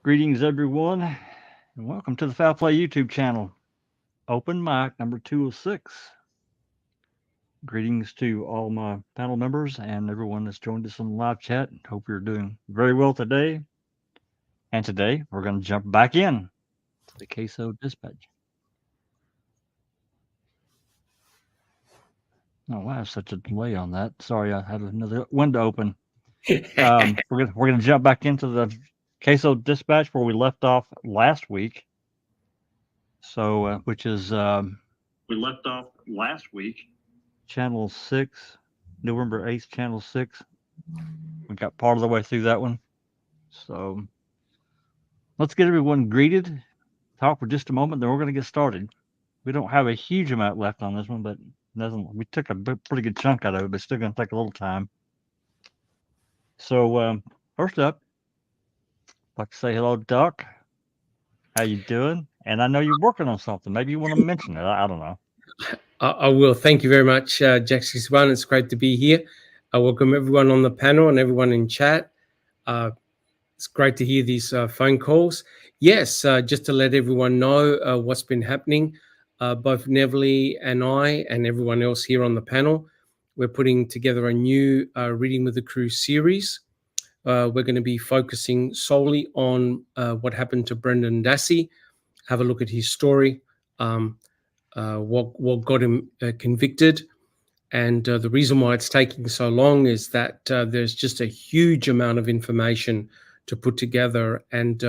Greetings, everyone, and welcome to the Foul Play YouTube channel. Open mic number 206. Greetings to all my panel members and everyone that's joined us on the live chat. Hope you're doing very well today. And today we're going to jump back in to the CASO Dispatch. Oh, why is such a delay on that? Sorry, I had another window open. We're gonna jump back into the CASO Dispatch where we left off last week. So, which is we left off last week. Channel 6, November 8th, Channel 6. We got part of the way through that one. So let's get everyone greeted, talk for just a moment, then we're going to get started. We don't have a huge amount left on this one, but we took a pretty good chunk out of it, but it's still going to take a little time. So first up, I'd like to say hello, Doc. How you doing? And I know you're working on something. Maybe you want to mention it. I don't know. I will. Thank you very much, Jack61. It's great to be here. I welcome everyone on the panel and everyone in chat. It's great to hear these phone calls. Yes, just to let everyone know what's been happening, both Neville and I and everyone else here on the panel, we're putting together a new Reading with the Crew series. We're going to be focusing solely on what happened to Brendan Dassey, have a look at his story, what got him convicted. And the reason why it's taking so long is that there's just a huge amount of information to put together. And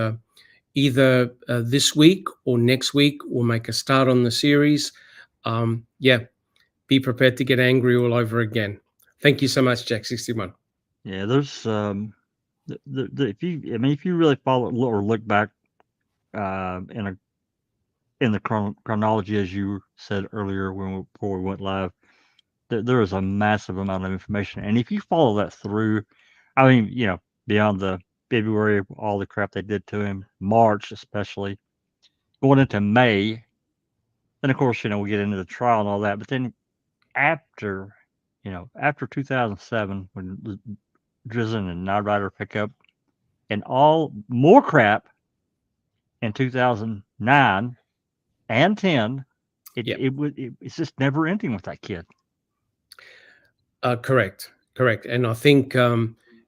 either this week or next week, we'll make a start on the series. Be prepared to get angry all over again. Thank you so much, Jack61. Yeah, there's if you really follow or look back in the chronology, as you said earlier before we went live, there is a massive amount of information, and if you follow that through, I mean, beyond the February, all the crap they did to him, March especially, going into May, then of course we get into the trial and all that, but then after 2007 when Drizzen and Knight Rider pick up, and all more crap in 2009 and 10, it's just never ending with that kid. Correct. And I think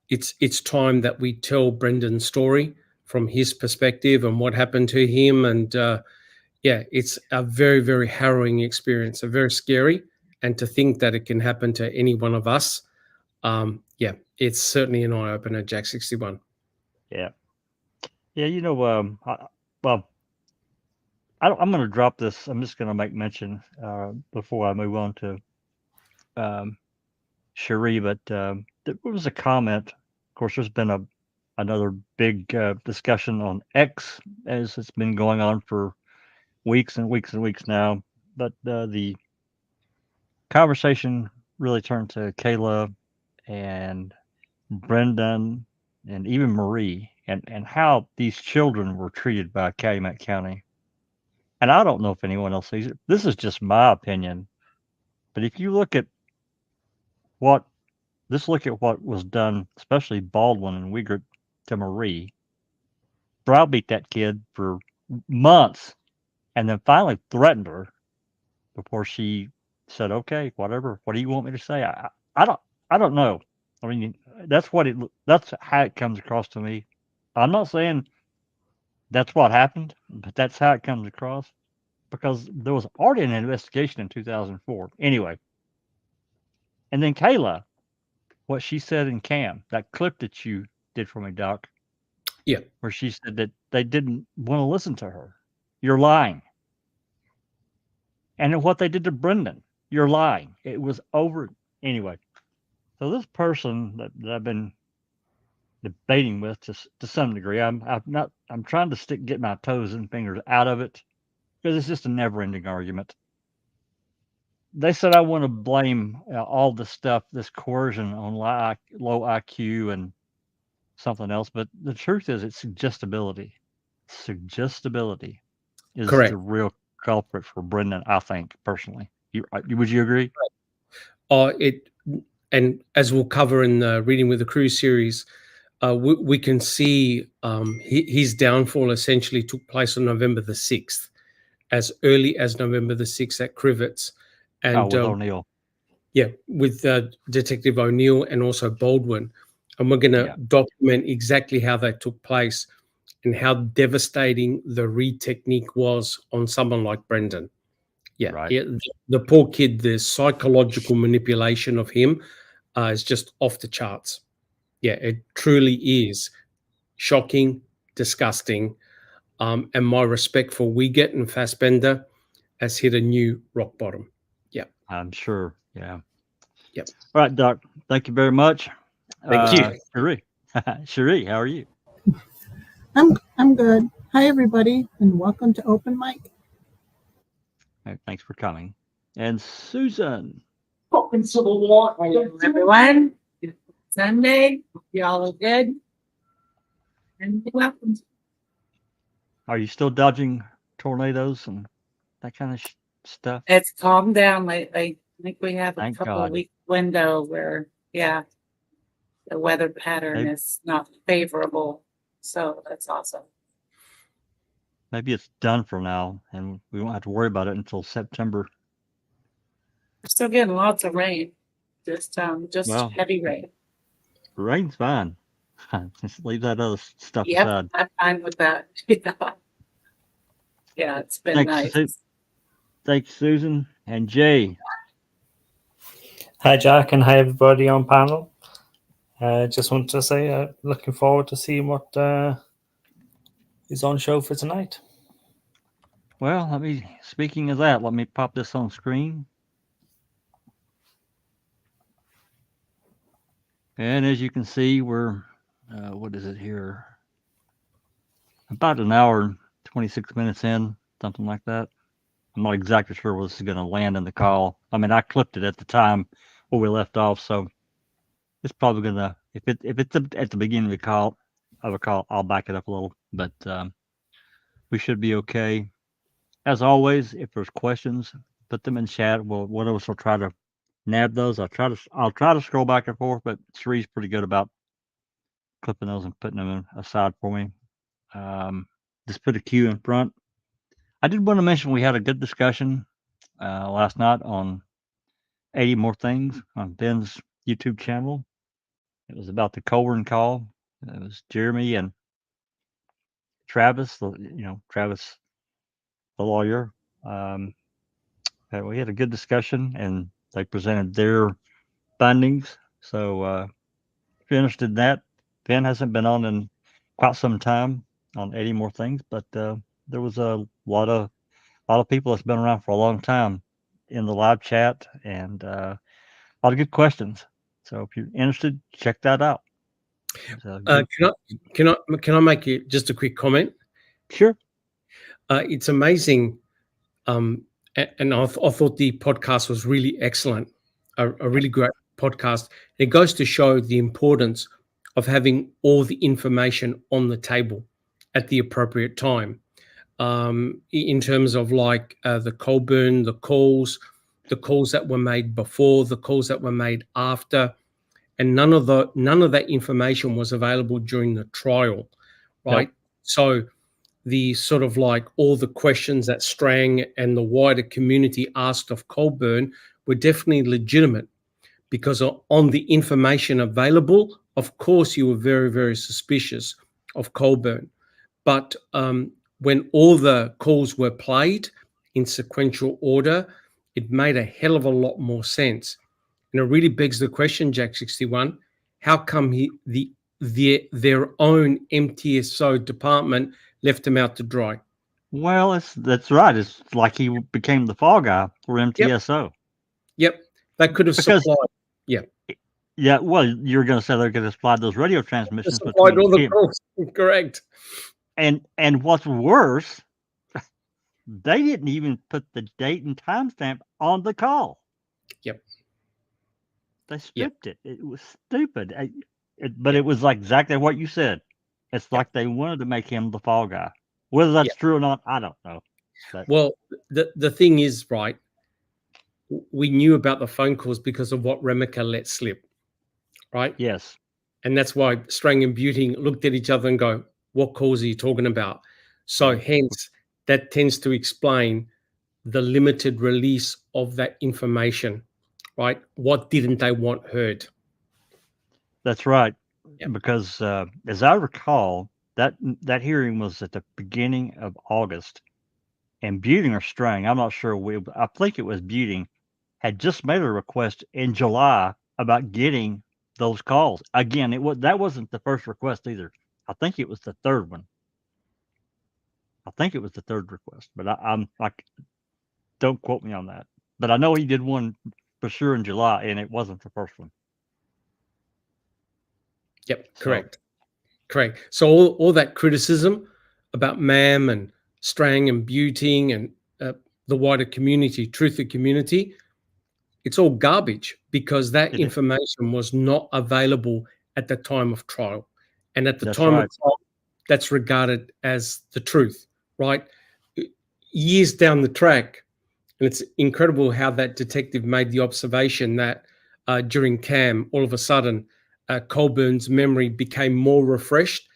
it's time that we tell Brendan's story from his perspective and what happened to him. And it's a very, very harrowing experience, a very scary. And to think that it can happen to any one of us, it's certainly an eye-opener, Jack61. Yeah. I'm going to drop this. I'm just going to make mention before I move on to Cherie, but there was a comment. Of course, there's been another big discussion on X, as it's been going on for weeks and weeks and weeks now. But the conversation really turned to Kayla and Brendan and even Marie and how these children were treated by Calumet County. And I don't know if anyone else sees it. This is just my opinion. But if you look at what was done, especially Baldwin and Wiegert to Marie, browbeat that kid for months, and then finally threatened her before she said, "Okay, whatever. What do you want me to say?" I don't know. I mean, that's how it comes across to me. I'm not saying that's what happened, but that's how it comes across, because there was already an investigation in 2004. Anyway, and then Kayla, what she said in Cam, that clip that you did for me, Doc. Yeah. Where she said that they didn't want to listen to her. You're lying. And what they did to Brendan, you're lying. It was over. Anyway, so this person that I've been debating with to some degree, I'm trying to get my toes and fingers out of it, because it's just a never-ending argument. They said I want to blame all this stuff, this coercion, on low IQ and something else, but the truth is it's suggestibility. Suggestibility is Correct. the real culprit for Brendan, I think, personally. Would you agree? And as we'll cover in the Reading with the Crew series, we can see his downfall essentially took place on November the 6th, as early as November the 6th at Crivets. And with O'Neill. Yeah, with Detective O'Neill and also Baldwin. And we're going to document exactly how that took place and how devastating the read technique was on someone like Brendan. Right. The poor kid, the psychological manipulation of him is just off the charts. Yeah, it truly is shocking, disgusting, and my respect for Wiegert and Fassbender has hit a new rock bottom. Yeah, I'm sure. Yeah. Yep. All right, Doc. Thank you very much. Thank you. Cherie. Cherie, how are you? I'm good. Hi everybody, and welcome to Open Mic. Right, thanks for coming. And Susan. Welcome to the war, everyone. It's Sunday. Y'all are good. And welcome. Are you still dodging tornadoes and that kind of stuff? It's calmed down lately. I think we have a Thank couple God. of week window where, the weather pattern is not favorable. So that's awesome. Maybe it's done for now, and we won't have to worry about it until September. We're still getting lots of rain, just heavy rain. Rain's fine. Just leave that other stuff aside. I'm fine with that. Yeah, it's been nice. Thanks, Susan. And Jay. Hi, Jack, and hi, everybody on panel. Just want to say, looking forward to seeing what is on show for tonight. Well, speaking of that, let me pop this on screen. And as you can see, we're, what is it here? About an hour and 26 minutes in, something like that. I'm not exactly sure where this is going to land in the call. I mean, I clipped it at the time where we left off, so it's probably going to, if it's at the beginning of the call, I'll back it up a little, but we should be okay. As always, if there's questions, put them in chat. One of us will try to nab those. I'll try to scroll back and forth, but Cherie's pretty good about clipping those and putting them aside for me. Just put a Q in front. I did want to mention we had a good discussion last night on 80 More Things on Ben's YouTube channel. It was about the Colburn call. It was Jeremy and Travis, Travis, the lawyer. We had a good discussion, and they presented their findings. So if you're interested in that, Ben hasn't been on in quite some time on 80 More Things, but there was a lot of people that's been around for a long time in the live chat, and a lot of good questions. So if you're interested, check that out. So can I make just a quick comment? Sure. It's amazing, and I thought the podcast was really excellent, a really great podcast. It goes to show the importance of having all the information on the table at the appropriate time, in terms of like the Colburn, the calls that were made before, the calls that were made after, and none of that information was available during the trial, right? Yep. So the sort of like all the questions that Strang and the wider community asked of Colburn were definitely legitimate, because on the information available, of course, you were very, very suspicious of Colburn. But when all the calls were played in sequential order, it made a hell of a lot more sense. And it really begs the question, Jack 61, how come their own MTSO department left him out to dry? Well, that's right. It's like he became the fall guy for MTSO. Yep. They could have supplied. Yeah. Yeah. Well, you're going to say they're going to supply those radio transmissions. Supplied all the calls. Correct. And what's worse, they didn't even put the date and timestamp on the call. Yep. They stripped it. It was stupid. But it was like exactly what you said. It's like they wanted to make him the fall guy. Whether that's true or not, I don't know. But, well, the thing is, right, we knew about the phone calls because of what Remica let slip, right? Yes. And that's why Strang and Buting looked at each other and go, what calls are you talking about? So hence, that tends to explain the limited release of that information, right? What didn't they want heard? That's right. Yep. Because as I recall, that hearing was at the beginning of August, and Buting or Strang, I'm not sure. I think it was Buting, had just made a request in July about getting those calls. Again, that wasn't the first request either. I think it was the third one. I think it was the third request, but I'm like, don't quote me on that. But I know he did one for sure in July, and it wasn't the first one. Yep, correct. Correct. So all that criticism about MAM and Strang and Buting and the wider community, truther community, it's all garbage because that information was not available at the time of trial. And at the time of trial, that's regarded as the truth, right? Years down the track, and it's incredible how that detective made the observation that during CAM, all of a sudden, Colburn's memory became more refreshed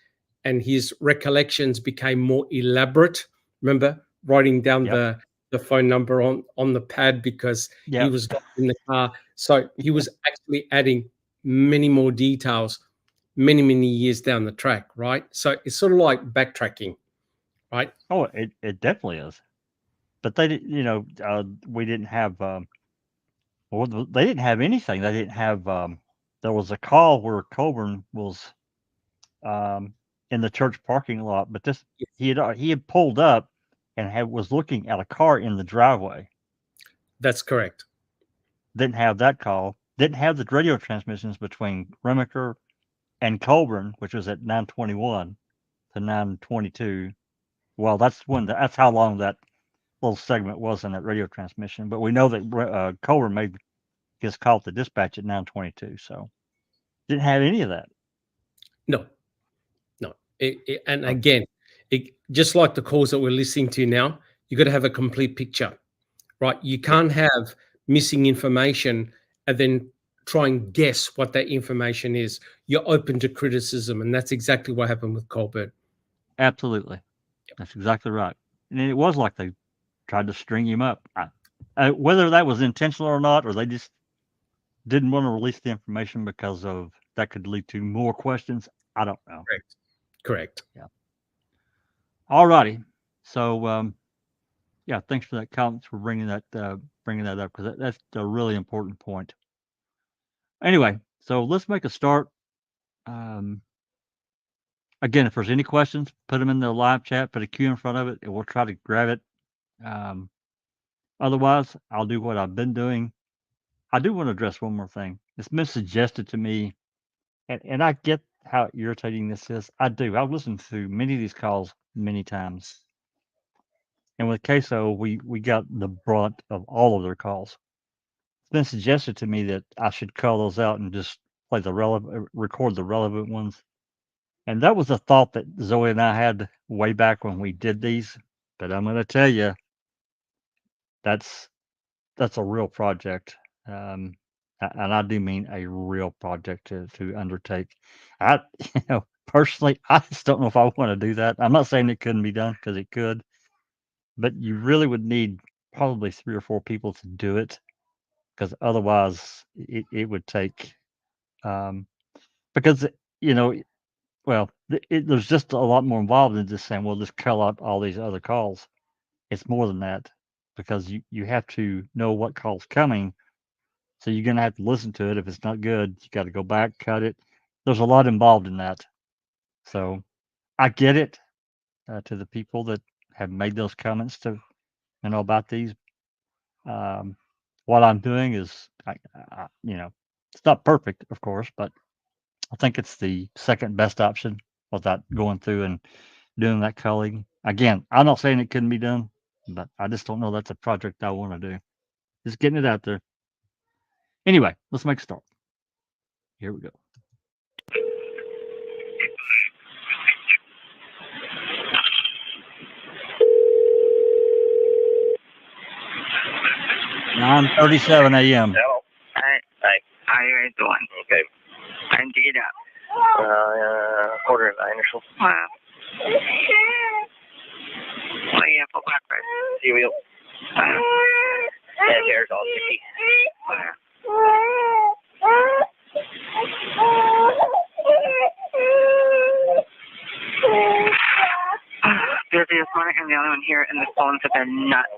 and his recollections became more elaborate. Remember writing down the phone number on the pad because he was in the car. So he was actually adding many more details many, many years down the track, right? So it's sort of like backtracking, right? Oh, it definitely is. But they didn't, we didn't have, well, they didn't have anything. They didn't have, there was a call where Colburn was in the church parking lot, but he had pulled up and was looking at a car in the driveway. That's correct. Didn't have that call. Didn't have the radio transmissions between Remaker and Colburn, which was at 9:21 to 9:22. Well, that's how long that little segment was in that radio transmission. But we know that Colburn made his call to dispatch at 9:22, so didn't have any of that. No. Again, just like the calls that we're listening to now, you got to have a complete picture, right? You can't have missing information and then try and guess what that information is. You're open to criticism, and that's exactly what happened with Colbert. Absolutely. That's exactly right. And it was like they tried to string him up. Whether that was intentional or not, or they just didn't want to release the information because of that could lead to more questions, I don't know. Correct. Yeah. All righty. So, yeah, thanks for that comment, for bringing that up, because that's a really important point. Anyway, so let's make a start. Again, if there's any questions, put them in the live chat, put a Q in front of it, and we'll try to grab it. Otherwise, I'll do what I've been doing. I do want to address one more thing. It's been suggested to me, and I get how irritating this is. I do. I've listened to many of these calls many times. And with CASO, we got the brunt of all of their calls. It's been suggested to me that I should call those out and just play record the relevant ones. And that was a thought that Zoe and I had way back when we did these. But I'm going to tell you, that's a real project. And I do mean a real project to undertake. Personally, I just don't know if I want to do that. I'm not saying it couldn't be done, because it could, but you really would need probably 3 or 4 people to do it, because otherwise it would take, because, well, there's just a lot more involved than just saying, well, just call out all these other calls. It's more than that, because you have to know what call's coming. So you're going to have to listen to it. If it's not good, you got to go back, cut it. There's a lot involved in that. So I get it, to the people that have made those comments about these. What I'm doing is, it's not perfect, of course, but I think it's the second best option without going through and doing that culling. Again, I'm not saying it couldn't be done, but I just don't know that's a project I want to do. Just getting it out there. Anyway, let's make a start. Here we go. (9:37 a.m.) Hello. Hi. How are you doing? Okay. I'm Gina. Quarter 9 or so. Wow. What do you have for breakfast? Cereal. Wow. And hair's all sticky. Wow. Busy this morning, and the other one here, and the phones have been nuts.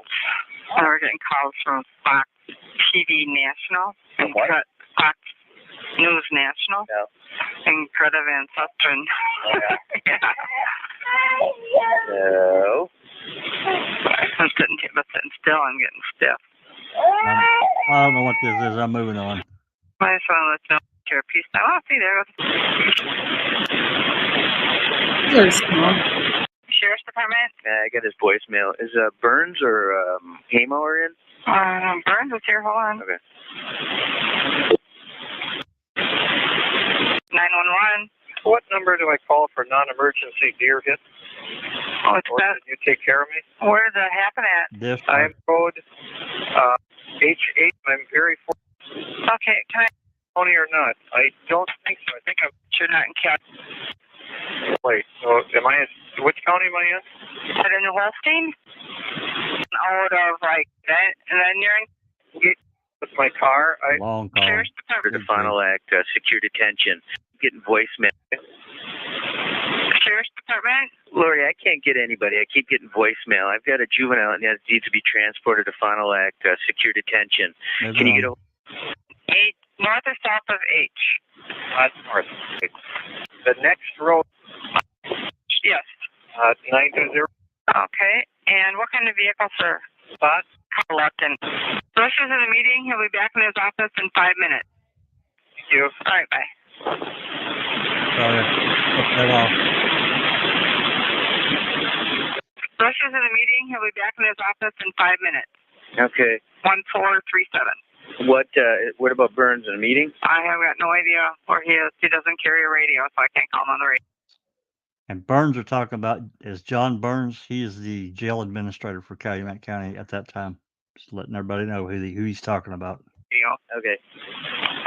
And we're getting calls from Fox TV National and Fox News National and Greta Van Susteren. Yeah. So, I'm sitting still. I'm getting stiff. I don't know what this is. I'm moving on. I just want to let you know your piece now. Oh, see there. Very small. Sheriff's Department. I got his voicemail. Is Burns or Haymauer in? Burns is here. Hold on. Okay. 911. What number do I call for non-emergency deer hit? Oh, it's Or that. did you take care of me? Where did that happen at? This I'm code H8. I'm very Okay, can I? county or not? I don't think so. I think I'm. You're not in county. Wait. So am I? Which county am I in? Is it in Holstein? Out of like that, and then you're in With my car. long call. Sheriff's For Department. the final act, secure detention. Getting voicemail. Sheriff's Department. Lori, I can't get anybody. I keep getting voicemail. I've got a juvenile and it needs to be transported to final act, secure detention. Can you get a 8 north or south of H? north? The next road, Yes. 920 Okay. And what kind of vehicle, sir? spot. Lupton. Rush is in a meeting. He'll be back in his office in 5 minutes. Thank you. All right, bye. Sorry. Took that off. Rush is in a meeting. He'll be back in his office in 5 minutes. Okay. 1437. What about Burns in a meeting? I have got no idea where he is. He doesn't carry a radio, so I can't call him on the radio. And Burns are talking about is John Burns. He is the jail administrator for Calumet County at that time. Just letting everybody know who he's talking about. Okay.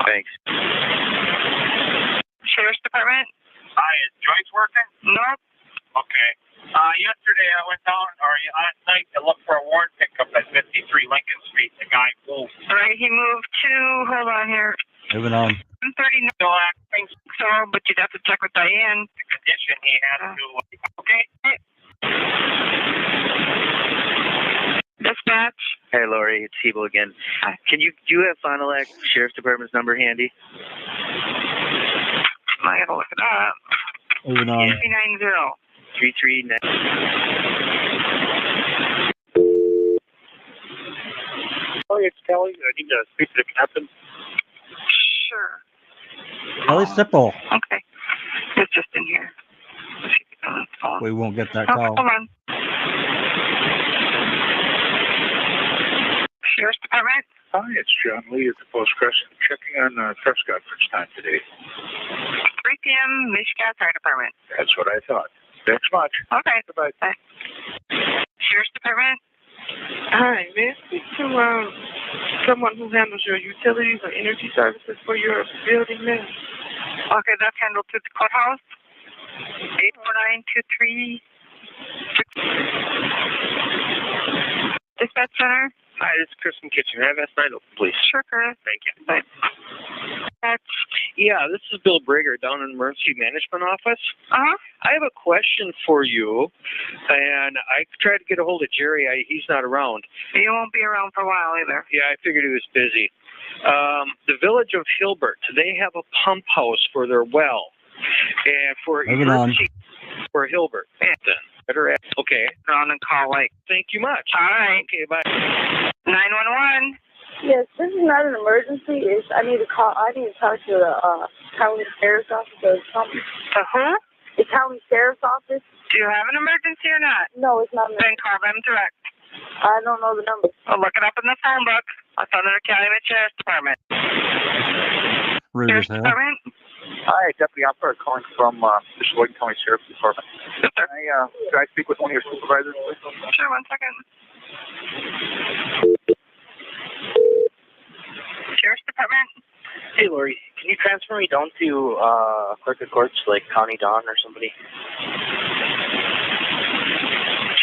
Thanks. Sheriff's Department? Hi, is Joyce working? Nope. Okay. Yesterday I went down, or last night, to look for a warrant pickup at 53 Lincoln Street. The guy moved. Right, he moved to, hold on here, Moving on. 139. Still acting So, but you'd have to check with Diane. the condition he had to. Okay. Dispatch? Hey, Lori, it's Hebo again. Hi. Do you have final act sheriff's department's number handy? I gotta look it up. Moving on. 390. 339. Oh, it's Kelly. I need to speak to the captain. Sure. Kelly Sipple. Okay. It's just in here. Let's see if it's on his phone. We won't get that Oh, call. hold on. Sheriff's Department? Hi, it's John Lee at the Post Crescent. Checking on Prescott for its time today. 3 p.m. Michigan Fire Department. That's what I thought. Thanks much. Okay. Goodbye. Bye. Sheriff's Department? Hi, may I speak to someone who handles your utilities or energy services for your building there? Okay, that's handled through the courthouse. 84923. Dispatch Center? Hi, this is Chris from Kitchen. Have that side open, please. Sure, Chris. Thank you. Bye. Yeah, this is Bill Brigger down in Emergency Management Office. Uh-huh. I have a question for you, and I tried to get a hold of Jerry. He's not around. He won't be around for a while either. Yeah, I figured he was busy. The village of Hilbert, they have a pump house for their well. And for Moving on. emergency for Hilbert. Better ask. Okay. On and call like. Thank you much. All right. Okay, bye. 911. Yes, this is not an emergency. I need to talk to the county sheriff's office or something. The who? The county sheriff's office? Do you have an emergency or not? No, it's not. Then call them direct. I don't know the number. I'll look it up in the phone book. I'll send it to Calumet Sheriff's Department. Rude as Sheriff's hell. Department? Hi, Deputy Operator calling from the Sheboygan County Sheriff's Department. Yes, sir. Could I speak with one of your supervisors, please? Sure, 1 second. Sheriff's Department? Hey, Lori, can you transfer me down to clerk of courts, like County Don or somebody?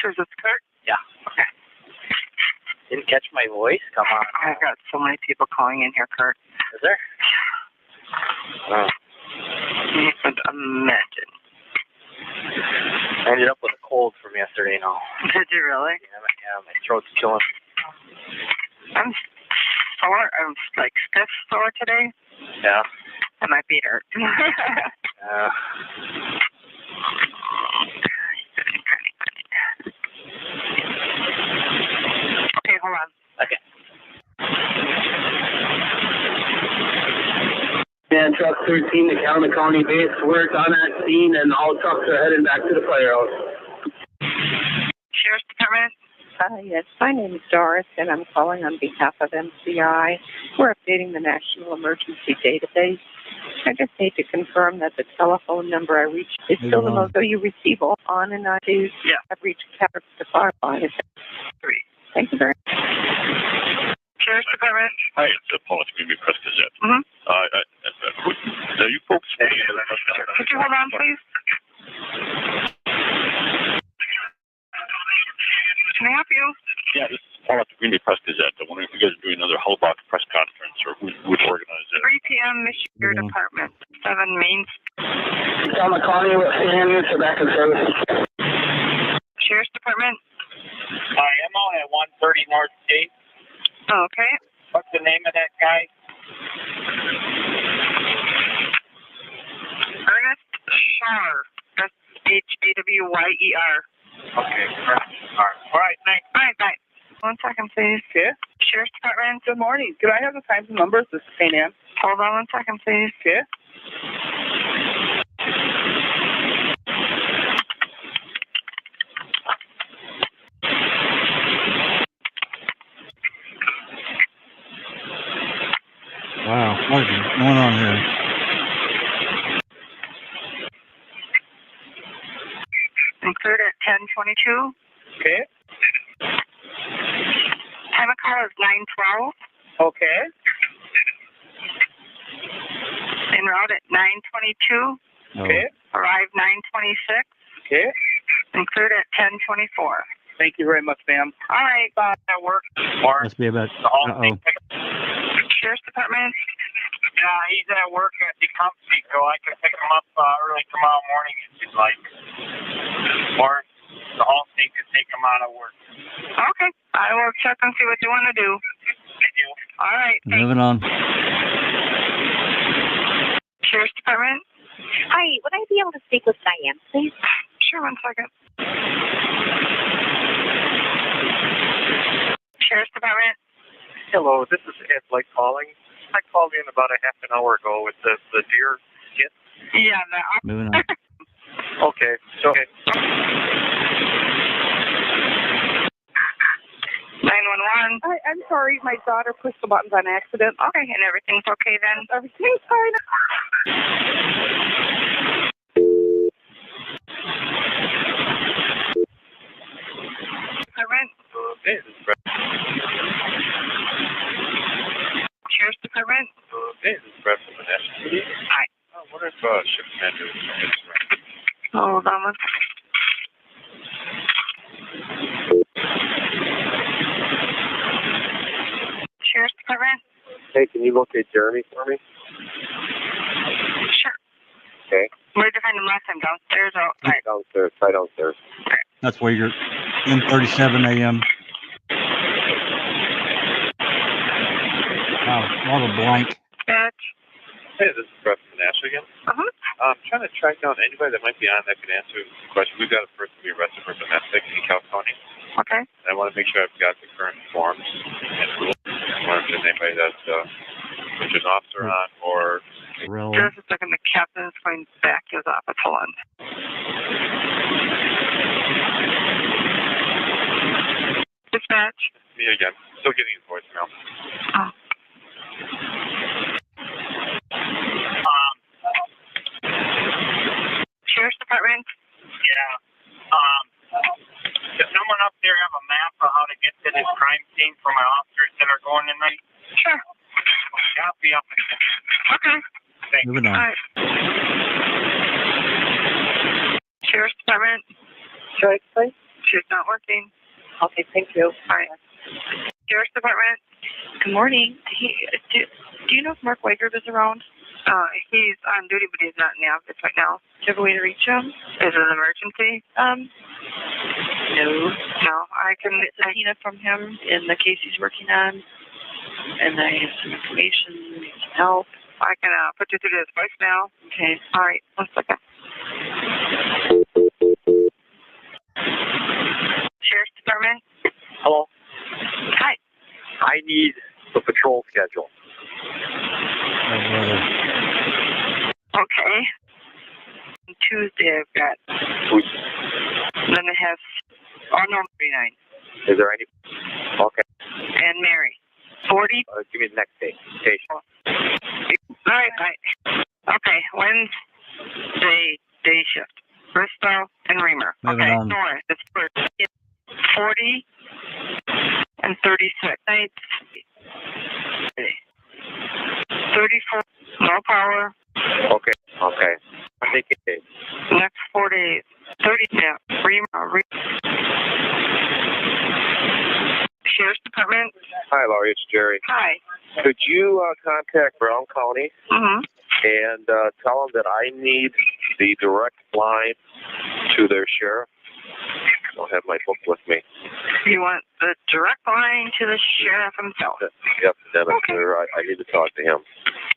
Sure, is this Kurt? Yeah. Okay. Didn't catch my voice? Come on. I've got so many people calling in here, Kurt. Is there? You could imagine. I ended up with a cold from yesterday now. Did you really? Yeah, my throat's killing me. I'm sore. I'm like stiff sore today. Yeah. And my feet hurt. Okay, hold on. Okay. And truck 13 to Calumet County base worked on that scene, and all trucks are heading back to the firehouse. Sheriff's Department? Yes, my name is Doris, and I'm calling on behalf of MCI. We're updating the National Emergency Database. I just need to confirm that the telephone number I reached is still the most, so you receive all on and on to have reached Captain to Firefly. 3. Thank you very much. Sheriff's Department? Hi, it's Paul. It's Green Bay Press Gazette. Mm-hmm. Are you folks? Could you hold on, please? Can I help you? Yeah, this is Paul at the Green Bay Press Gazette. I wonder if you guys are doing another Hullbox press conference, or who would organize it? 3 p.m. Michigan Department, 7 Main Street. Calumet County with units are back in service. Sheriff's Department? I'm on at 130 North State. Oh, okay. What's the name of that guy? Ernest Shar. That's Hawyer. Okay, correct. All right, thanks. All right, bye. 1 second, please. Okay. Sheriff's Department? Good morning. Could I have the times and numbers? This is St. Anne. Hold on 1 second, please. Okay. Wow, what is going on here? Include at 10:22. Okay. Time of call is 9:12. Okay. En route at 9:22. Okay. Arrive 9:26. Okay. Include at 10:24. Thank you very much, ma'am. All right, bye. At work. Or Must be about. Sheriff's Department? Yeah, he's at work at Deconstructing, so I can pick him up early tomorrow morning if you'd like. Or the whole state can take him out of work. Okay. I will check and see what you want to do. Thank you. All right. Moving on. Sheriff's Department? Hi, would I be able to speak with Diane, please? Sure, 1 second. Sheriff's Department? Hello, this is Ed Blake calling. I called in about a half an hour ago with the deer kit. Yeah, Moving on. Okay, so 911. I'm sorry, my daughter pushed the buttons on accident. Okay, and everything's okay then? Everything's fine. Department? hey, this is Brett. Sheriff's Department? Hey, this is Brett from the National City. Hi. I wonder if Ship Commander is around. Hold on 1 second. Sheriff's Department? Hey, can you locate Jeremy for me? Sure. Okay. Where'd you find him last time? Downstairs or outside? Downstairs, right downstairs. That's where you're in 37 a.m. Wow, what a blank. Dispatch. Hey, this is Brett from the National again. I'm trying to track down anybody that might be on that can answer the question. We've got a person to be arrested for domestic in Cal County. Okay. I want to make sure I've got the current forms and rules. I wonder if there's anybody that's which is an officer on or. Just a second, the captain is going back to his office. Hold on. Dispatch. Me again. Still getting his voicemail. Oh. Sheriff's Department? Yeah. Does someone up there have a map of how to get to this crime scene for my officers that are going tonight? Sure. I'll be up in Okay. Moving on. All right. Sheriff's Department. Choice, please. She's not working. Okay, thank you. All right. Sheriff's Department. Good morning. Do you know if Mark Weiger is around? He's on duty, but he's not in the office right now. Do you have a way to reach him? Is it an emergency? No. No, I can. Get a subpoena from him in the case he's working on, and I have some information, need some help. I can put you through to his voicemail. Okay. All right. 1 second. Sheriff's Department. Hello. Hi. I need the patrol schedule. Okay. Tuesday I've got. Then I have. Oh no, 39. Is there any? Okay. And Mary. 40. Give me the next day. Station. All right. Okay. Wednesday day shift. Bristow and Reamer. Moving Okay. on. North. It's 40 and 36 nights. 34. No power. Okay. I think it is. Next 4 days. 30. Yeah. Reamer. Sheriff's Department. Hi, Laurie. It's Jerry. Hi. Could you contact Brown County Mm-hmm. and tell them that I need the direct line to their sheriff? I don't have my book with me. You want the direct line to the sheriff himself? Yep, Dennis. I need to talk to him.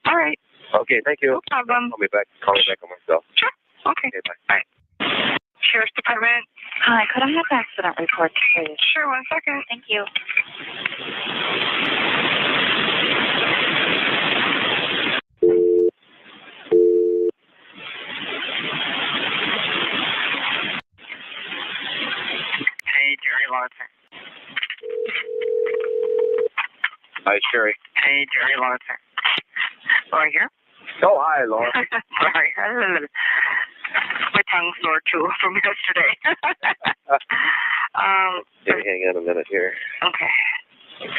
All right. Okay, thank you. No problem. Call me back on myself. Sure. Okay. Bye. Sheriff's Department. Hi, could I have accident reports, please? Sure, 1 second. Thank you. Hey, Jerry Lawson. Hi, Sherry. Hey, Jerry Lawson. Laura here? Oh, hi, Laura. Sorry. My tongue's sore, too, from yesterday. Okay, hang on a minute here. Okay.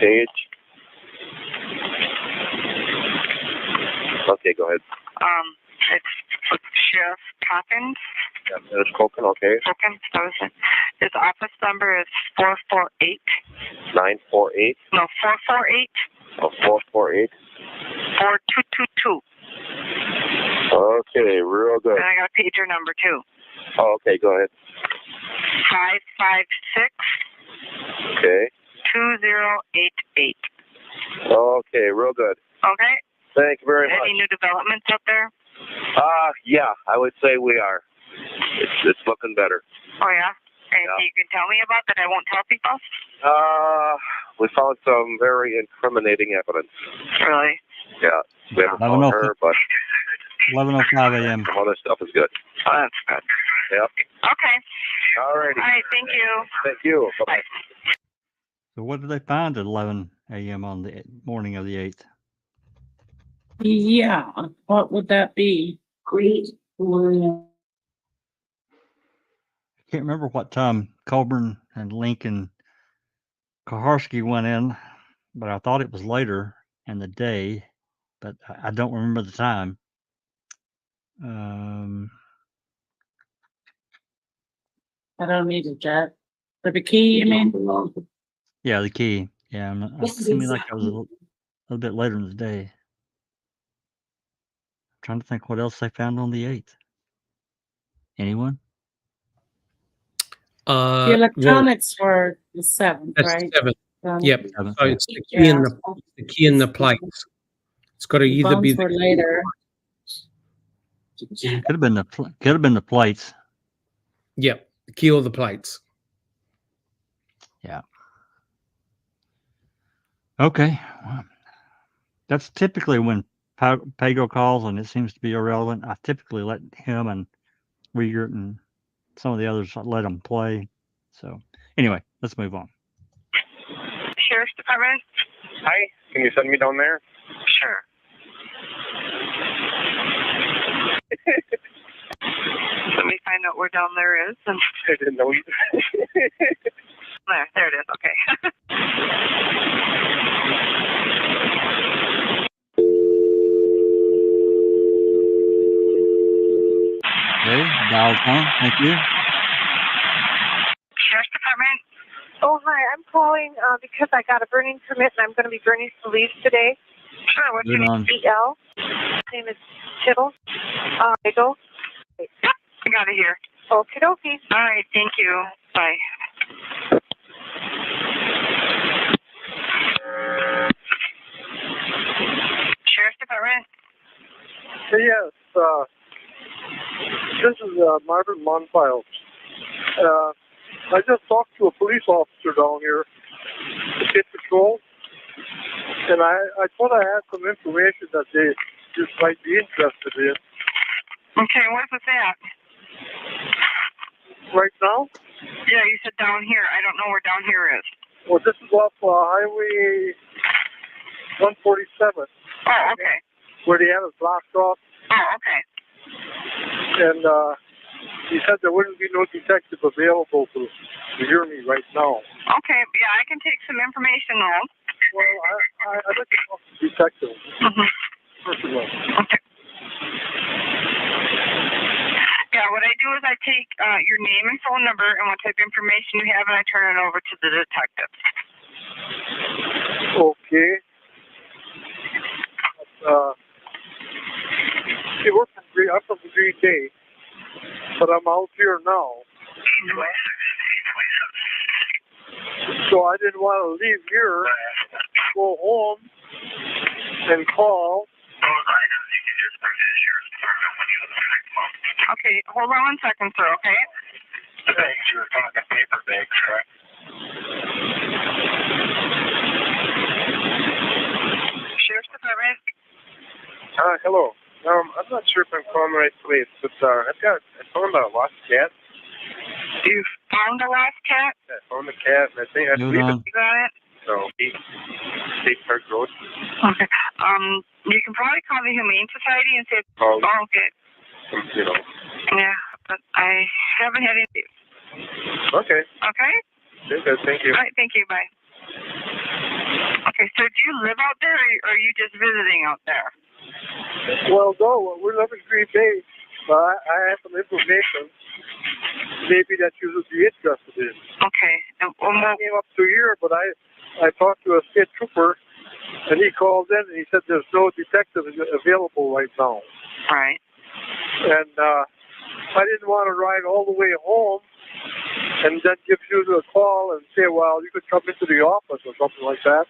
Page. Okay, go ahead. It's Sheriff Coppins. Yeah, Dennis Colkin, okay. Coppins, that was it. His office number is 448. 948. No, 448. Oh, 448. 4222. Okay, real good. And I got a pager number, too. Oh, okay, go ahead. 556. Okay. 2088. Okay, real good. Okay. Thank you very much. Any new developments up there? Yeah, I would say we are. It's looking better. Oh, yeah? Anything you can tell me about that I won't tell people? We found some very incriminating evidence. Really? Yeah, we haven't found her, but 11:05 a.m. some other stuff is good. Oh, that's good. Yep. Okay. All righty. All right, thank you. Thank you. Bye-bye. So what did they find at 11 a.m. on the morning of the 8th? Yeah, what would that be? Great. I can't remember what time Colburn and Lincoln Kaharski went in, but I thought it was later in the day, but I don't remember the time. I don't need it, Jack. For the key, you mean? Yeah, the key. Yeah, it seemed like I was a little bit later in the day. I'm trying to think what else they found on the 8th. Anyone? The electronics were the 7th, That's right? 7th. Yep. Seventh, So yeah. it's the key and the key and the plates. It's got to either be Bones were later. Could have been the plates. Yep, the key or the plates. Yeah. Okay. Well, that's typically when Pago calls and it seems to be irrelevant. I typically let him and Wiegert and some of the others let them play. So anyway, let's move on. Sheriff's Department? Hi, can you send me down there? Sure. Let me find out where down there is. And I didn't know either. there it is. Okay. Dial tone. Thank you. Sheriff's Department. Oh, hi. I'm calling because I got a burning permit and I'm going to be burning some leaves today. Sure, what's your Good name? on. BL. His name is Tittle. Go. I got it here. Okie dokie. All right, thank you. Bye. Sheriff's Department. Yes, this is Marvin Monfile. I just talked to a police officer down here, the State Patrol, and I thought I had some information that they just might be interested in. Okay, where's this at? Right now? Yeah, you said down here. I don't know where down here is. Well, this is off Highway 147. Oh, okay. Where they have it blocked off. Oh, okay. And he said there wouldn't be no detective available to hear me right now. Okay, yeah, I can take some information now. Well, I'd like to talk to the detective. Mm-hmm. First of all. Okay. Yeah, what I do is I take your name and phone number and what type of information you have, and I turn it over to the detective. Okay. See, I'm from Green Bay, but I'm out here now. So I didn't want to leave here, go home, and call. Okay, hold on 1 second, sir, okay? The bags you were talking paper bags, correct? Sheriff's Department. Hello. I'm not sure if I'm calling the right place, but I found a lost cat. You found a lost cat? I found a cat, and I believe You got it? So, State Park Road. Okay. You can probably call the Humane Society and say, Oh, okay. You know. Yeah, but I haven't had any. Okay. Okay? Good, thank you. All right, thank you, bye. Okay, so do you live out there, or are you just visiting out there? Well, no, we live in Green Bay, but I have some information maybe that you would be interested in. Okay. And I came up to here, but I talked to a state trooper, and he called in, and he said there's no detective available right now. Right. And I didn't want to ride all the way home and then give you a call and say, well, you could come into the office or something like that.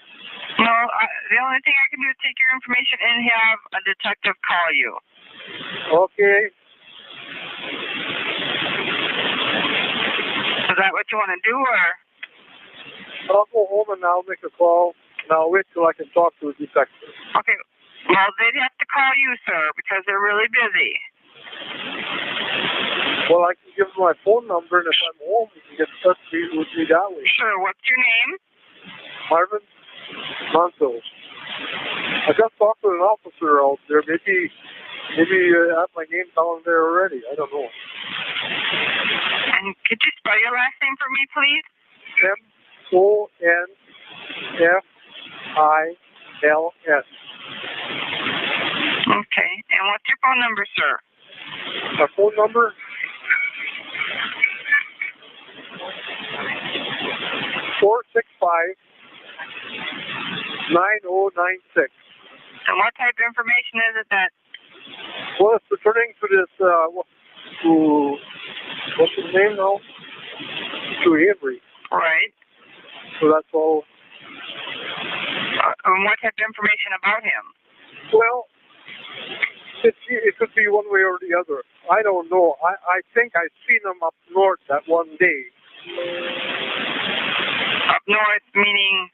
No, the only thing I can do is take your information and have a detective call you. Okay. Is that what you want to do, or? I'll go home and I'll make a call, and I'll wait till I can talk to a detective. Okay. Well, they'd have to call you, sir, because they're really busy. Well, I can give them my phone number, and if I'm home, you can get in touch with me that way. Sure. What's your name? Marvin Monto. I just talked to an officer out there. Maybe you have my name down there already. I don't know. And could you spell your last name for me, please? MONFILS. Okay. And what's your phone number, sir? My phone number? 465-9096. And what type of information is it that? Well, it's returning to this, what's his name now? To Avery. Right. So that's all. And what type of information about him? Well, it could be one way or the other. I don't know. I think I seen him up north that one day. Up north, meaning?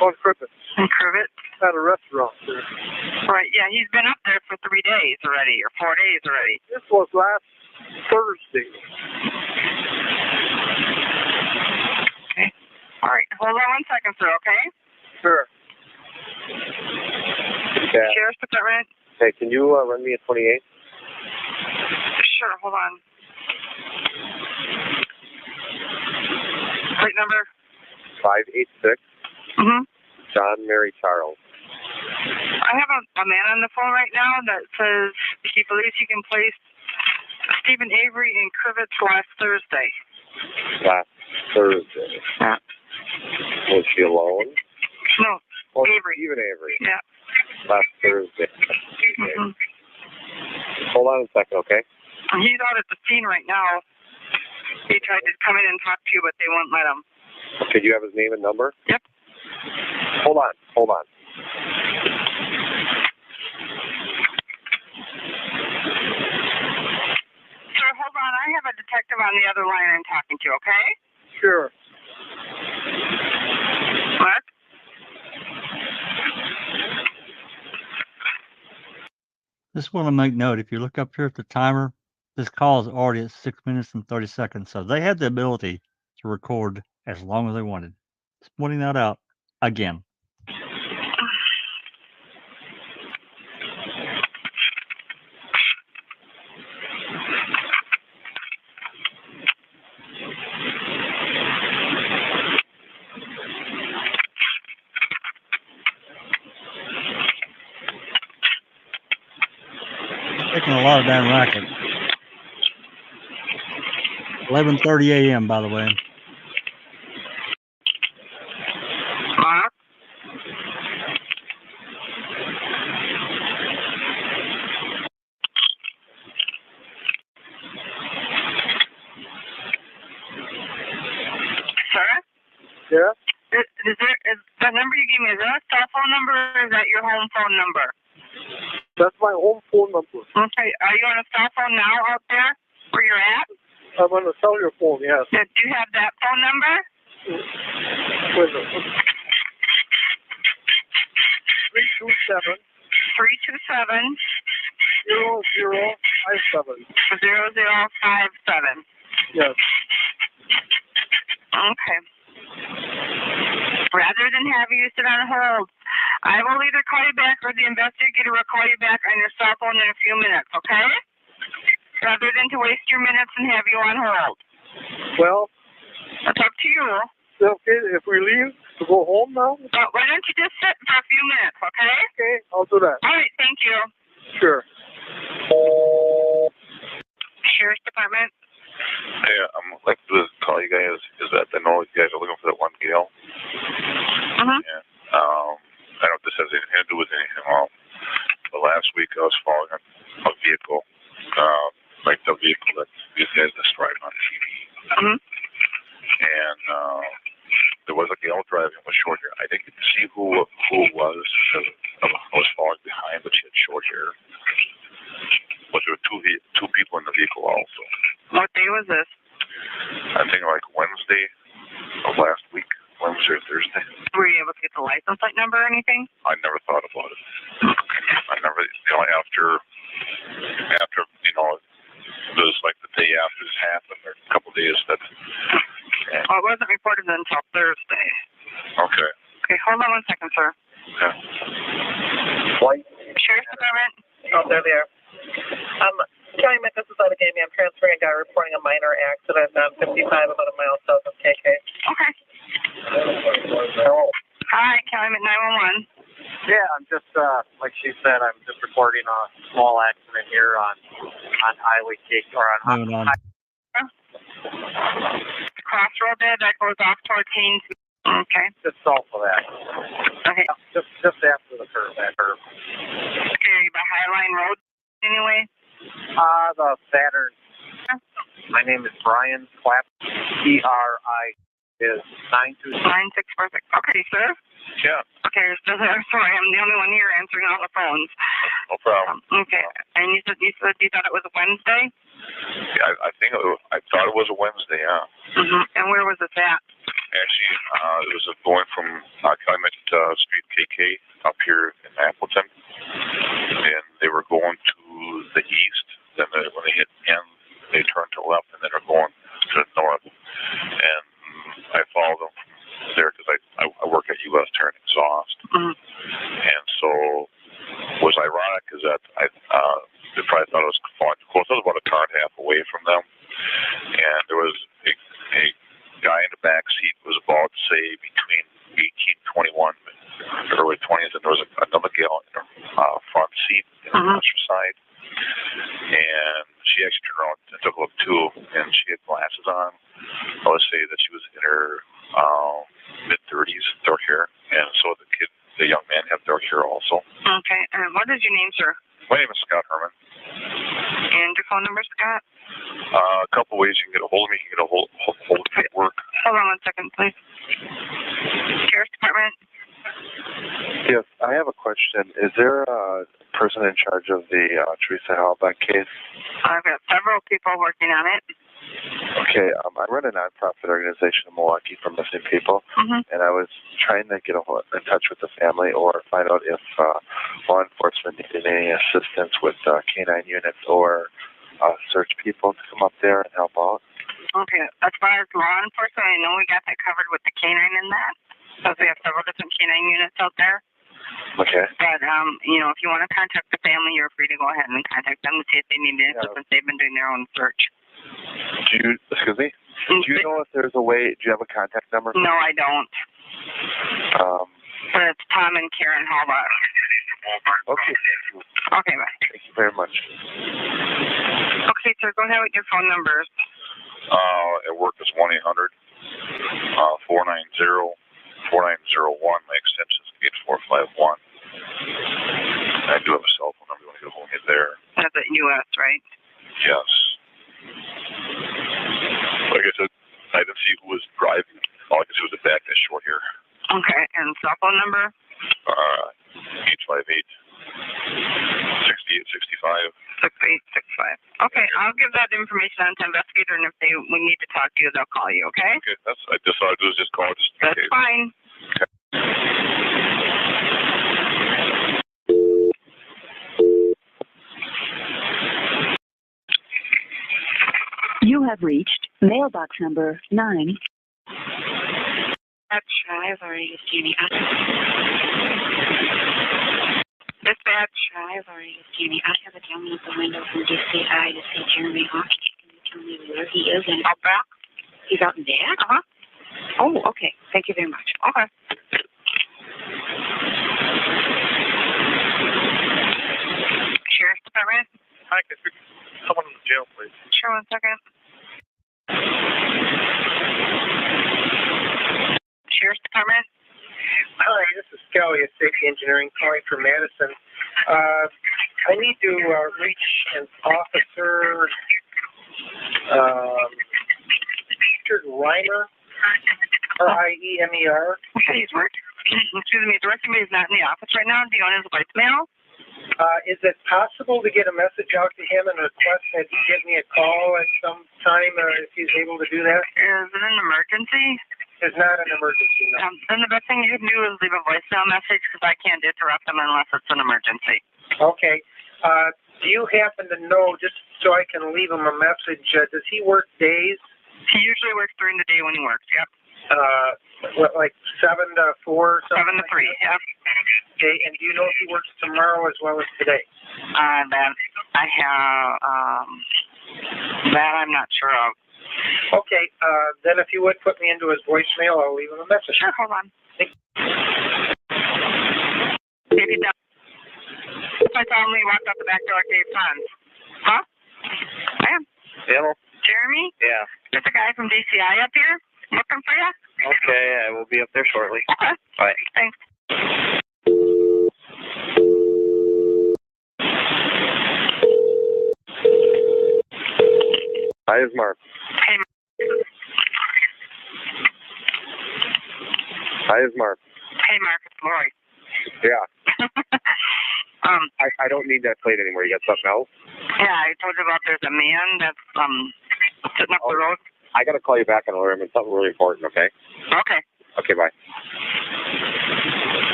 On Cribbet. In Cribbet? At a restaurant there. Right, yeah, he's been up there for 3 days already, or 4 days already. This was last Thursday. Okay. All right, hold on 1 second, sir, okay? Sure. Okay. Sheriff's Department? Hey, can you run me a 28? Sure, hold on. Plate number? 586. Mm-hmm. John Mary Charles. I have a man on the phone right now that says he believes he can place a Stephen Avery in Crivets last Thursday. Last Thursday. Yeah. Was she alone? No, Oh, Avery. Stephen Avery. Yeah. Last Thursday. Mm-hmm. Hold on a second, okay? He's out at the scene right now. He tried to come in and talk to you, but they won't let him. Okay, do you have his name and number? Yep. Hold on. Sir, hold on. I have a detective on the other line I'm talking to, okay? Sure. What? Just want to make note, if you look up here at the timer, this call is already at 6 minutes and 30 seconds. So they had the ability to record as long as they wanted. Just pointing that out again. Making a lot of damn racket. 11:30 a.m. by the way. Huh? Sir? Yeah? Is that number you gave me, is that a cell phone number or is that your home phone number? That's my home phone number. Okay, are you on a cell phone now out there where you're at? I'm on a cellular phone, yes. Do you have that phone number? Wait a minute. 327 327 0057. 0057. Yes. Okay. Rather than have you sit on hold, I will either call you back or the investigator will call you back on your cell phone in a few minutes, okay? Rather than to waste your minutes and have you on hold. Well, It's up to you. okay, if we leave to go home now? Why don't you just sit for a few minutes, okay? Okay, I'll do that. All right, thank you. Sure. Sheriff's Department. Hey, I'm like to call you guys is that I know you guys are looking for that one gal. Uh-huh. Yeah. I don't know if this has anything to do with anything. But last week I was following a vehicle, like the vehicle that these guys described on TV. Mm-hmm. And there was a gal driving with short hair. I didn't see who it was because I was following behind, but she had short hair. But there were two people in the vehicle also. What day was this? I think like Wednesday of last week, Wednesday or Thursday. Were you able to get the license plate number or anything? I never thought about it. I never, after, it was like the day after this happened, or a couple of days that. Yeah. Well, it wasn't reported until Thursday. Okay. Okay, hold on one second, sir. Okay. What? Sheriff's Department? Oh, there they are. County Met, this is out of Gamey. I'm transferring a guy reporting a minor accident on 55 about a mile south of KK. Okay. Hello. Hi, County Met 911. Yeah, I'm just, like she said, I'm just reporting a small accident here on Highway K, or on Moving on. The crossroad there that goes off towards Haynes. Okay. Just south of that. Okay. Just after the curve, that curve. Okay, are you by Highline Road anyway? The Saturn. My name is Brian Clapp. ERI is 926. 9646. Okay, sir. Yeah. Okay, sorry, I'm the only one here answering all the phones. No problem. Okay, and you said you thought it was a Wednesday? Yeah, I think I thought it was a Wednesday. Yeah. Mm-hmm. And where was it at? Actually, it was going from Calumet Street KK up here in Appleton, and they were going to the east. Then when they hit N, they turned to the left, and then they're going to the north. And I followed them from there because I work at U.S. Turn Exhaust, and so what's ironic is that they probably thought it was far too close. I was about a car and a half away from them, and there was a guy in the back seat was about, say, between 18, 21, early 20s, and there was another gal in the front seat on the passenger side, and she actually turned around to What is your name, sir? My name is Scott Herman. And your phone number, Scott? A couple ways you can get a hold of me. You can get a hold of me at work. Hold on 1 second, please. Sheriff's Department. Yes, I have a question. Is there a person in charge of the Teresa Halbach case? I've got several people working on it. Okay, I run a nonprofit organization in Milwaukee for missing people, and I was trying to get in touch with the family or find out if law enforcement needed any assistance with canine units or search people to come up there and help out. Okay, as far as law enforcement, I know we got that covered with the canine in that, because we have several different canine units out there. Okay. But, you know, if you want to contact the family, you're free to go ahead and contact them to see if they need any assistance. They've been doing their own search. Excuse me? Do you know if there's a way, do you have a contact number? No, I don't. But it's Tom and Karen Halbach. Okay. Okay, bye. Thank you very much. Okay, sir, go ahead with your phone numbers. At work is 1-800-490-4901. My extension is 8451. I do have a cell phone number. You want to get a hold of me there? That's at U.S., right? Yes. Like I said, I didn't see who was driving. All I can see was the back that's short here. Okay, and cell phone number? 858-6865. 6865. Okay, I'll give that information on to investigator, and if we need to talk to you, they'll call you, okay? Okay, I just thought I'd do is just call. That's fine. Okay. You have reached mailbox number 9. Dispatch, Avery, is Jamie. Dispatch, Avery, is Jamie. I have a gentleman at the window from DCI to see Jeremy Hawkins. Can you tell me where he is? And out back? He's out in back? Oh, okay. Thank you very much. Okay. Sheriff's Department? Hi, can I speak to someone in the jail, please? Sure, 1 second. Sheriff's Department? Hi, this is Kelly at Safety Engineering calling from Madison. I need to reach an officer, Richard Reimer, R-I-E-M-E-R. Okay, he's working. Excuse me, the rest of me is not in the office right now. Do you want his voicemail? Is it possible to get a message out to him and request that he give me a call at some time if he's able to do that? Is it an emergency? It's not an emergency, no. Then the best thing you can do is leave a voicemail message because I can't interrupt them unless it's an emergency. Okay. Do you happen to know, just so I can leave him a message, does he work days? He usually works during the day when he works, yep. Like 7 to 4? 7 to 3, yep. Okay, and do you know if he works tomorrow as well as today? That I have, that I'm not sure of. Okay, then if you would put me into his voicemail, I'll leave him a message. Sure, hold on. Maybe that. I saw him when he walked out the back door, Dave Pons. Huh? I am. Hello? Jeremy? Yeah. There's a guy from DCI up here looking for you. Okay, I will be up there shortly. Okay. Bye. Thanks. Hi, it's Mark. Hey, Hi, it's Mark. Hey, Mark, it's Lori. Yeah. I don't need that plate anymore. You got something else? Yeah, I told you about there's a man that's sitting up the road. I got to call you back on alert. It's something really important, okay? Okay. Okay, bye.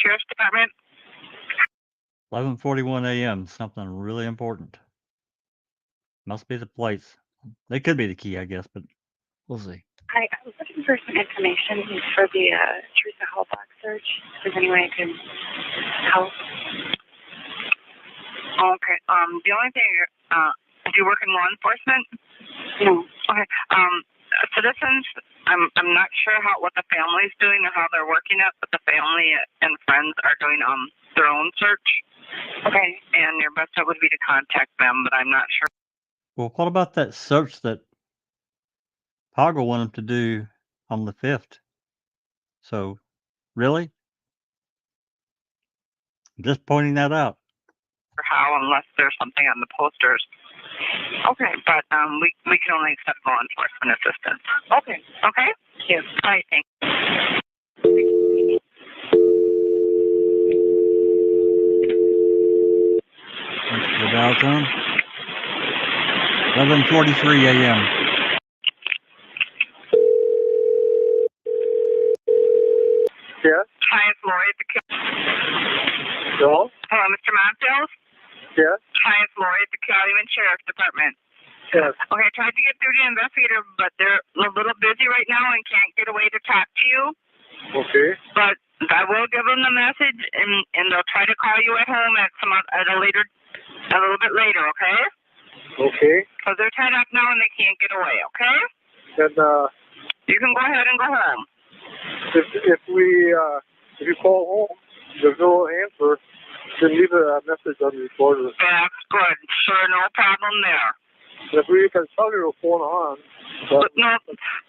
Sheriff's Department? 11:41 a.m. Something really important. Must be the plates. They could be the key, I guess, but we'll see. Hi, I was looking for some information for the Teresa Halbach search. If there's any way I can help. Okay. The only thing, do you work in law enforcement? No. Okay. Citizens, I'm not sure what the family's doing or how they're working it, but the family and friends are doing their own search. Okay. And your best bet would be to contact them, but I'm not sure. Well, what about that search that Poggle wanted to do on the 5th? So, really? Just pointing that out. Or how, unless there's something on the posters. Okay, but we can only accept law enforcement assistance. Okay. Okay? Thank you. All right, thanks. That's the dial tone. 11:43 a.m. Yes. Hi, it's Lori. Hello? Hello, Mr. Montiel? Yes. Hi, it's Lori at the Calumet Sheriff's Department. Yes. Okay, I tried to get through to the investigator, but they're a little busy right now and can't get away to talk to you. Okay. But I will give them the message, and they'll try to call you at home at a little bit later. Okay? Okay. Because they're tied up now and they can't get away. Okay? Then You can go ahead and go home. if you call home, there's no answer, then leave a message on the recorder. That's good. Sure, no problem there. If we can tell your phone on. But no,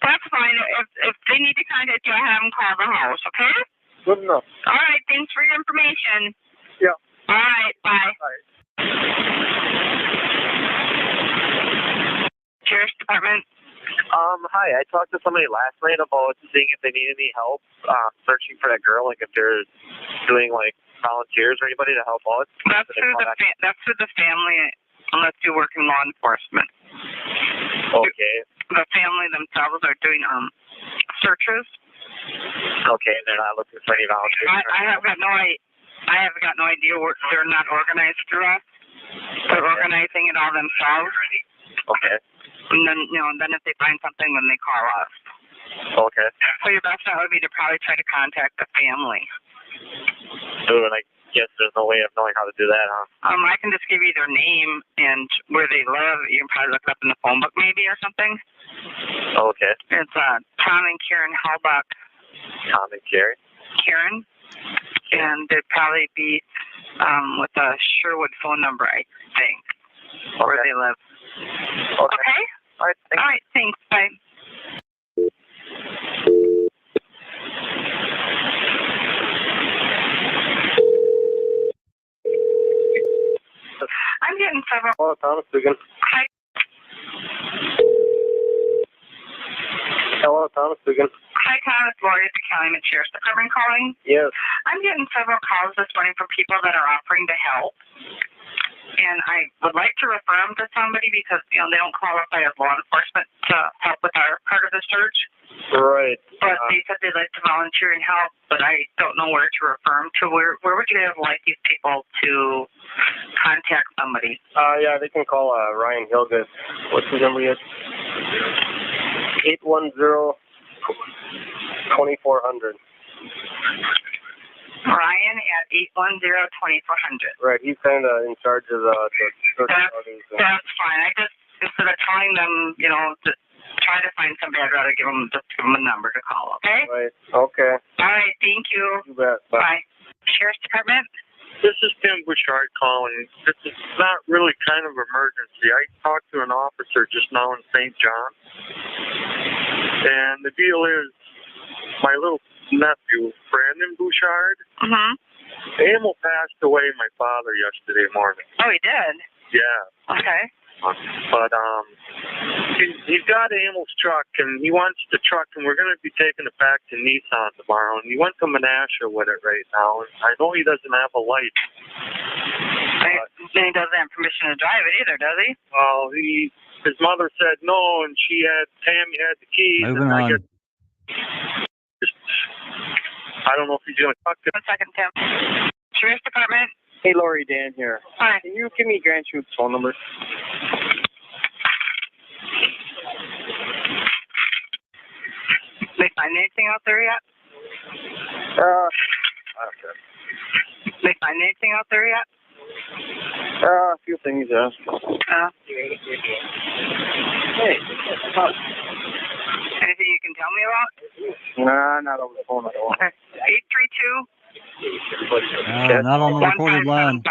that's fine. If they need to contact you, I have them call the house. Okay? Good enough. All right. Thanks for your information. Yeah. All right. Bye. Bye. Sheriff's Department. Hi. I talked to somebody last night about seeing if they need any help searching for that girl, like if they're doing like volunteers or anybody to help out. That's through the family, unless you work in law enforcement. Okay. The family themselves are doing searches. Okay, they're not looking for any volunteers. I have got no idea. They're not organized through us. They're organizing it all themselves. Okay. And then if they find something, then they call us. Okay. So your best bet would be to probably try to contact the family. Ooh, and I guess there's no way of knowing how to do that, huh? I can just give you their name and where they live. You can probably look it up in the phone book maybe or something. Okay. It's Tom and Karen Halbach. Tom and Karen? Karen. And they'd probably be with a Sherwood phone number, I think, where they live. Okay? All right, thanks. All right, thanks. Bye. I'm getting several. Hello, Thomas speaking. Hi. Hello, Thomas speaking. Hi, Tom. It's Lori at the Calumet Sheriff's Department calling. Yes. I'm getting several calls this morning from people that are offering to help. And I would like to refer them to somebody because, they don't qualify as law enforcement to help with our part of the search. Right. But they said they'd like to volunteer and help, but I don't know where to refer them to. Where would you like these people to contact somebody? Yeah, they can call Ryan Hilgis. What's his number yet? 810-2400. Ryan at 810-2400. Right, he's kind of in charge of the search. That's fine. I just, instead of telling them, to try to find somebody, I'd rather give them a number to call, okay? Right, okay. All right, thank you. You bet. Bye. Sheriff's Department? This is Tim Bouchard calling. This is not really kind of emergency. I talked to an officer just now in St. John. And the deal is, my little nephew, Brandon Bouchard, Emil passed away, my father, yesterday morning. Oh, he did? Yeah. Okay. But he's got Emil's truck, and he wants the truck, and we're going to be taking it back to Nissan tomorrow. And he went to Menasha with it right now. And I know he doesn't have a light. Then he doesn't have permission to drive it either, does he? Well, his mother said no, and Tammy had the keys. Moving on. I don't know if he's going to talk to. 1 second, Tim. Sheriff's Department. Hey, Lori, Dan here. Hi. Can you give me Grant Shoot's phone number? They find anything out there yet? Okay. They find anything out there yet? A few things, yeah. Hey. Anything you can tell me about? Nah, not over the phone at all. 832. Not on the recorded line.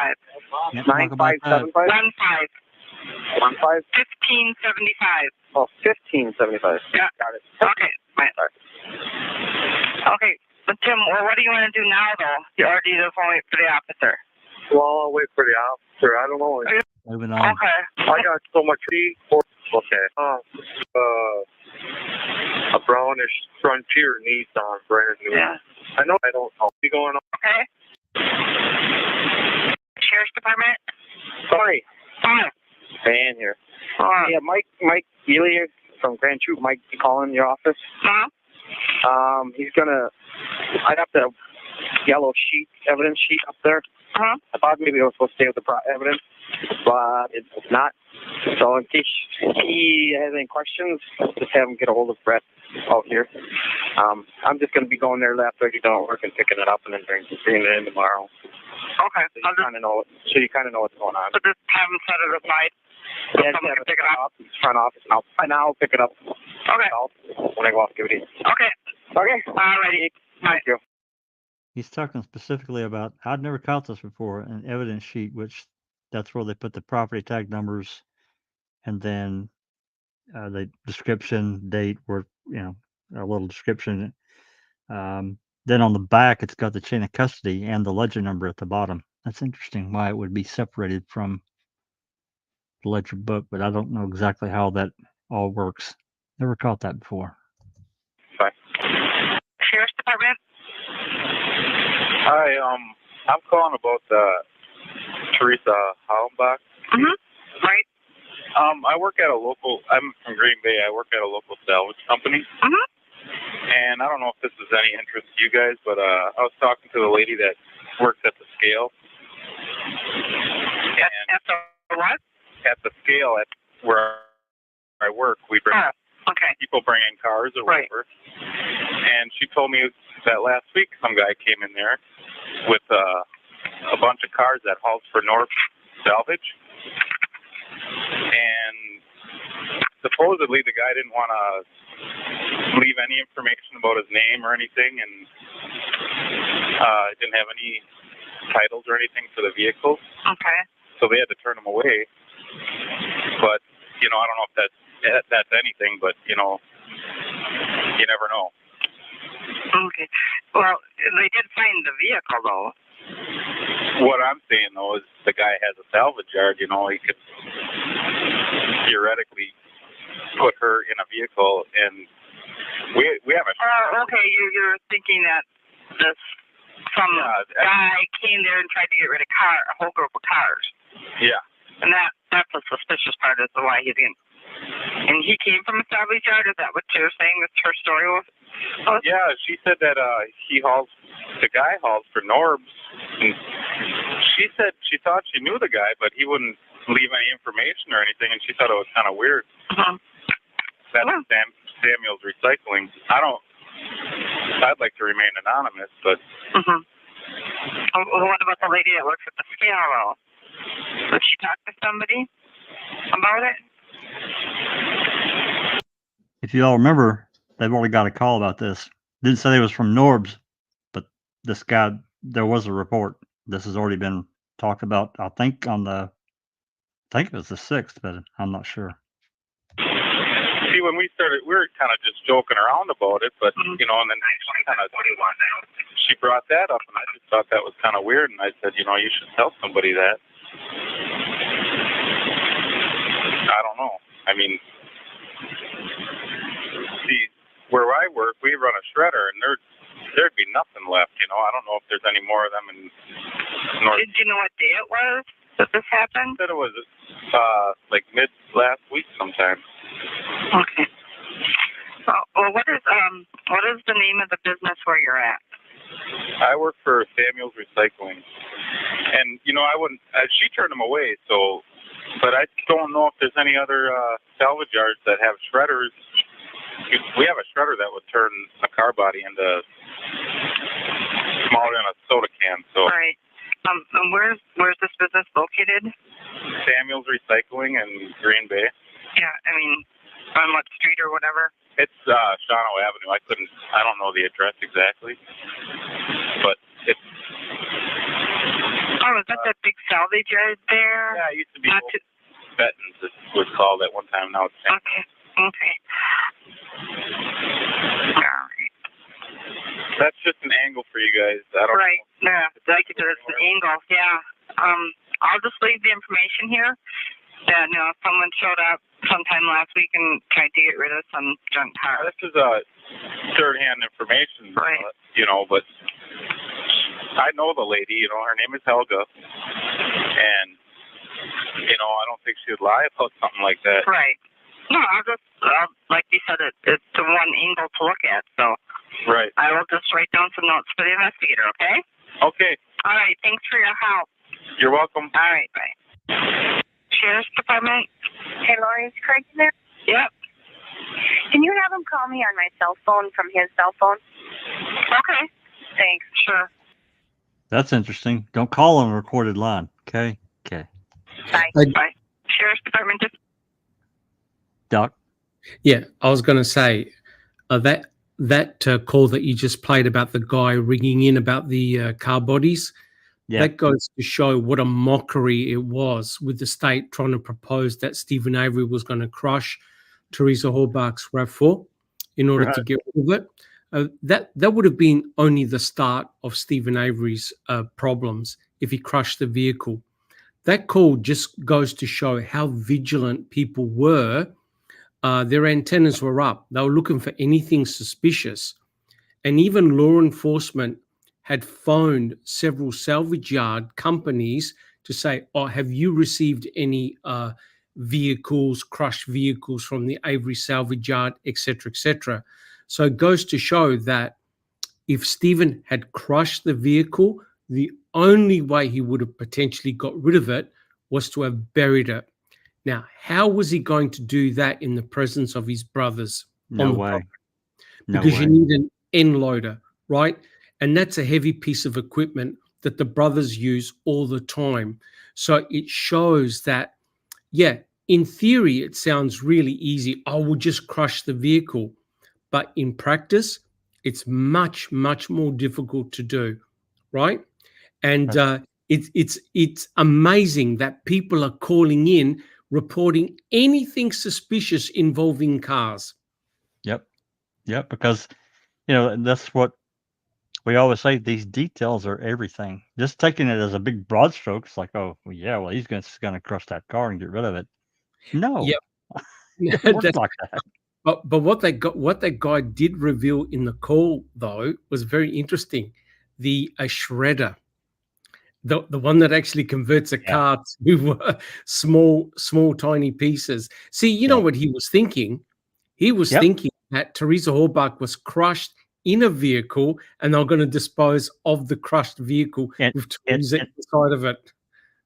9575. 1575. Oh, 1575. Yeah. Got it. Okay. Right. Okay. But Tim, what do you want to do now, though? Or do you just want to wait for the officer? Well, I'll wait for the officer. I don't know. Moving on. Okay. I got so much tea. Okay. A brownish Frontier Nissan, brand new. Yeah. I know. I don't know. Be going on. Okay. Sheriff's Department? Sorry. Hi. Van here. Yeah, Mike Ely here from Grand Troop. Mike calling your office. He's gonna. I got the yellow sheet, evidence sheet up there. I thought maybe I was supposed to stay with the evidence, but it's not. So in case he has any questions, just have him get a hold of Brett out here. I'm just going to be going there after I get done work and picking it up and then bringing it in tomorrow. Okay. So you kind of know. So you kind of know what's going on. So just have him set it aside. Yeah, just have it pick it up. Front office, and I'll pick it up. Okay. When I go off duty. Okay. Okay. Alrighty. Thank you. He's talking specifically about, I'd never caught this before, an evidence sheet, which that's where they put the property tag numbers and then the description, date, where, a little description. Then on the back, it's got the chain of custody and the ledger number at the bottom. That's interesting why it would be separated from the ledger book, but I don't know exactly how that all works. Never caught that before. Bye. Sheriff's Department? Hi, I'm calling about Teresa Hallenbach. Right. I work at I'm from Green Bay. I work at a local salvage company. And I don't know if this is any interest to you guys, but I was talking to the lady that works at the scale. At the what? At the scale at where I work, we bring people bring in cars or whatever. And she told me that last week some guy came in there with a bunch of cars that hauls for North Salvage. And supposedly the guy didn't want to leave any information about his name or anything, and didn't have any titles or anything for the vehicles. Okay. So they had to turn him away. But, I don't know if that's anything, but, you never know. Okay. Well, they did find the vehicle, though. What I'm saying, though, is the guy has a salvage yard. He could theoretically put her in a vehicle, and we haven't. Okay. You're thinking that some guy came there and tried to get rid of a whole group of cars. Yeah. And that's the suspicious part as to why he didn't. And he came from a salvage yard? Is that what you're saying? That's her story was? Yeah, she said that the guy hauls for Norbs. And she said she thought she knew the guy, but he wouldn't leave any information or anything, and she thought it was kind of weird. That's Samuel's Recycling. I'd like to remain anonymous, but... What about the lady that works at the scale, though? Did she talk to somebody about it? If you all remember, they've already got a call about this. Didn't say it was from Norbs, but this guy, there was a report. This has already been talked about, I think it was the 6th, but I'm not sure. See, when we started, we were kind of just joking around about it, but, and then she brought that up, and I just thought that was kind of weird, and I said, you should tell somebody that. I don't know. I mean, see, where I work, we run a shredder, and there'd be nothing left, I don't know if there's any more of them in North. Did you know what day it was that this happened? I said it was like mid last week sometime. Okay. Well, what is the name of the business where you're at? I work for Samuel's Recycling, and I wouldn't. She turned them away, so. But I don't know if there's any other salvage yards that have shredders. We have a shredder that would turn a car body into smaller than a soda can. So. Right. And where's this business located? Samuel's Recycling in Green Bay. Yeah, I mean, on what street or whatever? It's Shawano Avenue. I don't know the address exactly, but it's. Oh, is that that big salvage yard there? Yeah, it used to be Benton's. It was called at one time. Now it's Samuel's. Okay. All right. That's just an angle for you guys. I don't know. Yeah, like it's an angle. Yeah. I'll just leave the information here that, someone showed up sometime last week and tried to get rid of some junk car. This is third-hand information, right. But I know the lady, her name is Helga, and, I don't think she'd lie about something like that. Right. No, I'll just, like you said, it's the one angle to look at, so. Right. I will just write down some notes for the investigator, okay? Okay. All right, thanks for your help. You're welcome. All right, bye. Sheriff's Department. Hey, Lori, is Craig there? Yep. Can you have him call me on my cell phone from his cell phone? Okay. Thanks. Sure. That's interesting. Don't call on a recorded line. Okay. Okay. Bye. Bye. Sheriff's Department. Doc. Yeah, I was going to say that call that you just played about the guy ringing in about the car bodies. Yeah. That goes to show what a mockery it was with the state trying to propose that Stephen Avery was going to crush Teresa Halbach's RAV4 in order to get rid of it. That would have been only the start of Stephen Avery's problems if he crushed the vehicle. That call just goes to show how vigilant people were. Their antennas were up. They were looking for anything suspicious. And even law enforcement had phoned several salvage yard companies to say, have you received any vehicles, crushed vehicles from the Avery salvage yard, et cetera, et cetera. So it goes to show that if Stephen had crushed the vehicle, the only way he would have potentially got rid of it was to have buried it. Now, how was he going to do that in the presence of his brothers? No way. Because you need an end loader, right? And that's a heavy piece of equipment that the brothers use all the time. So it shows that, in theory, it sounds really easy. I will just crush the vehicle. But in practice, it's much, much more difficult to do, right? And it's amazing that people are calling in, reporting anything suspicious involving cars. Yep, because, that's what we always say, these details are everything. Just taking it as a big broad stroke, it's like, he's going to crush that car and get rid of it. No. Yep. It works like that. But what that guy did reveal in the call, though, was very interesting. A shredder, the one that actually converts a car to small, tiny pieces. See, you know what he was thinking? He was thinking that Teresa Halbach was crushed in a vehicle, and they're going to dispose of the crushed vehicle with Teresa inside of it.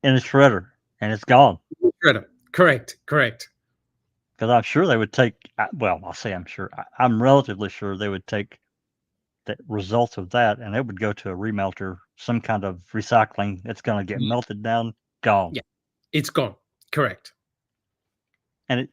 In a shredder, and it's gone. Shredder, correct. Because I'm sure they would take, I'll say I'm sure, I'm relatively sure they would take the results of that and it would go to a remelter, some kind of recycling. It's going to get melted down, gone. Yeah, it's gone. Correct. And,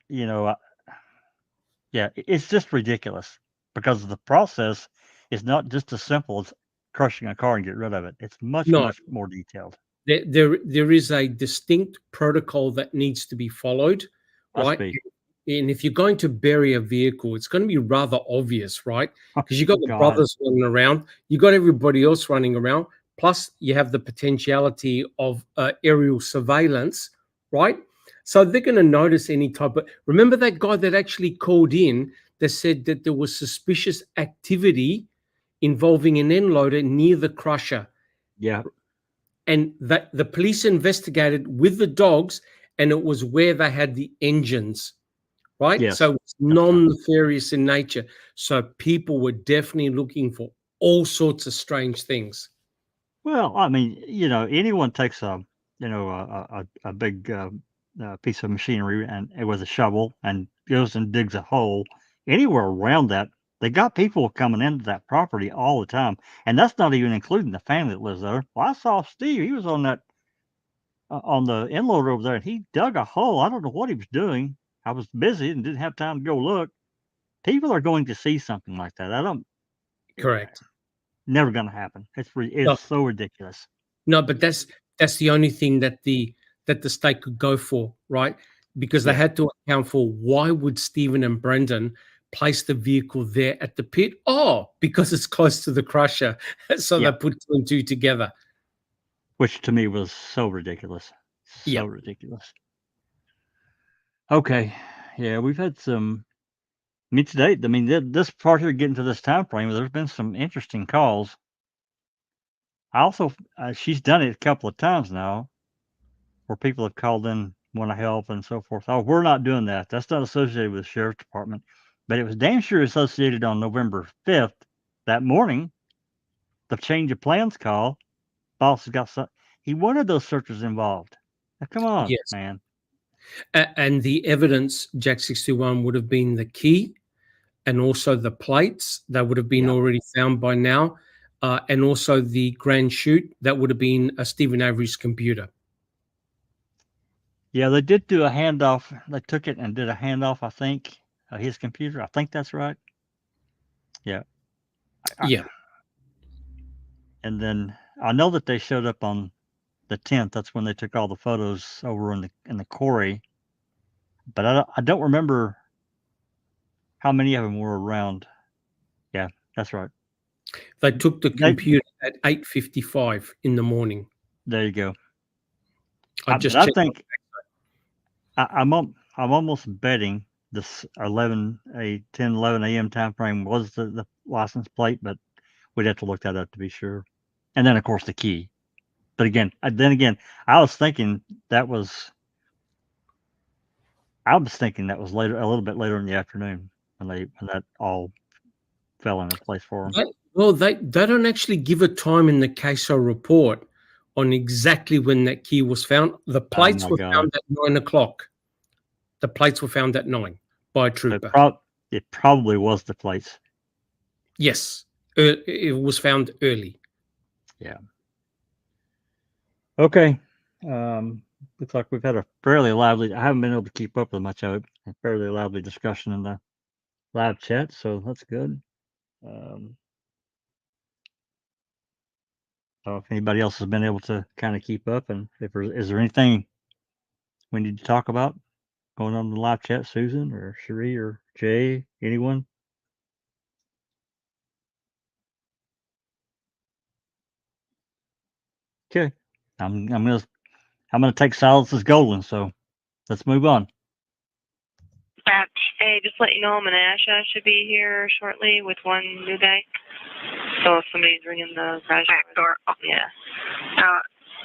it's just ridiculous because the process is not just as simple as crushing a car and get rid of it. It's much more detailed. There is a distinct protocol that needs to be followed, right? And if you're going to bury a vehicle, it's going to be rather obvious, right? Because you got the brothers running around, you got everybody else running around, plus you have the potentiality of aerial surveillance, right? So they're going to notice any type of. Remember that guy that actually called in that said that there was suspicious activity involving an end loader near the crusher. Yeah. And that the police investigated with the dogs, and it was where they had the engines. Right? Yes. So it's non-nefarious in nature. So people were definitely looking for all sorts of strange things. Well, I mean, anyone takes a big piece of machinery and it was a shovel and goes and digs a hole anywhere around that. They got people coming into that property all the time. And that's not even including the family that lives there. Well, I saw Steve. He was on that, on the end loader over there and he dug a hole. I don't know what he was doing. I was busy and didn't have time to go look. People are going to see something like that. Correct. Never going to happen. It's so ridiculous. No, but that's the only thing that the state could go for, right? Because they had to account for why would Stephen and Brendan place the vehicle there at the pit? Oh, because it's close to the crusher. So they put two and two together. which to me was so ridiculous. So Yeah. ridiculous. Okay. Yeah, we've had some. I mean, today, I mean, this part here, getting to this time frame, there's been some interesting calls. I also, she's done it a couple of times now, where people have called in, want to help, and so forth. Oh, we're not doing that. That's not associated with the sheriff's department. But it was damn sure associated on November 5th, that morning, the change of plans call. Boss has got some. He wanted those searchers involved. Now, come on, Yes. man. And the evidence, Jack 61, would have been the key, and also the plates that would have been already found by now, and also the grand chute that would have been Stephen Avery's computer. Yeah, they did do a handoff. They took it and did a handoff, I think, his computer. I think that's right. Yeah. Yeah. And then I know that they showed up on the 10th. That's when they took all the photos over in the quarry. But I don't remember how many of them were around. Yeah, that's right. They took the computer at 8:55 in the morning. There you go. I just I checked. think I'm almost betting this 10, 11 a.m. time frame was the license plate, but we'd have to look that up to be sure. And then, of course, the key. But again, I was thinking that was later, a little bit later in the afternoon when that all fell into place for them. Well, they don't actually give a time in the CASO report on exactly when that key was found. The plates were found at 9 o'clock. The plates were found at 9 by a trooper. It probably was the plates. Yes, it was found early. Yeah. Okay. Looks like we've had a fairly lively. I haven't been able to keep up with much of it. A fairly lively discussion in the live chat, so that's good. I don't know if anybody else has been able to kind of keep up, and is there anything we need to talk about going on in the live chat, Susan or Cherie or Jay, anyone? Okay, I'm gonna take silence as golden. So let's move on. Hey, just let you know, Menasha should be here shortly with one new guy. So if somebody's ringing the garage door, yeah.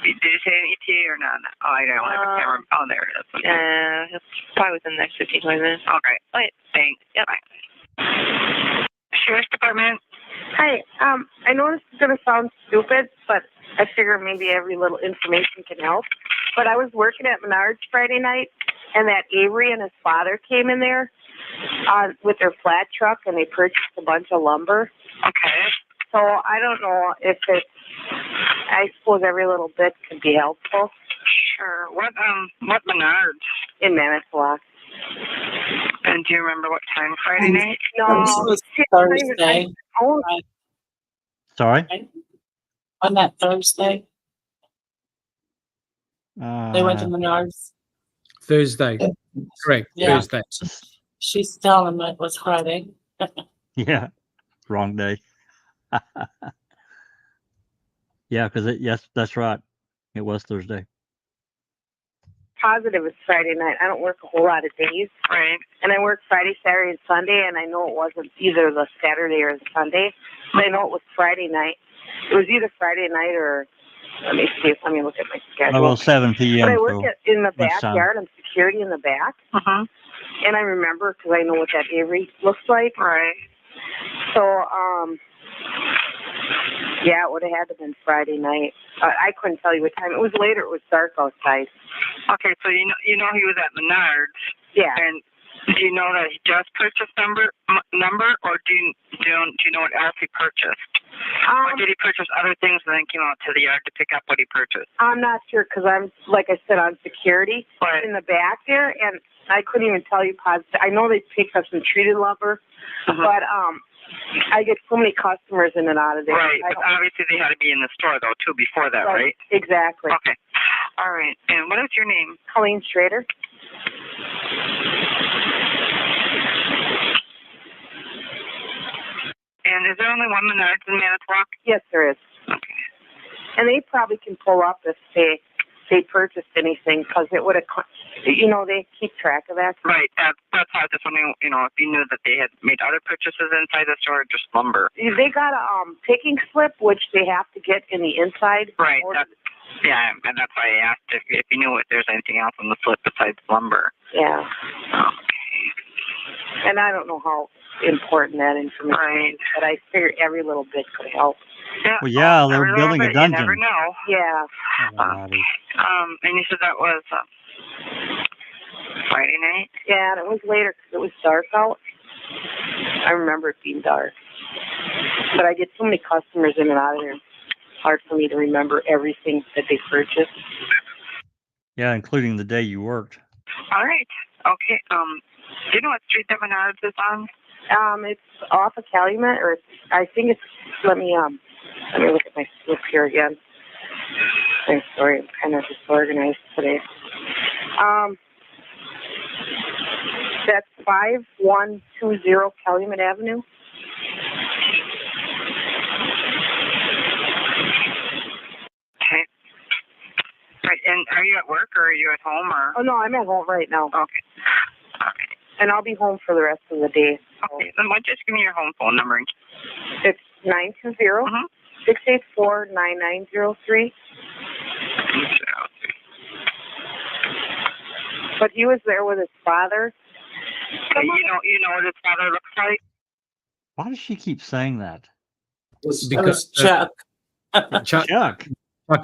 Did you say an ETA or not? Oh, I don't have a camera. Oh, there it is. Okay. Yeah, probably within the next 15, 20 minutes. Okay. Wait. Thanks. Yep. Bye. Sheriff's Department. Hi. I know this is gonna sound stupid, but I figure maybe every little information can help. But I was working at Menards Friday night, and that Avery and his father came in there with their flat truck, and they purchased a bunch of lumber. Okay. So I don't know if it's. I suppose every little bit could be helpful. Sure. What Menards? In Manitowoc. And do you remember what time Friday night? No, This was Thursday. Sorry. On that Thursday, they went to Menards. Thursday. Correct. Yeah. Thursday. She's telling me it was Friday. Yeah, wrong day. Yeah, because yes, that's right. It was Thursday. Positive it's Friday night. I don't work a whole lot of days. Right. And I work Friday, Saturday, and Sunday, and I know it wasn't either the Saturday or the Sunday. But I know it was Friday night. It was either Friday night or, let me look at my schedule. Well, 7 p.m. But I work in the lunchtime. backyard. I'm security in the back. Uh-huh. And I remember because I know what that Avery looks like. Right. So, yeah, it would have had to have been Friday night. I couldn't tell you what time. It was later. It was dark outside. Okay, so you know he was at Menards. Yeah. And do you know that he just purchased number, or do you know what else he purchased? Or did he purchase other things and then came out to the yard to pick up what he purchased? I'm not sure because I'm, like I said, on security in the back there, and I couldn't even tell you positive. I know they picked up some treated lumber, but I get so many customers in and out of there. Right, but obviously they had to be in the store though too before that, right? Exactly. Okay. All right. And what is your name? Colleen Schrader. And is there only one Menards in Manitowoc? Yes, there is. Okay. And they probably can pull up if they purchased anything, because it would have, they keep track of that. Right. That's how I was just wondering, if you knew that they had made other purchases inside the store, or just lumber. They got a picking slip, which they have to get in the inside. Right. Yeah, and that's why I asked if you knew if there's anything else on the slip besides lumber. Yeah. Okay. And I don't know how important that information is, but I figure every little bit could help. Yeah. Well, yeah, they're building a dungeon. You never know. Yeah. And you said that was Friday night? Yeah, and it was later because it was dark out. I remember it being dark. But I get so many customers in and out of here. It's hard for me to remember everything that they purchased. Yeah, including the day you worked. All right. Okay. Do you know what street that Menards is on? It's off of Calumet, or I think it's. Let me look at my slip here again. I'm sorry, I'm kind of disorganized today. That's 5120 Calumet Avenue. Okay. Right, and are you at work or are you at home or? Oh no, I'm at home right now. Okay. All right. And I'll be home for the rest of the day. Okay, then why don't you just give me your home phone number? It's 920-684-9903. But he was there with his father. You know what his father looks like? Why does she keep saying that? Because Chuck. Chuck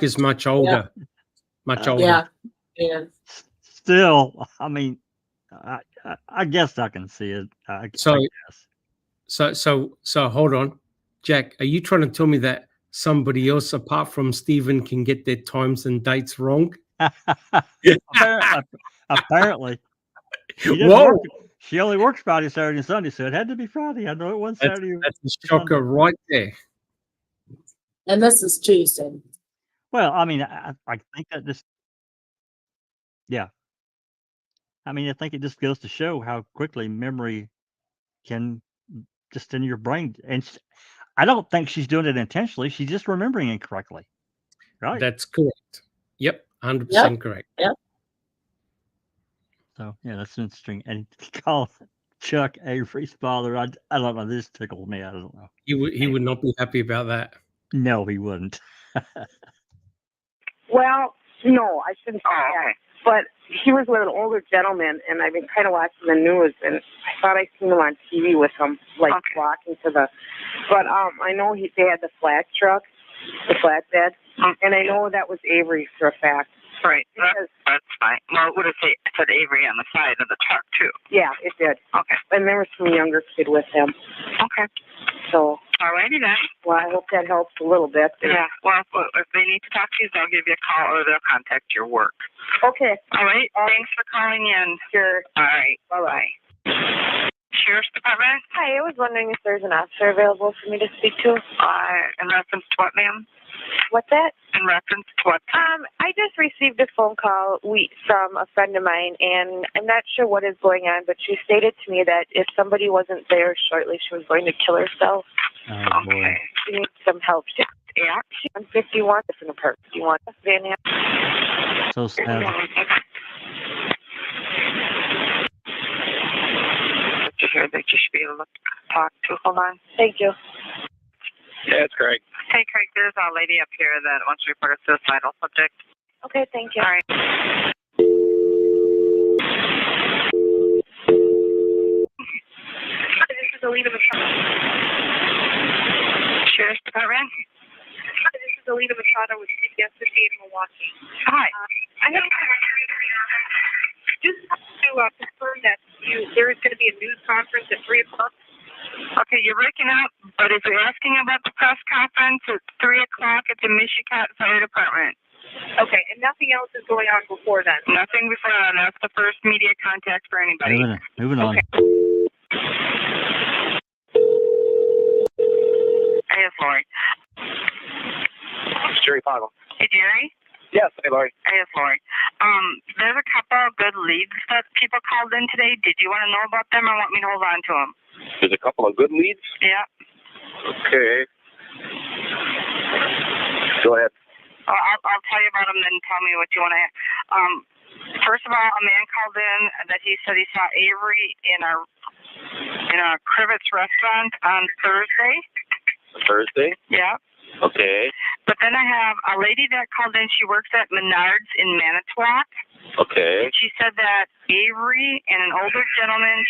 is much older. Yeah. Much older. Yeah. Yeah. Still, I mean, I guess I can see it. I guess. So hold on, Jack. Are you trying to tell me that somebody else apart from Stephen can get their times and dates wrong? Apparently. She only works Friday, Saturday, and Sunday, so it had to be Friday. I know it was Saturday. That's a shocker right there. And this is Tuesday. Well, I mean, I think that this. Yeah. I mean, I think it just goes to show how quickly memory can just in your brain. And I don't think she's doing it intentionally. She's just remembering incorrectly. Right. That's correct. Yep. 100% correct. Yep. So, yeah, that's interesting. And call Chuck Avery's father. I don't know. This tickled me. I don't know. He would not be happy about that. No, he wouldn't. Well, no, I shouldn't say that. But he was with an older gentleman, and I've been kind of watching the news, and I thought I seen him on TV with him, walking to the. But I know they had the flat truck, the flatbed, and I know that was Avery for a fact. Right. That's fine. Well, it would have said Avery on the side of the truck, too. Yeah, it did. Okay. And there was some younger kid with him. Okay. So. Alrighty then. Well, I hope that helps a little bit. Yeah. Well, if they need to talk to you, they'll give you a call or they'll contact your work. Okay. All right. Thanks for calling in. Sure. All right. Bye-bye. Sheriff's Department? Hi, I was wondering if there's an officer available for me to speak to. In reference to what, ma'am? What's that? In reference to what? I just received a phone call from a friend of mine, and I'm not sure what is going on, but she stated to me that if somebody wasn't there shortly, she was going to kill herself. Oh, boy. She needs some help. Yeah. She's on 51 different apartment. You want Van Ham? So sad. To hear that you should be able to talk to. Hold on. Thank you. Yeah, it's Craig. Hey, Craig, there's a lady up here that wants to report a suicidal subject. Okay, thank you. All right. This is Alita Machado. Sheriff's Department? This is Alita Machado with CBS 58 in Milwaukee. Hi. I have just to confirm that there is going to be a news conference at 3 o'clock. Okay, you're breaking up, but if you're asking about the press conference, it's 3 o'clock at the Michigan Fire Department. Okay, and nothing else is going on before then? Nothing before then. That's the first media contact for anybody. Moving on. Okay. Hey, it's Lori. It's Jerry Poggle. Hey, Jerry? Yes, hey, Lori. Hey, it's Lori. There's a couple of good leads that people called in today. Did you want to know about them or want me to hold on to them? There's a couple of good leads? Yeah. Okay. Go ahead. I'll tell you about them, then tell me what you want to. First of all, a man called in that he said he saw Avery in a Crivets restaurant on Thursday. Thursday? Yeah. Okay. But then I have a lady that called in. She works at Menards in Manitowoc. Okay. She said that Avery and an older gentleman,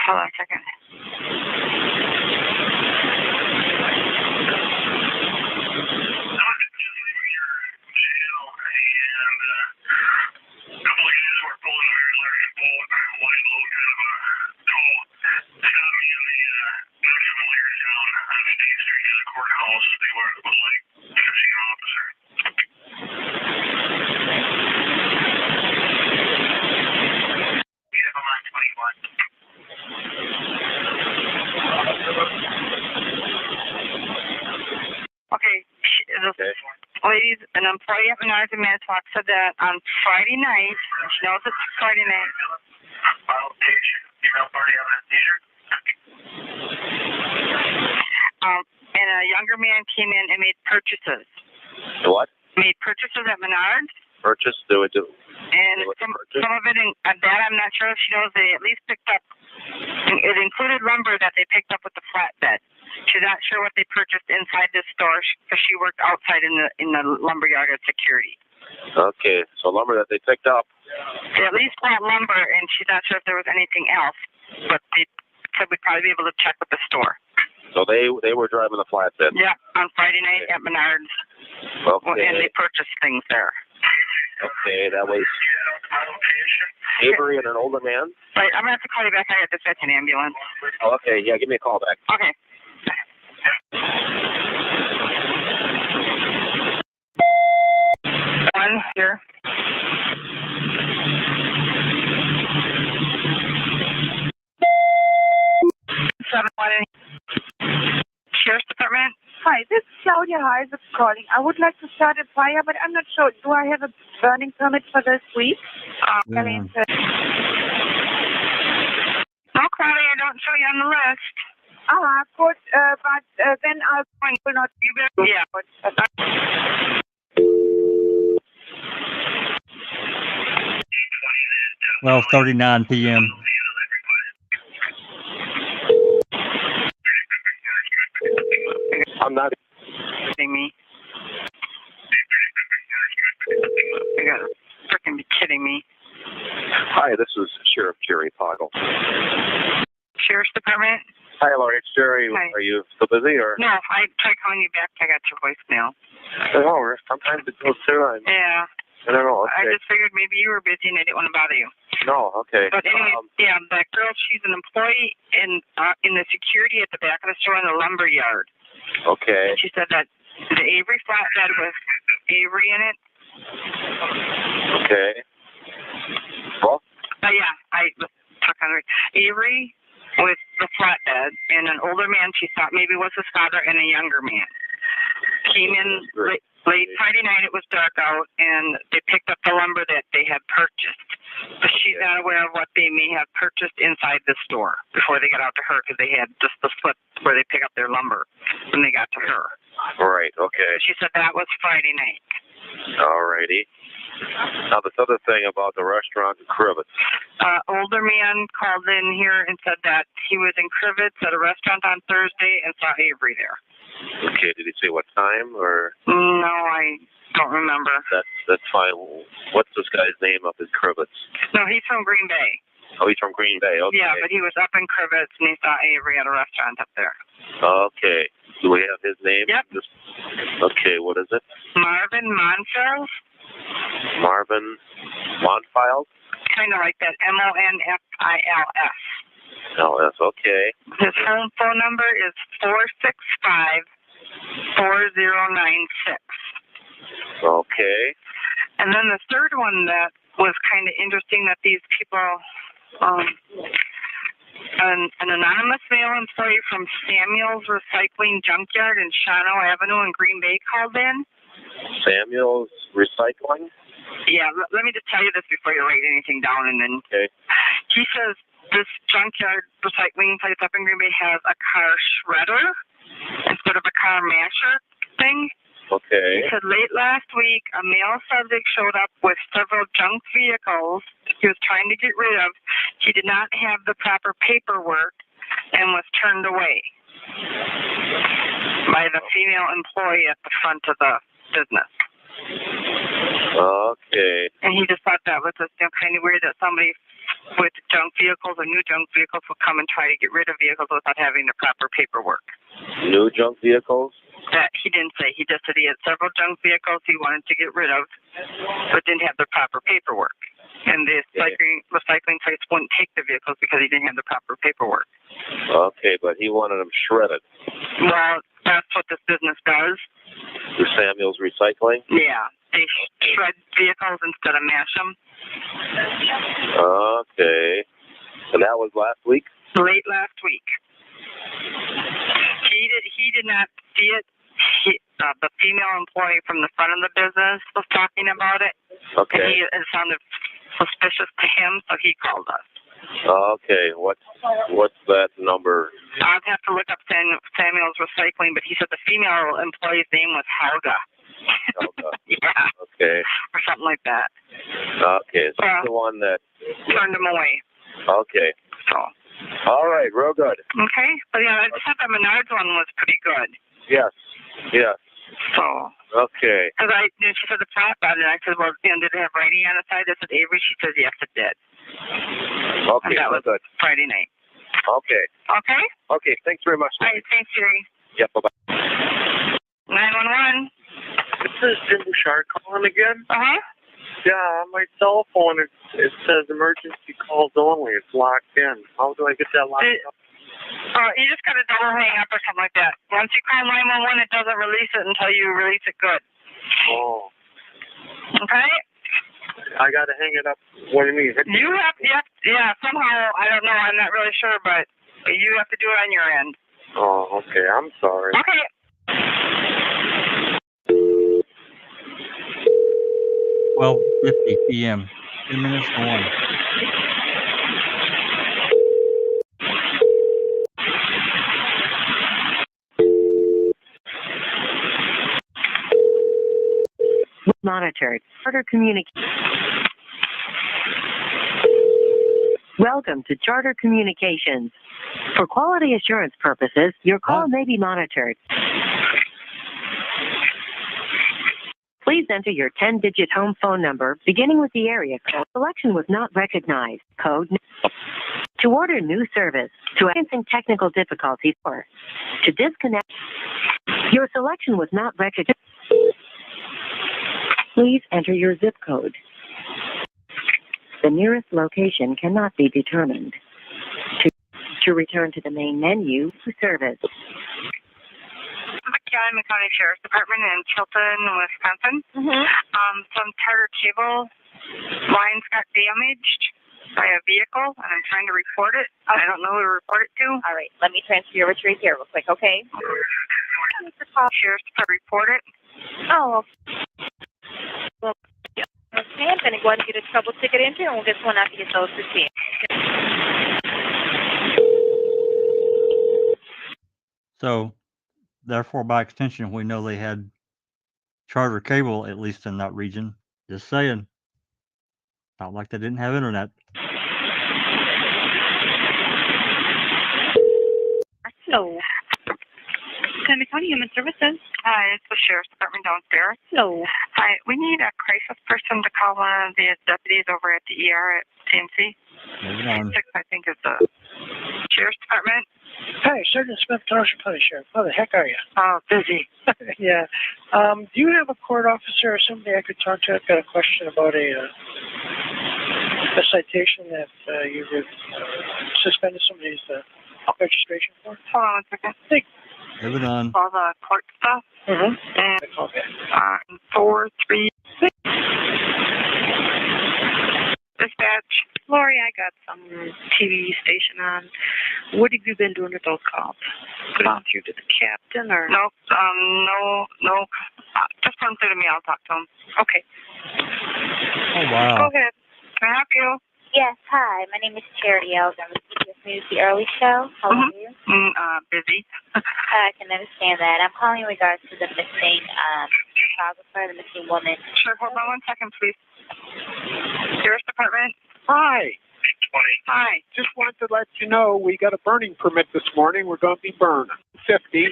hold on a second. Okay, ladies, an employee at Menards in Manitowoc said that on Friday night, she knows it's Friday night. And a younger man came in and made purchases. What? Made purchases at Menards. Purchase? Do it. And some of it, that I'm not sure if she knows, they at least picked up, it included lumber that they picked up with the flatbed. She's not sure what they purchased inside this store because she worked outside in the lumberyard at security. Okay, so lumber that they picked up. They at least bought lumber, and she's not sure if there was anything else, but they said we'd probably be able to check with the store. So they were driving the flatbed. Yeah, on Friday night at Menards. Okay. And they purchased things there. Okay, that was Avery and an older man. Right, I'm gonna have to call you back. I got to fetch an ambulance. Oh, okay, yeah, give me a call back. Okay. One here. Sheriff's Department. Hi, this is Claudia Heise calling. I would like to start a fire, but I'm not sure. Do I have a burning permit for this week? No, Claudia, I don't show you on the list. Good, but then I will not be able to. Yeah. 12:39 p.m. I'm not kidding me. You gotta freaking be kidding me. Hi, this is Sheriff Jerry Poggle. Sheriff's Department? Hi, Laurie. It's Jerry. Hi. Are you still busy or? No, I tried calling you back. I got your voicemail. No, sometimes it goes through. Yeah. I don't know. I Okay. just figured maybe you were busy and I didn't want to bother you. No, okay. But anyway, yeah, that girl, she's an employee in the security at the back of the store in the lumber yard. Okay. And she said that the Avery flatbed with Avery in it. Okay. Well? Yeah, I was talking on Avery with the flatbed and an older man she thought maybe was his father and a younger man. Came in late Friday night, it was dark out, and they picked up the lumber that they had purchased. But she's not aware of what they may have purchased inside the store before they got out to her, because they had just the slip where they pick up their lumber when they got to her. Right, okay. She said that was Friday night. Alrighty. Now, this other thing about the restaurant in Crivets. Older man called in here and said that he was in Crivets at a restaurant on Thursday and saw Avery there. Okay, did he say what time or? No, I don't remember. That's fine. What's this guy's name up in Crivets? No, he's from Green Bay. Oh, he's from Green Bay. Okay. Yeah, but he was up in Crivets and he saw Avery at a restaurant up there. Okay. Do we have his name? Yep. Okay, what is it? Marvin Monfiles. Marvin Monfiles? Kind of like that. Monfiles. LS, okay. His home phone number is 465-4096. Okay. And then the third one that was kind of interesting, that these people, an anonymous male employee from Samuel's Recycling Junkyard in Shawano Avenue in Green Bay called in. Samuel's Recycling? Yeah, let me just tell you this before you write anything down. And then he says this junkyard recycling place up in Green Bay has a car shredder instead of a car masher thing. Okay. He said late last week, a male subject showed up with several junk vehicles he was trying to get rid of. He did not have the proper paperwork and was turned away by the female employee at the front of the business. Okay. And he just thought that was just kind of weird that somebody with junk vehicles or new junk vehicles will come and try to get rid of vehicles without having the proper paperwork. New junk vehicles? That he didn't say. He just said he had several junk vehicles he wanted to get rid of, but didn't have the proper paperwork. And the recycling place wouldn't take the vehicles because he didn't have the proper paperwork. Okay, but he wanted them shredded. Well, that's what this business does. Through Samuel's Recycling? Yeah. They shred vehicles instead of mash them. Okay. And that was last week? Late last week. He did not see it. The female employee from the front of the business was talking about it. Okay. And it sounded suspicious to him, so he called us. Okay. What's that number? I'd have to look up Samuel's Recycling, but he said the female employee's name was Helga. Helga. Yeah. Okay. Or something like that. Okay. So that's the one that turned him away. Okay. So. All right. Real good. Okay. But yeah, I just thought the Menards one was pretty good. Yes. Yes. So. Okay. Because she said the prop on it, and I said, well, did it have writing on the side that said Avery? She says, yes, it did. Okay. And that was good. Friday night. Okay. Okay? Okay. Thanks very much. All right. Thanks, Jerry. Yep. Bye-bye. 911. This is Jim Bouchard calling again. Uh-huh. Yeah, on my cell phone, it says emergency calls only. It's locked in. How do I get that locked up? You just got to double hang up or something like that. Once you call 911, it doesn't release it until you release it good. Oh. Okay? I got to hang it up. What do you mean? You have, yeah, somehow, I don't know, I'm not really sure, but you have to do it on your end. Oh, okay. I'm sorry. Okay. 12:50 p.m. 10 minutes to 1. Monitored. Charter Communications. Welcome to Charter Communications. For quality assurance purposes, your call may be monitored. Please enter your 10-digit home phone number beginning with the area code. Selection was not recognized. Code to order new service, to experiencing technical difficulties, or to disconnect. Your selection was not recognized. Please enter your zip code. The nearest location cannot be determined. To return to the main menu, service. McAllen County Sheriff's Department in Chilton, Wisconsin. Some Charter cable lines got damaged by a vehicle, and I'm trying to report it. I don't know who to report it to. All right, let me transfer you over to here real quick, okay? Sheriff's Department report it. Oh, well, okay, I'm going to go ahead and get a trouble ticket into, and we'll get someone out to get those received. So, therefore, by extension, we know they had Charter cable, at least in that region. Just saying. Not like they didn't have internet. Hello. Silkman County Human Services. Hi, it's the Sheriff's Department downstairs. Hello. Hi, we need a crisis person to call one of the deputies over at the ER at CMC. Moving on. 6, I think, is the Sheriff's Department. Hi, Sergeant Smith, Township County Sheriff. How the heck are you? Oh, busy. Yeah. Do you have a court officer or somebody I could talk to? I've got a question about a citation that you suspended somebody's registration for. Hold on 1 second. Hey. Moving on. All the court stuff. Mm-hmm. And okay. 4, 3, 6. Dispatch. Lori, I got some TV station on. What have you been doing with those calls? Put them through to the captain or? Nope. No. Just run through to me. I'll talk to him. Okay. Oh, wow. Go ahead. Can I help you? Yes, hi. My name is Charity Ells. I'm with CBS News, the early show. How are you? Busy. I can understand that. I'm calling in regards to the missing Chicago for the missing woman. Sure, hold on 1 second, please. Sheriff's Department. Hi. Hi. Just wanted to let you know we got a burning permit this morning. We're going to be burning 50.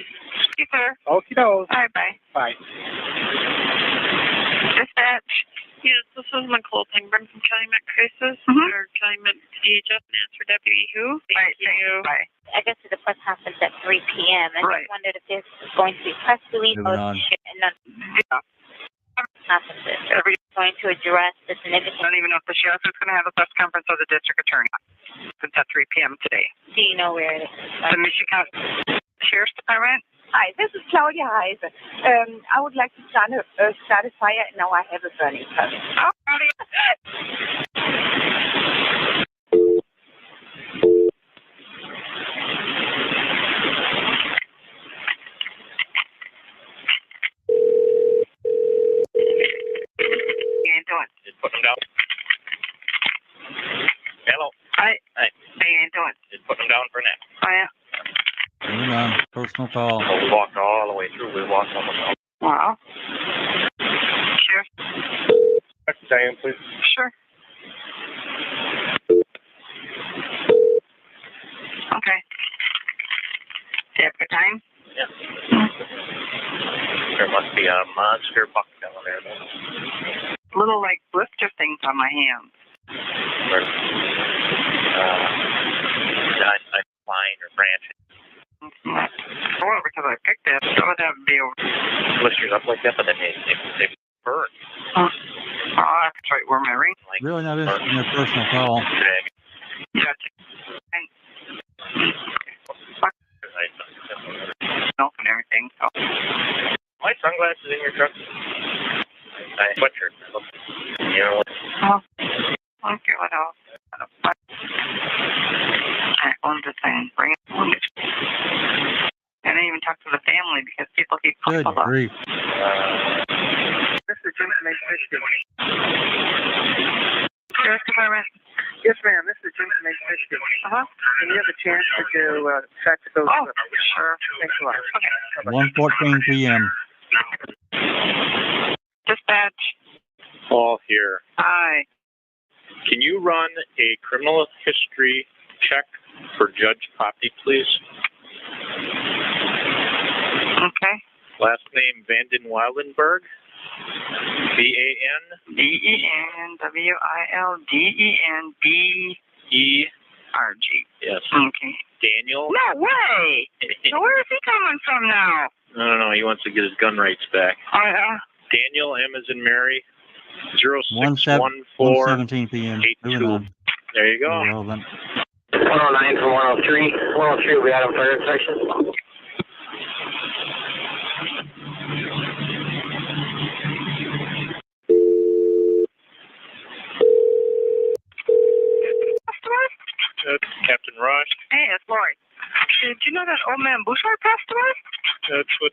Yes, sir. Okie doke. All right, bye. Bye. Dispatch. Yes, this is Nicole Tingburn from Calumet Crisis, or Calumet DHS, and answer Deputy Who. Thank you. Bye. I guess the press conference at 3 p.m. I Right. just wondered if there's going to be press release Moving or on. and then conferences. Everybody's going to address the significant. I don't even know if the sheriff is going to have a press conference or the district attorney. It's at 3 p.m. today. Do you know where it is? The Michigan Sheriff's Department. Hi, this is Claudia Heise. I would like to start a fire, and now I have a burning permit. Oh, Just put them down. Hello. Hi. Hi. How you doing? Just put them down for now. Oh, yeah. Moving on. Personal call. Oh, we walked all the way through. We walked almost all. Wow. Sheriff. Diane, please. Sure. Okay. Do you have a time? Yeah. There must be a monster buck down there. Little, like, blister things on my hands. I fine or branching. Well, because I picked it, so that would be Blisters up like that, but then they burn. Oh, that's right where my ring. Like, Really not interested in your personal call. Yeah. Milk and everything. So. My sunglasses in your truck. I sweatshirt. You know what? Oh. Okay, what else? I own the thing. Bring it. I didn't even talk to the family because people keep Good grief. This is Jim from Michigan. Sheriff's Department. Yes, ma'am. This is Jim from Michigan. And you have a chance to fax those. Oh, sure. Thanks a lot. Okay. 1:14 p.m. Dispatch. Paul here. Hi. Can you run a criminal history check for Judge Poppy, please? Okay. Last name Vanden Wildenberg. VandenWildenberg. Yes. Okay. Daniel. No way! So where is he coming from now? I don't know. He wants to get his gun rights back. Oh, yeah? Daniel M as in Mary. 1:17 0614 p.m. Moving on. There you go. Irrelevant. 109 from 103. 103, we had a fire inspection. That's Captain Rush. Hey, it's Lori. Did you know that old man Bouchard passed away? That's what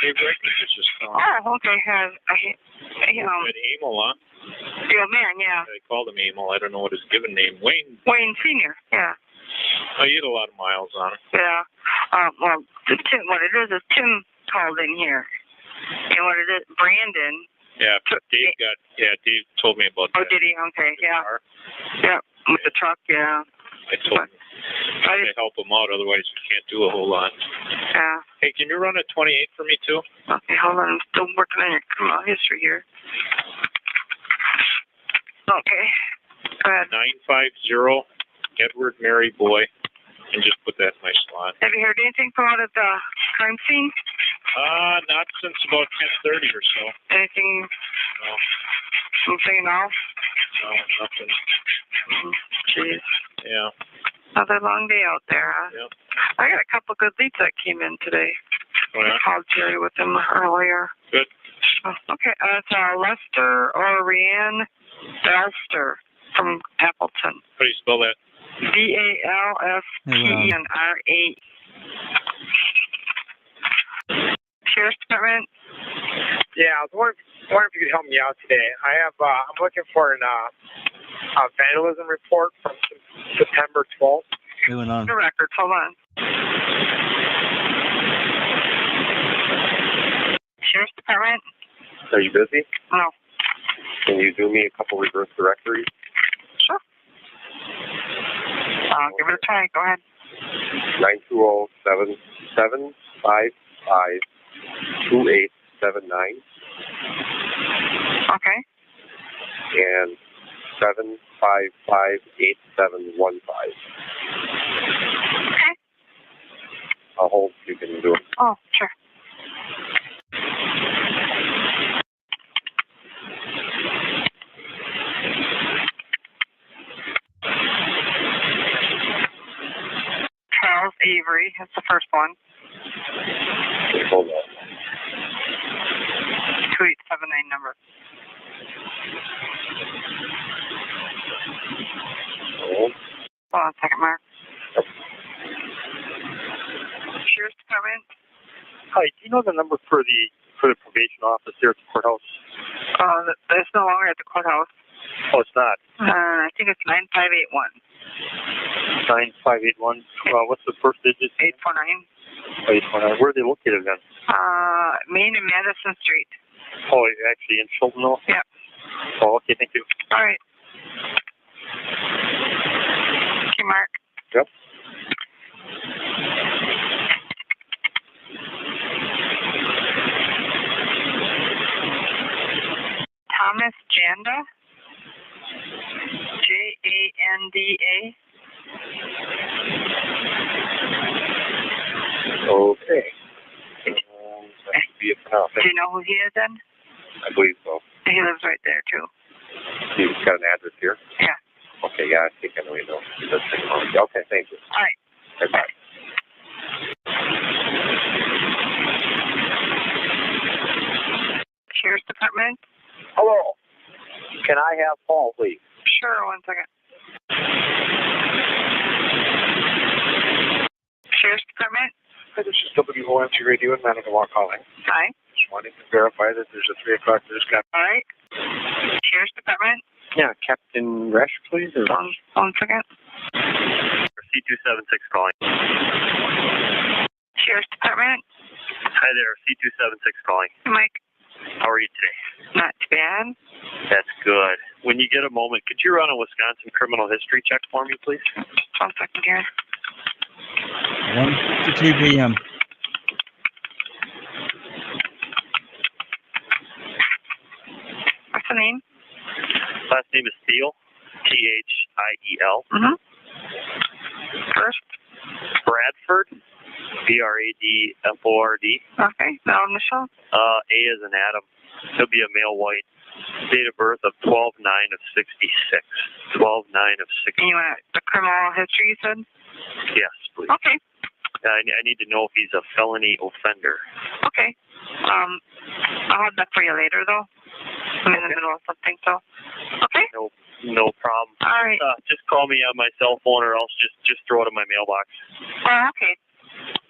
Dave Reckles is just calling. Oh, okay. At Emil, huh? The old man, yeah. They called him Emil. I don't know what his given name. Wayne. Wayne Sr., yeah. Oh, he had a lot of miles on him. Yeah. Well, what it is Tim called in here. And what it is, Brandon. Yeah, Dave told me about that. Oh, did he? Okay, yeah. Yeah, with the truck, yeah. I told him to help him out, otherwise we can't do a whole lot. Yeah. Hey, can you run a 28 for me, too? Okay, hold on. I'm still working on your criminal history here. Okay. Go ahead. 950 Edward Mary Boy. And just put that in my slot. Have you heard anything from out of the crime scene? Not since about 10:30 or so. Anything? No. Something else? No, nothing. Jeez. Yeah. Another long day out there, huh? Yep. I got a couple good leads that came in today. Oh, yeah? I called Jerry with them earlier. Good. Okay, it's Lester or Rianne Dalster from Appleton. How do you spell that? DALSTENRA. Sheriff's Department. Yeah, I was wondering if you could help me out today. I'm looking for a vandalism report from September 12th. Moving on. The records, hold on. Sheriff's Department. Are you busy? No. Can you do me a couple reverse directories? Sure. Give it a try. Go ahead. 920-755-2879. Okay. And 755-8715. Okay. I'll hold if you can do it. Oh, sure. Charles Avery, that's the first one. Hold on. 2879 number. Hold. Hold on a second, Mark. Sheriff's Department. Hi, do you know the number for the probation office here at the courthouse? It's no longer at the courthouse. Oh, it's not. I think it's 9581. 9581. What's the first digit? 849. 849. Where are they located then? Main and Madison Street. Oh, actually in Chiltonville? Yeah. Oh, okay, thank you. All right. Okay, Mark. Yep. Thomas Janda. Janda. Okay. That should be it for now. Do you know who he is then? I believe so. He lives right there too. He's got an address here? Yeah. Okay, yeah, I think I know you know. Okay, thank you. All right. Okay, bye. Sheriff's Department. Hello. Can I have Paul, please? Sure, 1 second. Sheriff's Department. Hi, this is WOMT Radio in Manitowoc calling. Hi. Just wanting to verify that there's a 3 o'clock news cap. All right. Sheriff's Department. Yeah, Captain Resch, please. Or... 1 second. C276 calling. Sheriff's Department. Hi there, C276 calling. Mike. How are you today? Not too bad. That's good. When you get a moment, could you run a Wisconsin criminal history check for me, please? 1 second here. 1:52 p.m. What's the name? Last name is Thiel. Thiel. Mm-hmm. First. Bradford. Bradford. Okay. Now initial. A is an Adam. He'll be a male white. Date of birth of 12/9/66. 12/9/66. And you want the criminal history, you said? Yes, please. Okay. I need to know if he's a felony offender. Okay. I'll have that for you later, though. I'm in the middle of something, so. Okay. No problem. All right. Just call me on my cell phone, or else just throw it in my mailbox. Oh, okay.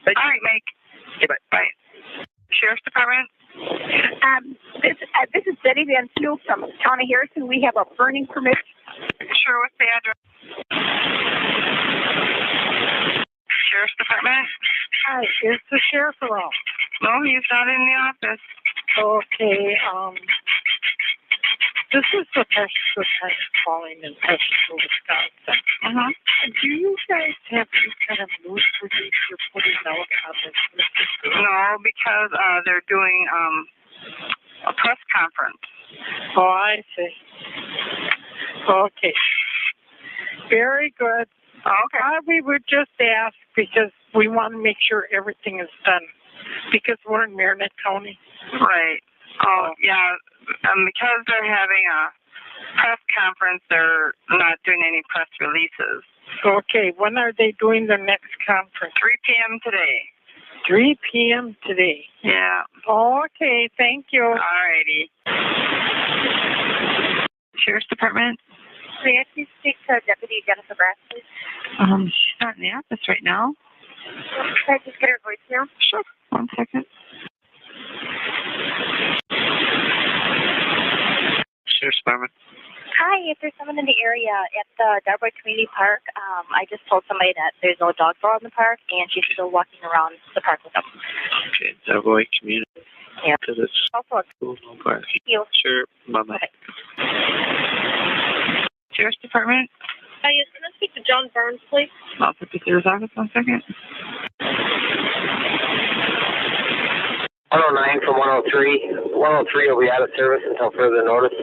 All right, Mike. Okay, bye. Bye. Sheriff's Department. This is Betty Van Snoop from Town of Harrison. We have a burning permit. Sure, what's the address? Sheriff's Department. Hi, is the sheriff around? No, he's not in the office. Okay, this is the Dispatch calling in Eskimo, Wisconsin. Mm-hmm. Do you guys have any kind of news release you're putting out on this? No, because they're doing a press conference. Oh, I see. Okay. Very good. Okay. We would just ask because we want to make sure everything is done because we're in Marinette County. Right. Oh, yeah. Because they're having a press conference, they're not doing any press releases. Okay. When are they doing their next conference? 3 p.m. today. 3 p.m. today. Yeah. Okay. Thank you. All righty. Sheriff's Department. May I please speak to Deputy Jennifer Brass, please? She's not in the office right now. Can I just get her voicemail? Sure. 1 second. Sheriff's Department. Hi, if there's someone in the area at the Darboy Community Park, I just told somebody that there's no dog door in the park, and she's still walking around the park with them. Okay, Darboy Community Yeah. To this. Also, Okay. you. Sure. Bye-bye. Sheriff's Department. Yes, can I speak to John Burns, please? I'll put the Sheriff's office 1 second. 109 from 103. 103 will be out of service until further notice.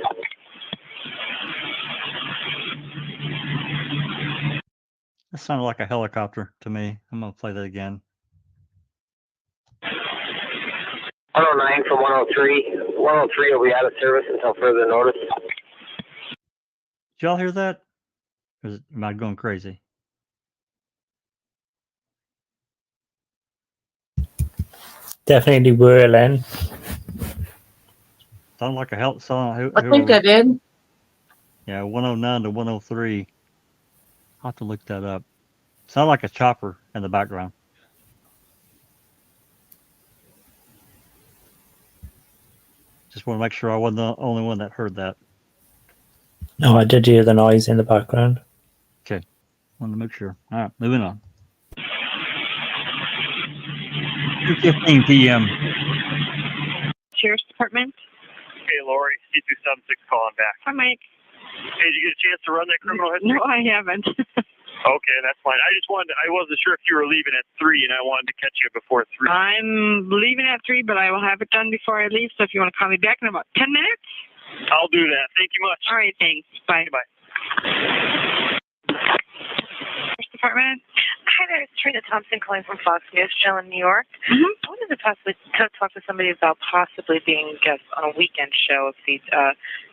That sounded like a helicopter to me. I'm going to play that again. 109 from 103. 103 will be out of service until further notice. Did y'all hear that? Or am I going crazy? Definitely were, Len. Sounded like a hell. I think I did. Yeah, 109 to 103. I'll have to look that up. Sounded like a chopper in the background. Just want to make sure I wasn't the only one that heard that. No, I did hear the noise in the background. Okay. Wanted to make sure. All right, moving on. 2:15 p.m. Sheriff's Department. Hey, Lori, C276 calling back. Hi, Mike. Hey, did you get a chance to run that criminal history? No, I haven't. Okay, that's fine. I wasn't sure if you were leaving at 3, and I wanted to catch you before 3. I'm leaving at 3, but I will have it done before I leave. So if you want to call me back in about 10 minutes. I'll do that. Thank you much. All right, thanks. Bye. Bye. Sheriff's Department. Hi there, it's Trina Thompson calling from Fox News Channel in New York. Mm-hmm. I wanted to possibly talk to somebody about possibly being guests on a weekend show if the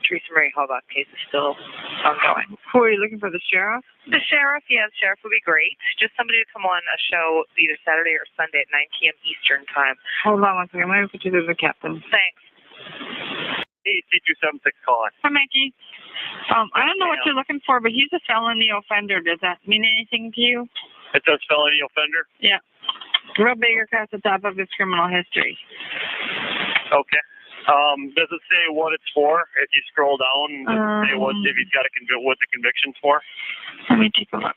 Teresa Marie Halbach case is still ongoing. Who are you looking for, the sheriff? The sheriff, yes, sheriff would be great. Just somebody to come on a show either Saturday or Sunday at 9 p.m. Eastern time. Hold on 1 second. Let me put you to the captain. Thanks. Hey, C276 calling. Hi, Mikey. I don't know what you're looking for, but he's a felony offender. Does that mean anything to you? It says felony offender? Yeah. Real big across the top of his criminal history. Okay. Does it say what it's for? If you scroll down, does it say what if he's got what the conviction's for? Let me take a look.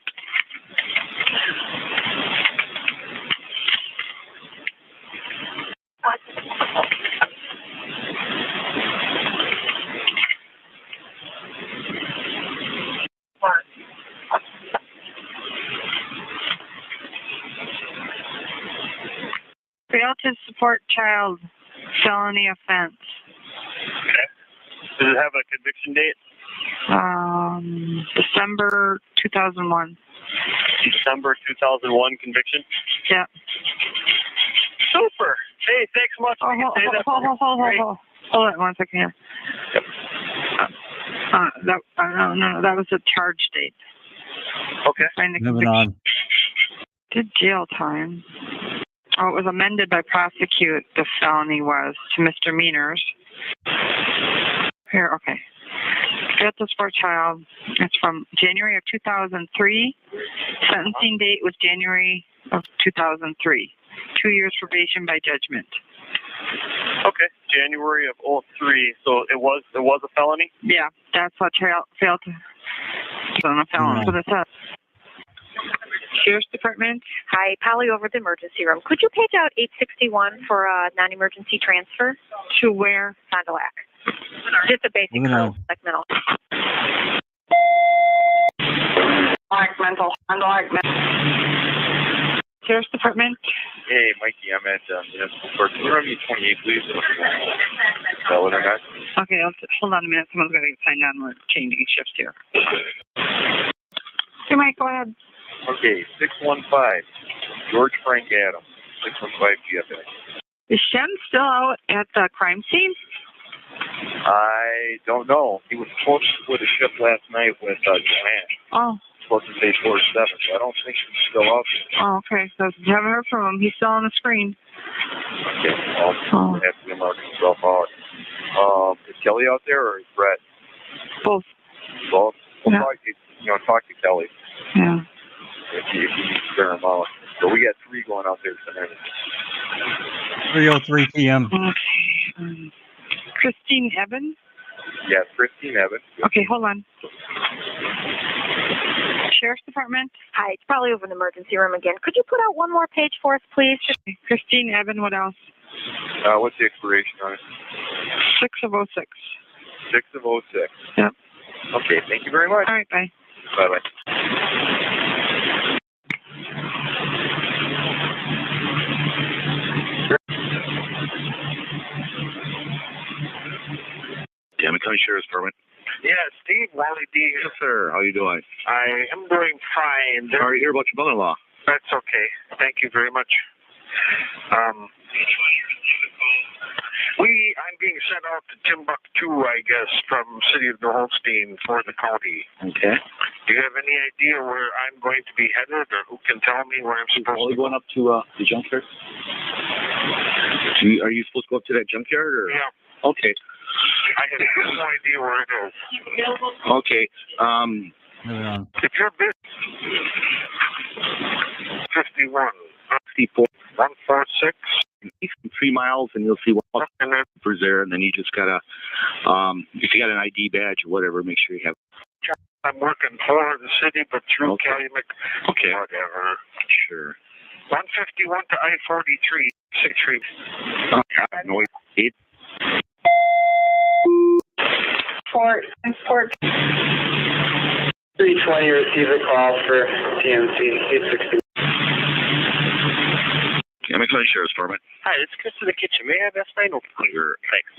Fail to support child, felony offense. Okay. Does it have a conviction date? December 2001. December 2001 conviction? Yeah. Super. Hey, thanks so much. Hold on 1 second here. Yep. That was the charge date. Okay. Moving on. Did jail time. Oh, it was amended by prosecute, the felony was, to misdemeanors. Here, okay. Fail to support child. It's from January of 2003. Sentencing date was January of 2003. 2 years probation by judgment. Okay. January of 2003. So it was a felony? Yeah, that's what failed to. So a felony. So that's a Sheriff's Department. Hi, Polly over at the emergency room. Could you page out 861 for a non-emergency transfer? To where? Fond du Lac. Just a basic mental. Sheriff's Department. Hey, Mikey, I'm at Municipal Court. Can you run me 28, please? Valid or not? Okay, hold on a minute. Someone's going to sign on. We're changing shifts here. Okay, Mike, go ahead. Okay, 615. George Frank Adams, 615 GFA. Is Shem still out at the crime scene? I don't know. He was supposed to split a shift last night with Joanne. Oh. Supposed to say 4-7, so I don't think he's still out there. Oh, okay. So you haven't heard from him. He's still on the screen. Okay, I'll have to mark himself out. Is Kelly out there or is Brett? Both. Both? Yeah. Talk to Kelly. Yeah. If you need to clear him out. So we got 3 going out there tonight. 3:03 p.m. Okay. Christine Evans? Yeah, Christine Evans. Okay, hold on. Sheriff's Department. Hi, it's probably over in the emergency room again. Could you put out one more page for us, please? Christine Evans, what else? What's the expiration on it? 6 of 06. 6 of 06. Yep. Okay, thank you very much. All right, bye. Bye-bye. Damn County Sheriff's Department. Yeah, Steve, Wally D. Yes, sir. How you doing? I am doing fine. Sorry to hear about your mother-in-law. That's okay. Thank you very much. I'm being sent out to Timbuktu, I guess, from City of New Holstein for the county. Okay. Do you have any idea where I'm going to be headed, or who can tell me where I'm supposed to go? Going up to the junkyard? Are you supposed to go up to that junkyard? Or? Yeah. Okay. I have no idea where it is. Okay. Moving on. If you're busy, 51. 64. 146. 3 miles, and you'll see what numbers there, and then you just gotta, if you got an ID badge or whatever, make sure you have. I'm working for the city, but through Okay. Calumet. Okay. Whatever. Sure. 151 to I-43. 6 Street. No, 8. Fort. 320 received a call for TNC 860. Calumet County Sheriff's Department. Hi, let's get to the kitchen. May I have that sign open? Sure. Thanks.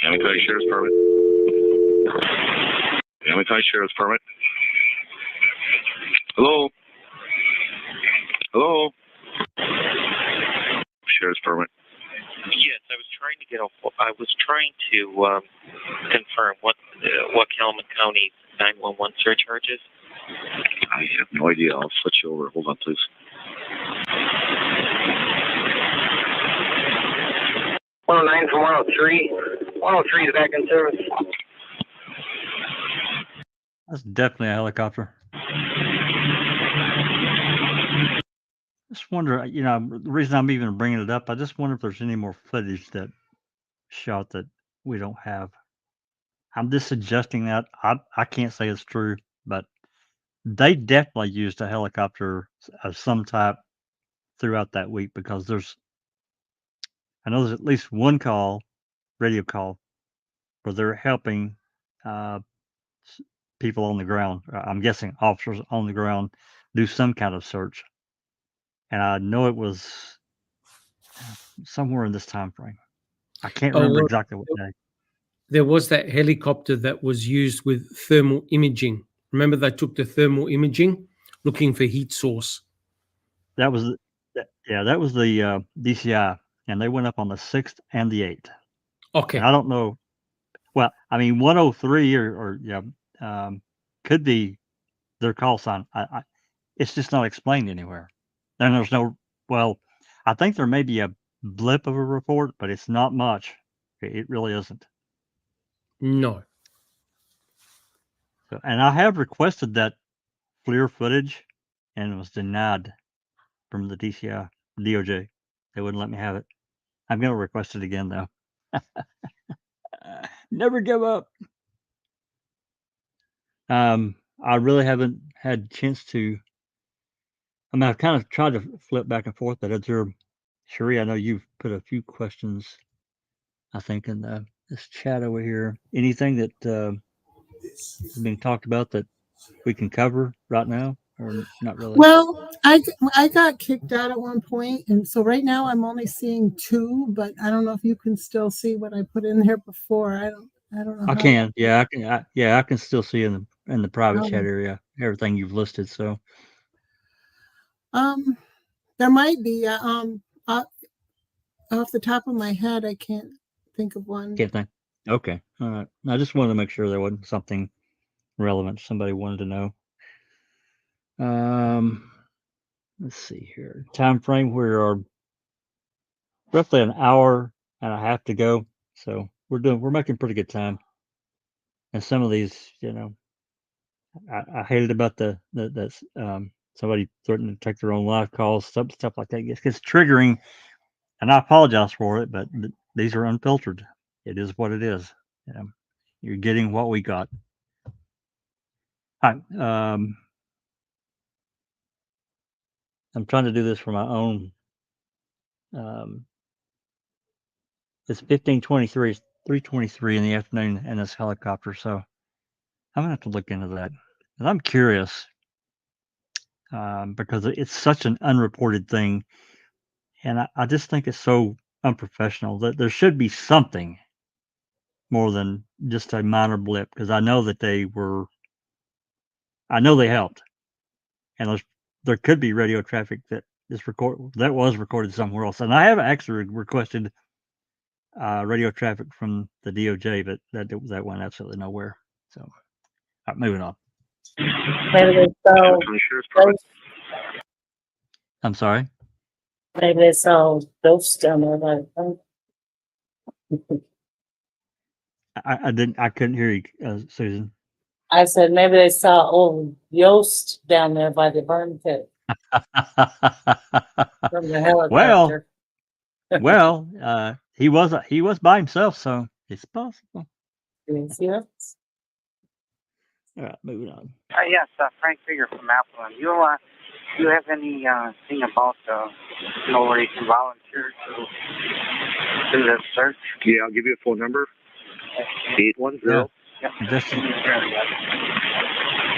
Calumet County Sheriff's Department. Calumet County Sheriff's Department. Hello? Hello? Sheriff's Department. Yes, I was trying to confirm what Calumet County 911 surcharge is. I have no idea. I'll switch you over. Hold on, please. #109 from 103. 103 is back in service. That's definitely a helicopter. Just wonder, the reason I'm even bringing it up, I just wonder if there's any more footage that shot that we don't have. I'm just suggesting that. I can't say it's true, but they definitely used a helicopter of some type throughout that week, because I know there's at least one radio call, where they're helping people on the ground. I'm guessing officers on the ground do some kind of search. And I know it was somewhere in this time frame. I can't remember exactly what day. There was that helicopter that was used with thermal imaging. Remember, they took the thermal imaging looking for heat source. That was the DCI, and they went up on the 6th and the 8th. Okay. And I don't know. Well, I mean, 103 could be their call sign. It's just not explained anywhere. And there's no. Well, I think there may be a blip of a report, but it's not much. It really isn't. No. So, and I have requested that FLIR footage, and it was denied from the DOJ. They wouldn't let me have it. I'm going to request it again, though. Never give up. I really haven't had a chance to. I mean, I've kind of tried to flip back and forth, but Cherie, I know you've put a few questions, I think, in this chat over here. Anything that has been talked about that we can cover right now, or not really? Well, I got kicked out at one point, and so right now I'm only seeing 2, but I don't know if you can still see what I put in there before. I don't know. I can. Yeah, I can. I can still see in the private chat area everything you've listed. So, there might be. Off the top of my head, I can't think of one. Can't think. Okay. All right. I just wanted to make sure there wasn't something relevant somebody wanted to know. Let's see here. Time frame. We are roughly an hour and a half to go. So we're making pretty good time. And some of these, I hated about that somebody threatening to take their own live calls, stuff like that. It gets triggering, and I apologize for it, but these are unfiltered. It is what it is. You're getting what we got. All right. I'm trying to do this for my own. It's 15:23, 3:23 in the afternoon, and this helicopter. So I'm gonna have to look into that. And I'm curious because it's such an unreported thing, and I just think it's so unprofessional that there should be something more than just a minor blip. Because I know that they helped, and there could be radio traffic that was recorded somewhere else. And I have actually requested radio traffic from the DOJ, but that went absolutely nowhere. So, moving on. Maybe they saw ghosts. I'm sorry. Maybe they saw ghosts down there. Like, I couldn't hear you, Susan. I said maybe they saw old Yost down there by the burn pit from the helicopter. Well, he was by himself, so it's possible. Yeah. All right, moving on. Yes, Frank Figure from Appleton. You have any thing about where you can volunteer to do this search? Yeah, I'll give you a phone number. 810. Yeah.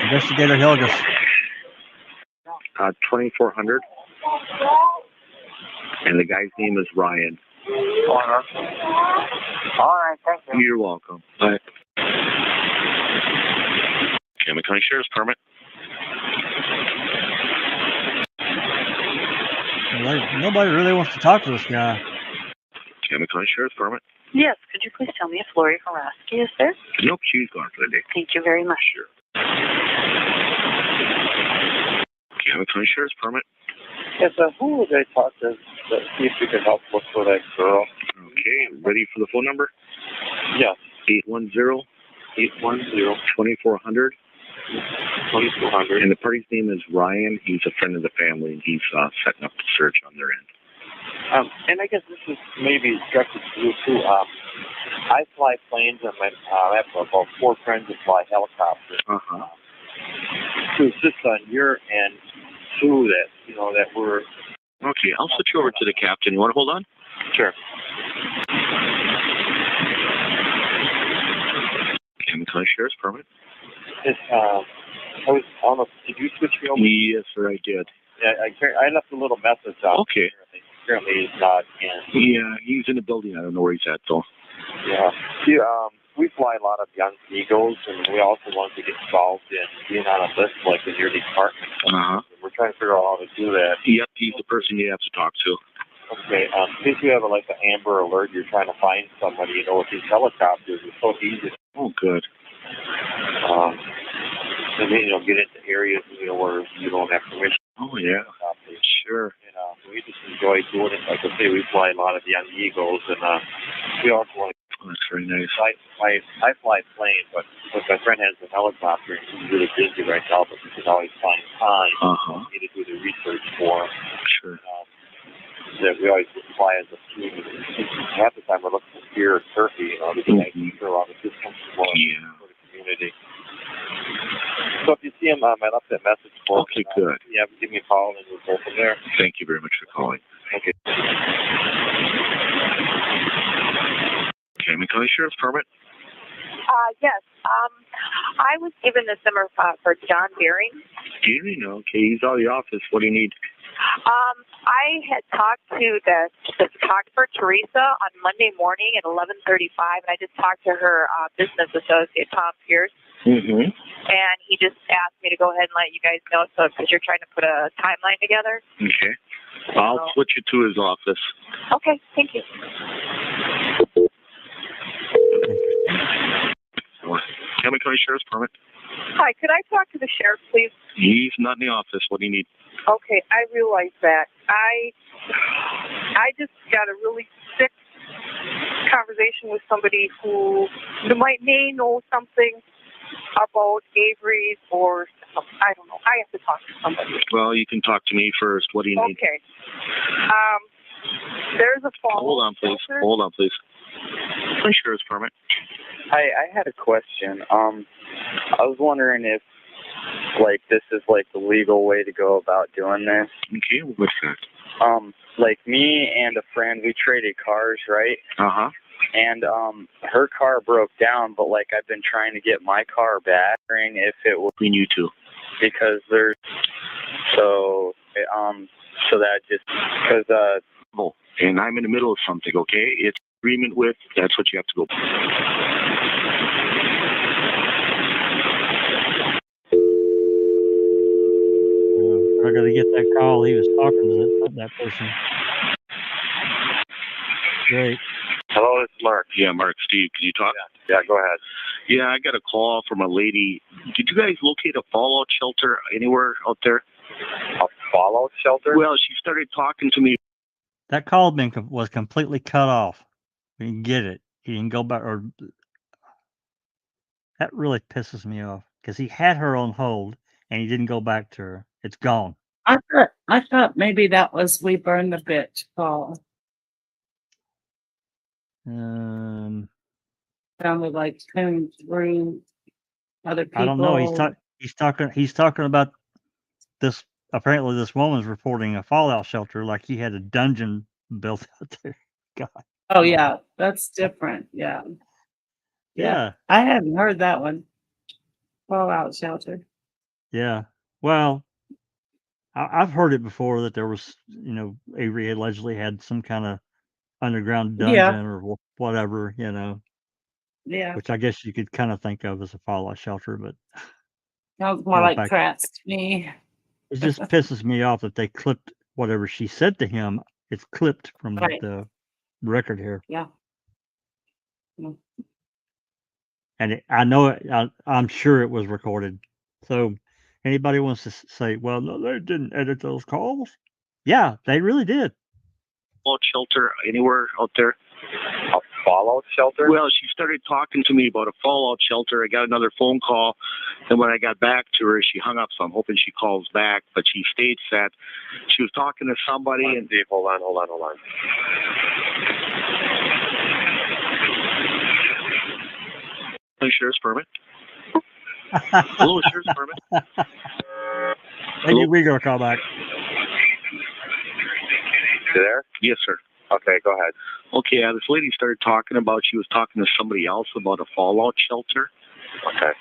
Investigator Hilgus. 2400. And the guy's name is Ryan. All right, thank you. You're welcome. Bye. Calumet County Sheriff's Permit. Nobody really wants to talk to this guy. Calumet County Sheriff's Permit. Yes, could you please tell me if Lori Haraski is there? Nope, she's gone for the day. Thank you very much. Sure. Calumet County Sheriff's Permit. Yes, who would I talk to see if you could help look for that girl? Okay, ready for the phone number? Yes. 810. 2400. 2400. And the party's name is Ryan. He's a friend of the family, and he's setting up the search on their end. And I guess this is maybe directed to you too. I fly planes, and I have about 4 friends that fly helicopters. To assist on your end, too, that we're... Okay, I'll switch you over to the captain. You want to hold on? Sure. Calumet County Sheriff's Permit. I don't know, did you switch me over? Yes, sir, I did. Yeah, I left a little message out. Okay. Apparently he's not in. Yeah, he's in the building. I don't know where he's at, though. Yeah. See, we fly a lot of young eagles, and we also want to get involved in being on a list like in your department. We're trying to figure out how to do that. Yep, he's the person you have to talk to. Okay, since you have an Amber Alert, you're trying to find somebody, with these helicopters, it's so easy. Oh, good. And then, get into areas, where you don't have permission. Oh, yeah. Sure. And we just enjoy doing it. Like I say, we fly a lot of young eagles, and we also want to... Oh, that's very nice. I fly plane, but my friend has a helicopter, and he's really busy right now, but he can always find time to do the research for him. Sure. That we always fly as a team. Half the time we're looking for deer or turkey, to make sure all the systems for the community. So if you see him, I left that message for him. Okay, good. Yeah, give me a call and we'll go from there. Thank you very much for calling. Okay. Calumet County Sheriff's Permit. Yes. I was given this number for John Beering. Deering, okay, he's out of the office. What do you need? I had talked to the photographer Teresa on Monday morning at 11:35, and I just talked to her business associate Tom Pierce. And he just asked me to go ahead and let you guys know, because you're trying to put a timeline together. Okay. I'll switch you to his office. Okay, thank you. Calumet County Sheriff's Permit. Hi, could I talk to the sheriff, please? He's not in the office. What do you need? Okay, I realize that. I just got a really sick conversation with somebody who may know something about Avery, or I don't know. I have to talk to somebody. Well, you can talk to me first. What do you need? Okay. There's a phone. Hold on, please. Hold on, please. Insurance permit. Hi, I had a question. I was wondering if like this is like the legal way to go about doing this. Okay, what's that? Like me and a friend, we traded cars, right? Uh-huh. And her car broke down, but like I've been trying to get my car back, wondering if it will between you two, because there's so that just because and I'm in the middle of something. Okay, it's agreement with. That's what you have to go. I got to get that call. He was talking to that person. Great. Hello, it's Mark. Yeah, Mark. Steve, can you talk? Yeah, go ahead. Yeah, I got a call from a lady. Did you guys locate a fallout shelter anywhere out there? A fallout shelter? Well, she started talking to me. That call was completely cut off. We didn't get it. He didn't go back. Or that really pisses me off because he had her on hold and he didn't go back to her. It's gone. I thought maybe that was we burned the bitch call. Sounded like coming through other people. I don't know. He's talking about this. Apparently, this woman's reporting a fallout shelter like he had a dungeon built out there. God. Oh yeah, that's different. Yeah. Yeah. I hadn't heard that one. Fallout shelter. Yeah. Well, I've heard it before that there was, Avery allegedly had some kind of underground dungeon or whatever, Yeah. which I guess you could kind of think of as a fallout shelter, but sounds more like traps to me. It just pisses me off that they clipped whatever she said to him. It's clipped from the record here. Yeah. Mm. And I know it. I'm sure it was recorded. So anybody wants to say, well, no, they didn't edit those calls. Yeah, they really did. Fallout shelter anywhere out there? A fallout shelter? Well, she started talking to me about a fallout shelter. I got another phone call. And when I got back to her, she hung up. So I'm hoping she calls back. But she states that she was talking to somebody. And hold on. Sheriff's permit. Hello, sheriff's permit. Maybe we're going to call back. You there? Yes, sir. Okay, go ahead. Okay, this lady started talking about, she was talking to somebody else about a fallout shelter. Okay.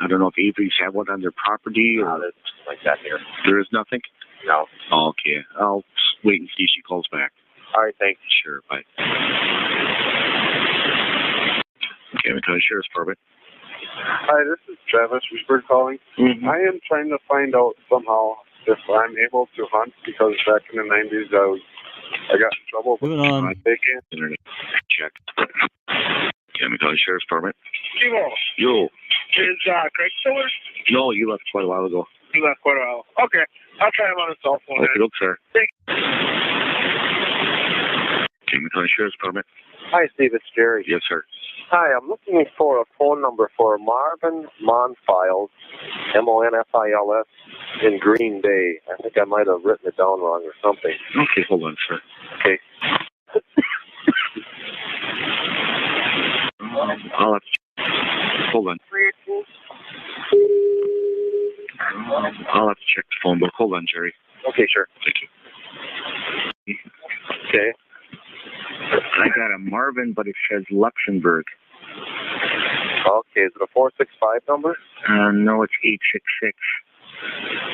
I don't know if Avery's had one on their property or there's like that here. There is nothing? No. Oh, okay. I'll wait and see if she calls back. All right, thanks. Sure, bye. Okay, I'm calling Sheriff's Department. Hi, this is Travis Weisberg calling. Mm-hmm. I am trying to find out somehow if I'm able to hunt because back in the 90s I got in trouble with taking internet check. Okay, I'm calling Sheriff's Department. Yo. Is Craig still there? No, you left quite a while ago. You left quite a while. Okay, I'll try him on his cell phone. Okay, look, sir. Okay, I'm calling Sheriff's Department. Hi, Steve. It's Jerry. Yes, sir. Hi, I'm looking for a phone number for Marvin Monfiles, Monfiles, in Green Bay. I think I might have written it down wrong or something. Okay, hold on, sir. Okay. I'll have to... Hold on. I'll have to check the phone book. Hold on, Jerry. Okay, sure. Thank you. Okay. I got a Marvin, but it says Luxembourg. Okay, is it a 465 number? No, it's 866.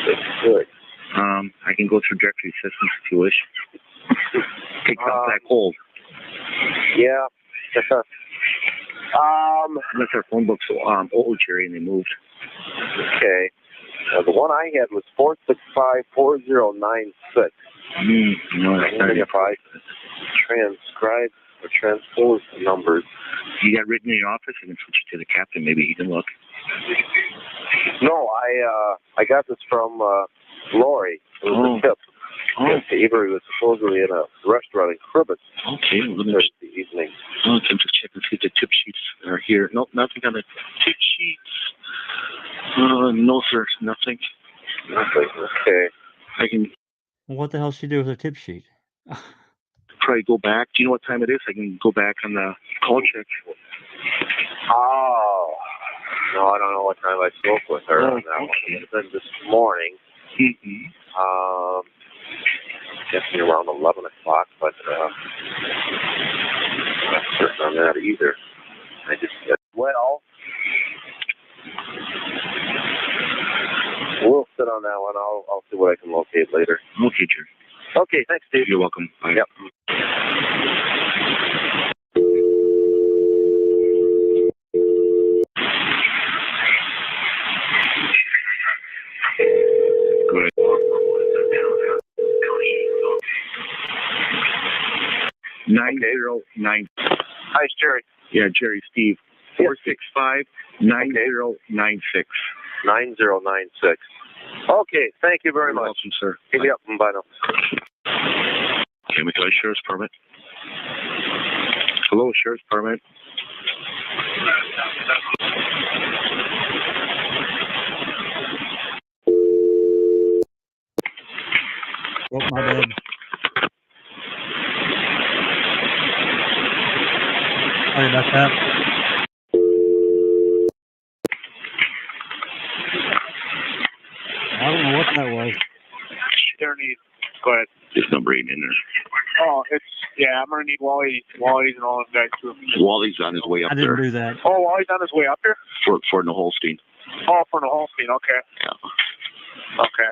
It's good. I can go through directory systems if you wish. Take up that cold. Yeah. Unless our phone book's old, Jerry, and they moved. Okay. The one I had was 465-4096. No, that's not if I transcribe or transpose the numbers. You got written in your office? I can switch you to the captain. Maybe he can look. No, I got this from Lori. It was a tip. Yes, Avery was supposedly in a restaurant in Cribbet. Okay, well, let me Thursday evening. I'm just checking to see if the tip sheets are here. Nope, nothing on the tip sheets. No, sir, nothing. Nothing. Okay. I can. Well, what the hell should she do with her tip sheet? Probably go back. Do you know what time it is? I can go back on the call check. Oh. No, I don't know what time I spoke with her on that one. It would have been this morning. Definitely around 11 o'clock, but I'm not certain on that either. I just said, well, we'll sit on that one. I'll see what I can locate later. Okay, Jerry. Okay, thanks, Steve. You're welcome. Bye. Yep. Go ahead. 909. Hi, it's Jerry. Yeah, Jerry, Steve. 465-9096. 9096. Okay, thank you very much. Welcome, sir. Yep, bye now. Can we call sheriff's permit? Hello, sheriff's permit. Oh, my bad. Sorry about that. I don't know what that was. Go ahead. This number ain't in there. Oh, I'm gonna need Wally's and all of that too. Wally's on his way up I didn't there. do that. Oh, Wally's on his way up there? For the Holstein. Oh, for the Holstein, okay. Yeah. Okay.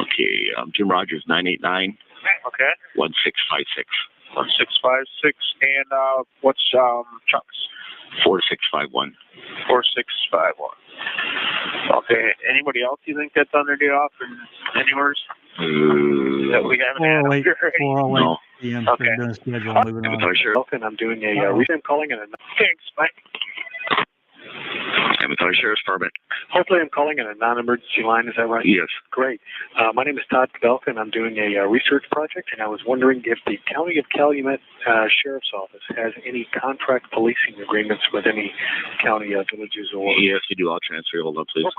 Okay, Jim Rogers, 989. Okay. 1656. 1656. And what's Chuck's? 4651. 4651. Okay. Anybody else you think that's on their day off and anywheres that we haven't had? 408 No. p.m. Okay. We're doing a schedule. Moving on. And I'm doing a I'm calling it a thanks, Mike. Hamilton Sheriff's Department. Hopefully I'm calling it a non-emergency line, is that right? Yes. Great. My name is Todd Padelka, and I'm doing a research project, and I was wondering if the County of Calumet Sheriff's Office has any contract policing agreements with any county villages or... Yes, you do. I'll transfer you. Hold on, please.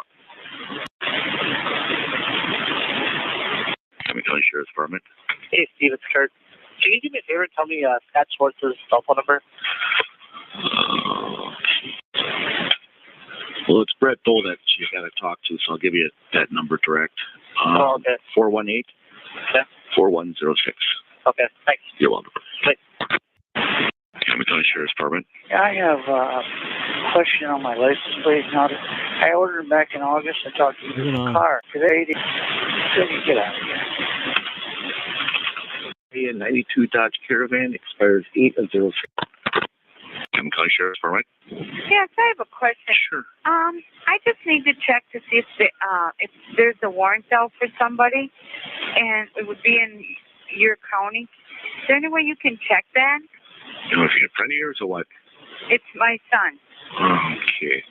Hamilton Sheriff's Department. Hey, Steve, it's Kurt. Can you do me a favor and tell me Scott Schwartz's cell phone number? Well, it's Brett Dole that you got to talk to, so I'll give you that number direct. Okay. 418 4106. Okay, thanks. You're welcome. Thanks. Hamilton Sheriff's Department. I have a question on my license plate. Now, I ordered them back in August. I talked to you about the car. Today, couldn't get out of here. A 92 Dodge Caravan expires 8/06. Hamilton Sheriff's Department. Yes, I have a question. Sure. I just need to check to see if there's a warrant out for somebody, and it would be in your county. Is there any way you can check that? You know, if you're a friend of yours or what? It's my son. Okay.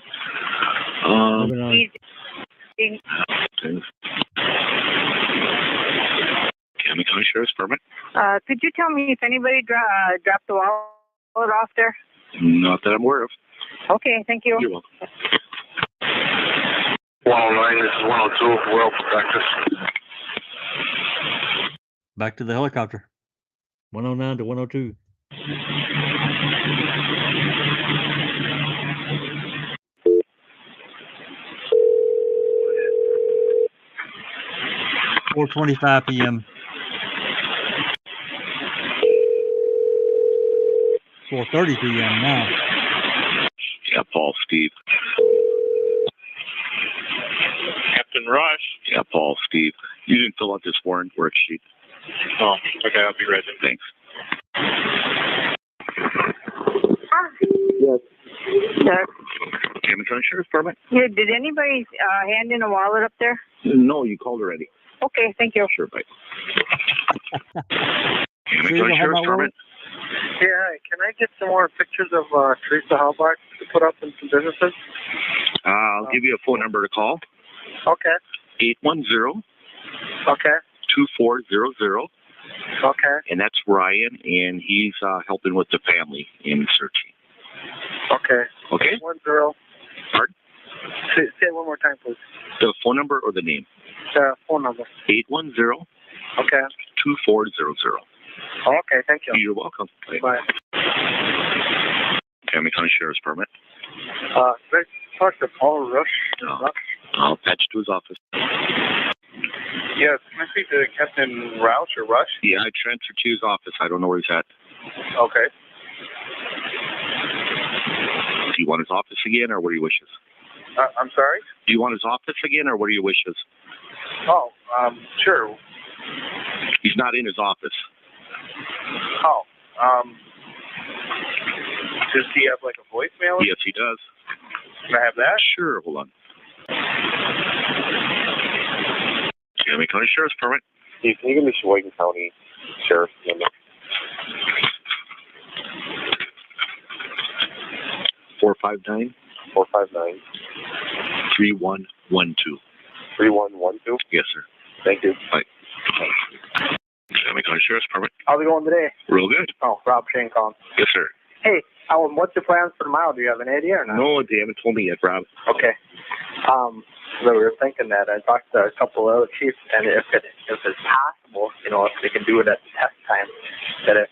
Hamilton Sheriff's Department. Could you tell me if anybody dropped the wallet off there? Not that I'm aware of. Okay, thank you. You're welcome. 109, this is 102, well practice. Back to the helicopter. 109 to 102. $4:25 p.m. 4:30 p.m. now. Yeah, Paul, Steve. Captain Rush. Yeah, Paul, Steve. You didn't fill out this warrant worksheet. Oh, okay, I'll be ready. Thanks. Yes. Sir. Hamilton Sheriff's Department. Yeah, did anybody hand in a wallet up there? No, you called already. Okay, thank you. Sure, bye. Hamilton Sheriff's Department. Yeah, can I get some more pictures of Teresa Halbach to put up in some businesses? I'll give you a phone number to call. Okay. 810. Okay. 2400. Okay. And that's Ryan, and he's helping with the family in searching. Okay. Okay. 810. Pardon? Say it one more time, please. The phone number or the name? The phone number. 810. Okay. 2400. Okay, thank you. You're welcome. Bye. Hamilton Sheriff's Department. Can I talk to Paul Rush? I'll patch to his office. Yes, can I speak to Captain Roush or Rush? Yeah, I transferred to his office. I don't know where he's at. Okay. Do you want his office again, or what are your wishes? I'm sorry? Do you want his office again, or what are your wishes? Oh, sure. He's not in his office. Oh, does he have like a voicemail? Yes, he does. Can I have that? Sure, hold on. Miami County Sheriff's permit. Can you give me Sheboygan County Sheriff's number? 459 3112. 3112? Yes, sir. Thank you. Bye. Miami County Sheriff's permit. How's it going today? Real good. Oh, Rob Shane calling. Yes, sir. Hey, what's your plans for tomorrow? Do you have an idea or not? No, they haven't told me yet, Rob. Okay. So we were thinking that I talked to a couple of other chiefs, and if it's possible, if they can do it at test time, that if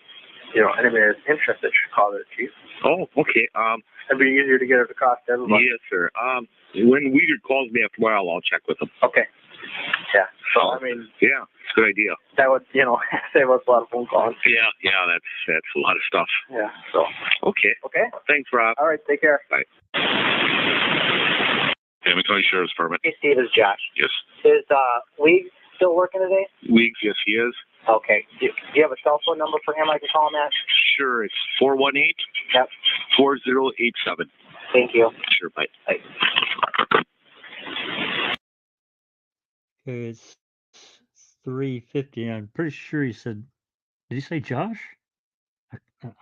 anybody is interested should call their chief. Oh, okay. It'd be easier to get it across to everybody. Yes, sir. When Weeder calls me after a while, I'll check with him. Okay. Yeah. So yeah, it's a good idea. That would save us a lot of phone calls. Yeah, that's a lot of stuff. Yeah. So. Okay. Thanks, Rob. All right. Take care. Bye. Miami County Sheriff's permit. Hey, Steve, it's Josh. Yes. Is Weeks still working today? Weeks, yes, he is. Okay. Do you have a cell phone number for him I can call him at? Sure, it's 418 Yep. 4087. Thank you. Sure, bye. Bye. Okay, it's 3:50. I'm pretty sure he said, did he say Josh?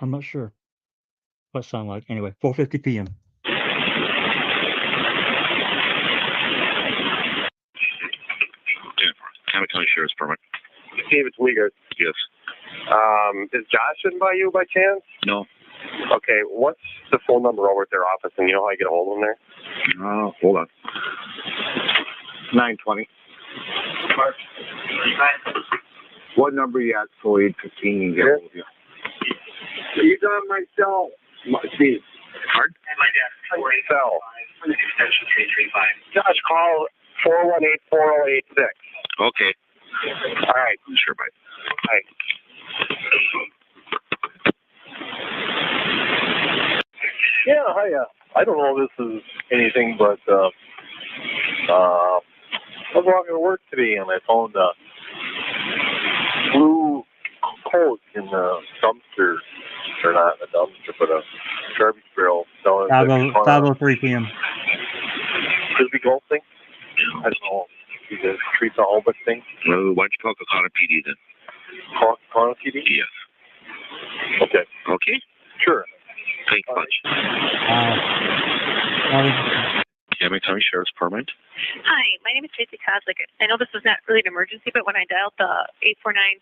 I'm not sure what it sounded like. Anyway, 4:50 p.m. Miami County Sheriff's permit. Steve, it's Uyghur. Yes. Is Josh in by you by chance? No. Okay, what's the phone number over at their office, and you know how I get a hold of them there? Hold on. 920. What number you at so 815 you get hold of you? He's on my cell. Steve. Hard? Cell. Extension 335. Josh, call 418-4086. Okay. All right. Sure, bye. Bye. Yeah, hi. I don't know if this is anything, but I was walking to work today and I found a blue coat in the dumpster, or not a dumpster, but a garbage barrel. 5:03 p.m. Frisbee golf thing? I don't know. You guys treat the whole bunch thing? Well, why don't you call the Connor PD then? Connor PD? Yes. Okay. Okay? Sure. Thanks much. Miami County Sheriff's permit. Hi, my name is Tracy Kozlik. I know this is not really an emergency, but when I dialed the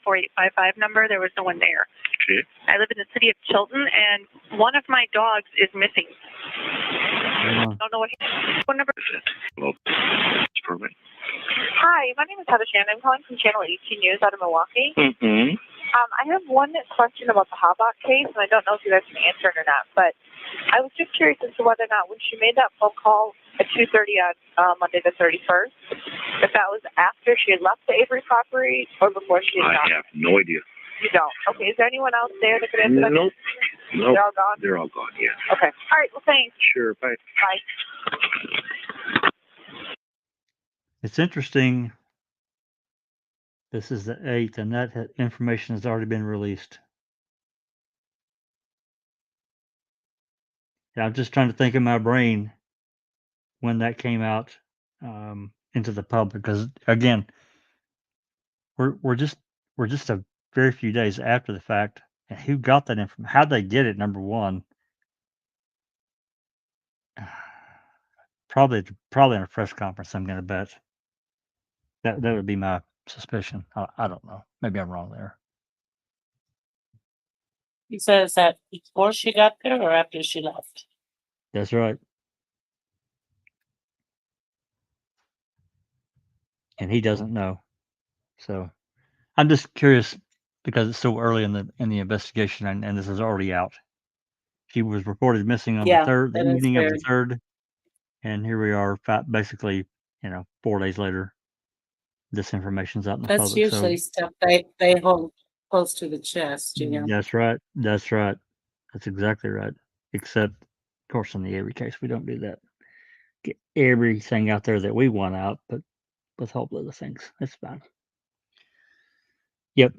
849-4855 number, there was no one there. Okay. I live in the city of Chilton, and one of my dogs is missing. I don't know what number is it. Permit. Hi, my name is Heather Shannon. I'm calling from Channel 18 News out of Milwaukee. Mm-hmm. I have one question about the Habak case, and I don't know if you guys can answer it or not, but I was just curious as to whether or not when she made that phone call at 2:30 on Monday the 31st, if that was after she had left the Avery property or before she had I have no idea. You don't? Okay, is there anyone else there that could answer that? Nope. They're all gone? They're all gone, yeah. Okay. All right, well, thanks. Sure, bye. Bye. It's interesting. This is the 8th, and that information has already been released. Yeah, I'm just trying to think in my brain when that came out into the public, because again, we're just a very few days after the fact. And who got that information? How'd they get it? Number one, probably in a press conference. I'm going to bet that would be my suspicion. I don't know. Maybe I'm wrong there. He says that before she got there or after she left? That's right. And he doesn't know. So I'm just curious because it's so early in the investigation, and this is already out. She was reported missing on the evening of the 3rd, And here we are, basically, 4 days later. This information's out in the That's public. usually stuff they hold close to the chest, you know. That's right. That's right. That's exactly right. Except, of course, in the Avery case, we don't do that. Get everything out there that we want out, but withhold other things. That's fine. Yep.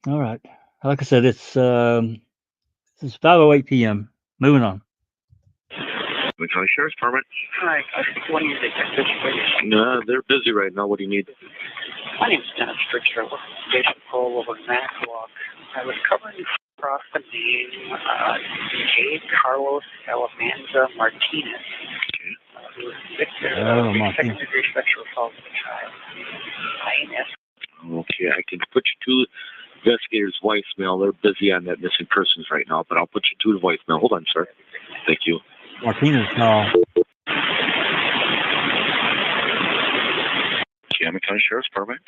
All right. Like I said, it's 5:08 p.m. Moving on. The County Sheriff's Department. Hi, I think one of your detectives, please. No, they're busy right now. What do you need? My name's Dennis Stricker. I work at Station Patrol over in Maclock. I was covering across the name J. Carlos Alamanza Martinez. Who was convicted of second-degree sexual assault of a child. INS. Okay, I can put you to investigator's voicemail. They're busy on that missing persons right now, but I'll put you to the voicemail. Hold on, sir. Thank you. Martinez call. Cameron County Sheriff's Department.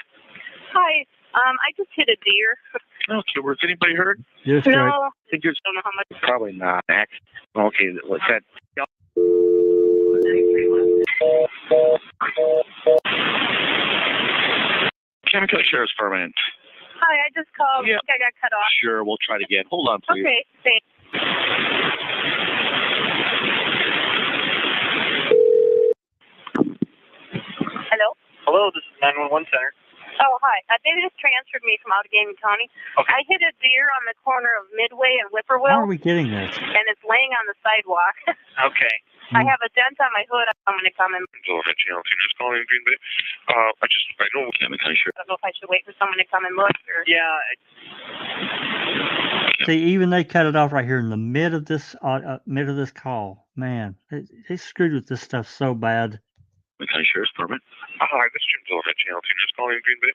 Hi. I just hit a deer. Okay, was anybody hurt? Yes, No. right. I think don't know how much. Probably not. Okay, what's that? Cameron County Sheriff's Department. Hi, I just called. Yeah. I think I got cut off. Sure, we'll try it again. Hold on, please. Okay, thanks. Hello? Hello, this is 911 Center. Oh, hi. They just transferred me from Allegheny County. Okay. I hit a deer on the corner of Midway and How Whippoorwill, are we getting this? and it's laying on the sidewalk. Okay. I have a dent on my hood. I'm going to come in. Delaware Channel 2 News calling Green Bay. I know Cameron County Sheriff. I don't know if I should wait for someone to come and look. Or... Yeah. See, even they cut it off right here in the mid of this call. Man, they screwed with this stuff so bad. County Sheriff's Department. Hi, this is Jim Dillon at Channel 2 News calling Green Bay.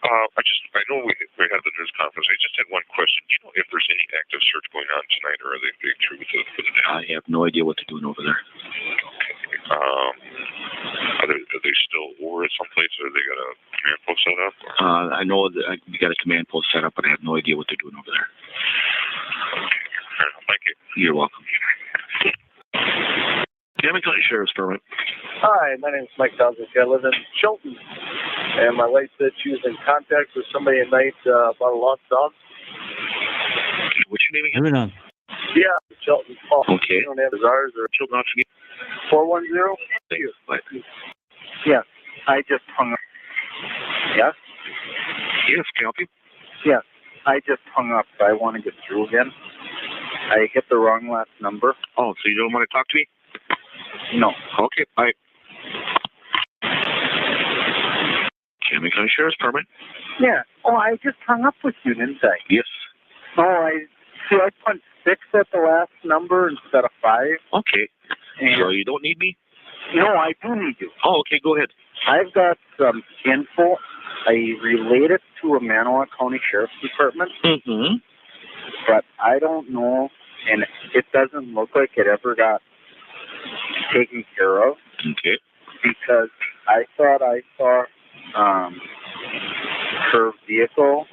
I know we had the news conference. I just had one question. Do you know if there's any active search going on tonight, or are they through with the day? I have no idea what they're doing over there. Okay. Are they still over at someplace, or they got a command post set up? I know that we got a command post set up, but I have no idea what they're doing over there. Okay. Fair enough. Thank you. You're welcome. Cameron County Sheriff's Department. Hi, my name is Mike Dowsik. I live in Chilton, and my wife said she was in contact with somebody at night about a lost dog. What's your name again? Moving on. Yeah, Chilton. Oh, Okay. You don't have his ours or Chilton Officer. 410? Thank you. Bye. Yeah, I just hung up. Yeah? Yes, can I help you? Yeah, I just hung up. I want to get through again. I hit the wrong last number. Oh, so you don't want to talk to me? No. Okay, bye. Cameron County Sheriff's Department. Yeah. Oh, I just hung up with you, didn't I? Yes. Oh, I put 6 at the last number instead of 5. Okay. And So you don't need me? no, I do need you. Oh, okay, go ahead. I've got some info. I relate it to a Manawa County Sheriff's Department, Mm-hmm. but I don't know, and it doesn't look like it ever got taken care of. Okay. Because I thought I saw her vehicle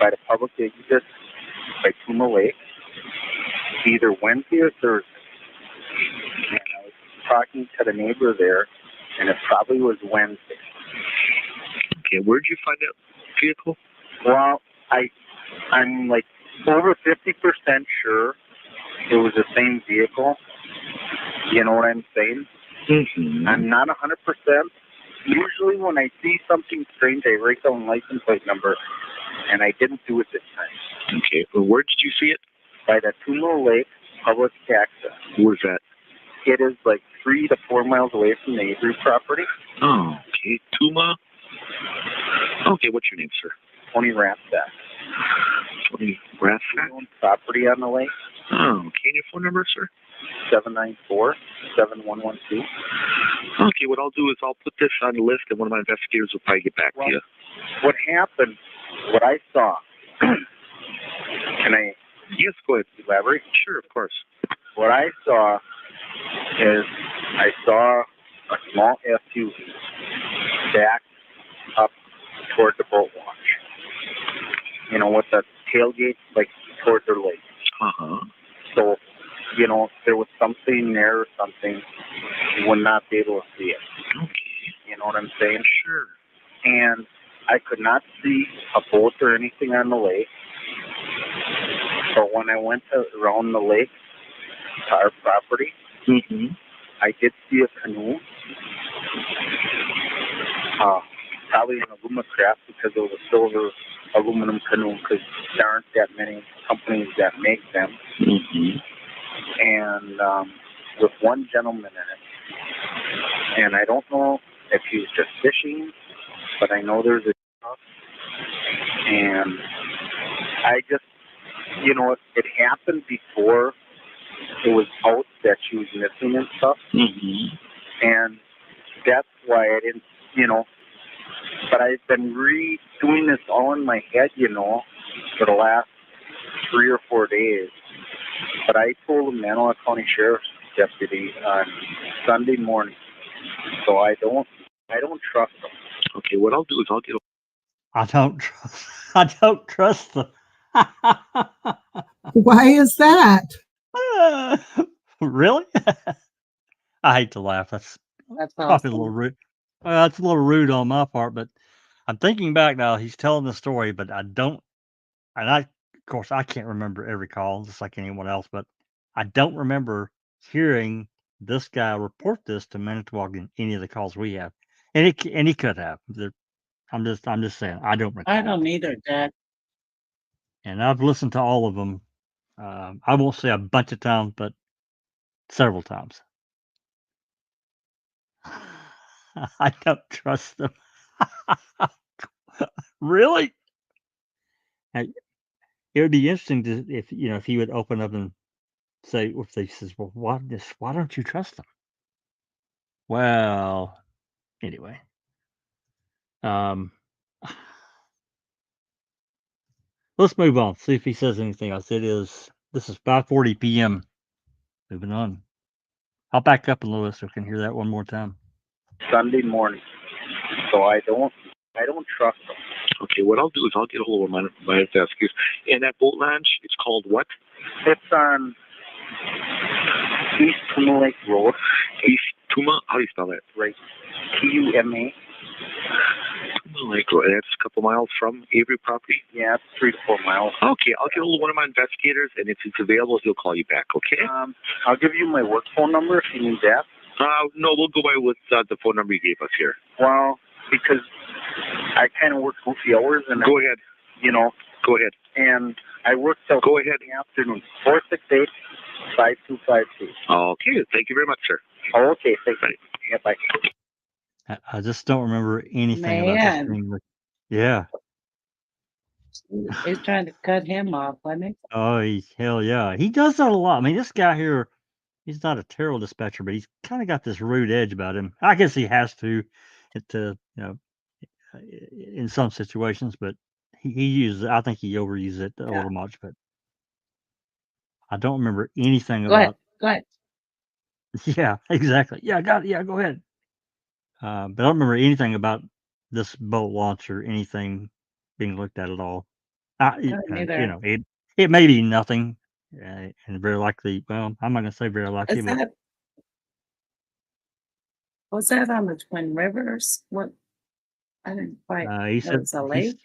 by the public exit by Tuma Lake either Wednesday or Thursday. And I was talking to the neighbor there, and it probably was Wednesday. Okay, where'd you find that vehicle? Well, I'm like over 50% sure it was the same vehicle. You know what I'm saying? Mm-hmm. I'm not 100%. Usually when I see something strange, I write down license plate number, and I didn't do it this time. Okay, well, where did you see it? By the Tuma Lake public access. Where's that? It is like 3 to 4 miles away from the Avery property. Oh, okay. Tuma. Okay, what's your name, sir? Tony Rathsack. Tony Rathsack? Own property on the lake. Oh, okay. And your phone number, sir? 794-7112. Okay, what I'll do is I'll put this on the list, and one of my investigators will probably get back to you. What happened, what I saw, can I Yes, go ahead. elaborate? Sure, of course. What I saw is I saw a small SUV back up toward the boat launch. You know, with the tailgate, like toward the lake. Uh-huh. So, you know, there was something there or something, you would not be able to see it. You know what I'm saying? Sure. And I could not see a boat or anything on the lake. But when I went around the lake to our property, I did see a canoe. Probably an aluminum craft because it was a silver aluminum canoe because there aren't that many companies that make them. And with one gentleman in it. And I don't know if he was just fishing, but I know there's a and I just, you know, it happened before it was out that she was missing and stuff. And that's why I didn't, you know, but I've been redoing this all in my head, you know, for the last 3 or 4 days. But I told the Manoa County Sheriff's Deputy on Sunday morning, so I don't trust them. Okay, what I'll do is I'll get. I don't trust them. Why is that? Really? I hate to laugh. That's probably awesome. a little rude. Well, it's a little rude on my part, but I'm thinking back now. He's telling the story, but I don't. And of course, I can't remember every call, just like anyone else. But I don't remember hearing this guy report this to Manitowoc in any of the calls we have, and he could have. I'm just saying. I don't recall. I don't either, Dad. And I've listened to all of them. I won't say a bunch of times, but several times. I don't trust them. Really? It would be interesting if he would open up and say, if they says, "Well, why don't you trust them?" Well, anyway, let's move on. See if he says anything else. This is 5:40 p.m. Moving on. I'll back up a little so we can hear that one more time. Sunday morning, so I don't trust them. Okay, what I'll do is I'll get a hold of my investigators. And that boat launch, it's called what? It's on East Tuma Lake Road. East Tuma? How do you spell that? Right. Tuma. Tuma Lake Road. That's a couple miles from Avery property? Yeah, it's 3 to 4 miles. Okay, I'll get a hold of one of my investigators, and if it's available, he'll call you back, okay? I'll give you my work phone number if you need that. No, we'll go by with the phone number you gave us here. Well, because I kind of work goofy hours. And Go ahead. You know. Go ahead. And I work till Go ahead. in the afternoon. 468-5252. Okay, thank you very much, sir. Oh, okay, thank you. Yeah, bye. I just don't remember anything about this thing. Yeah. He's trying to cut him off, wasn't he? Oh, hell yeah. He does that a lot. I mean, this guy here, he's not a terrible dispatcher, but he's kind of got this rude edge about him. I guess he has to in some situations, but I think he overuses it a little much, but I don't remember anything about. Go ahead. Yeah, exactly. Yeah, I got it. Yeah, go ahead. But I don't remember anything about this boat launch or anything being looked at all. It may be nothing, and very likely. Well, I'm not going to say very likely. Was that on the Twin Rivers? What? I didn't quite. He said it's a lake.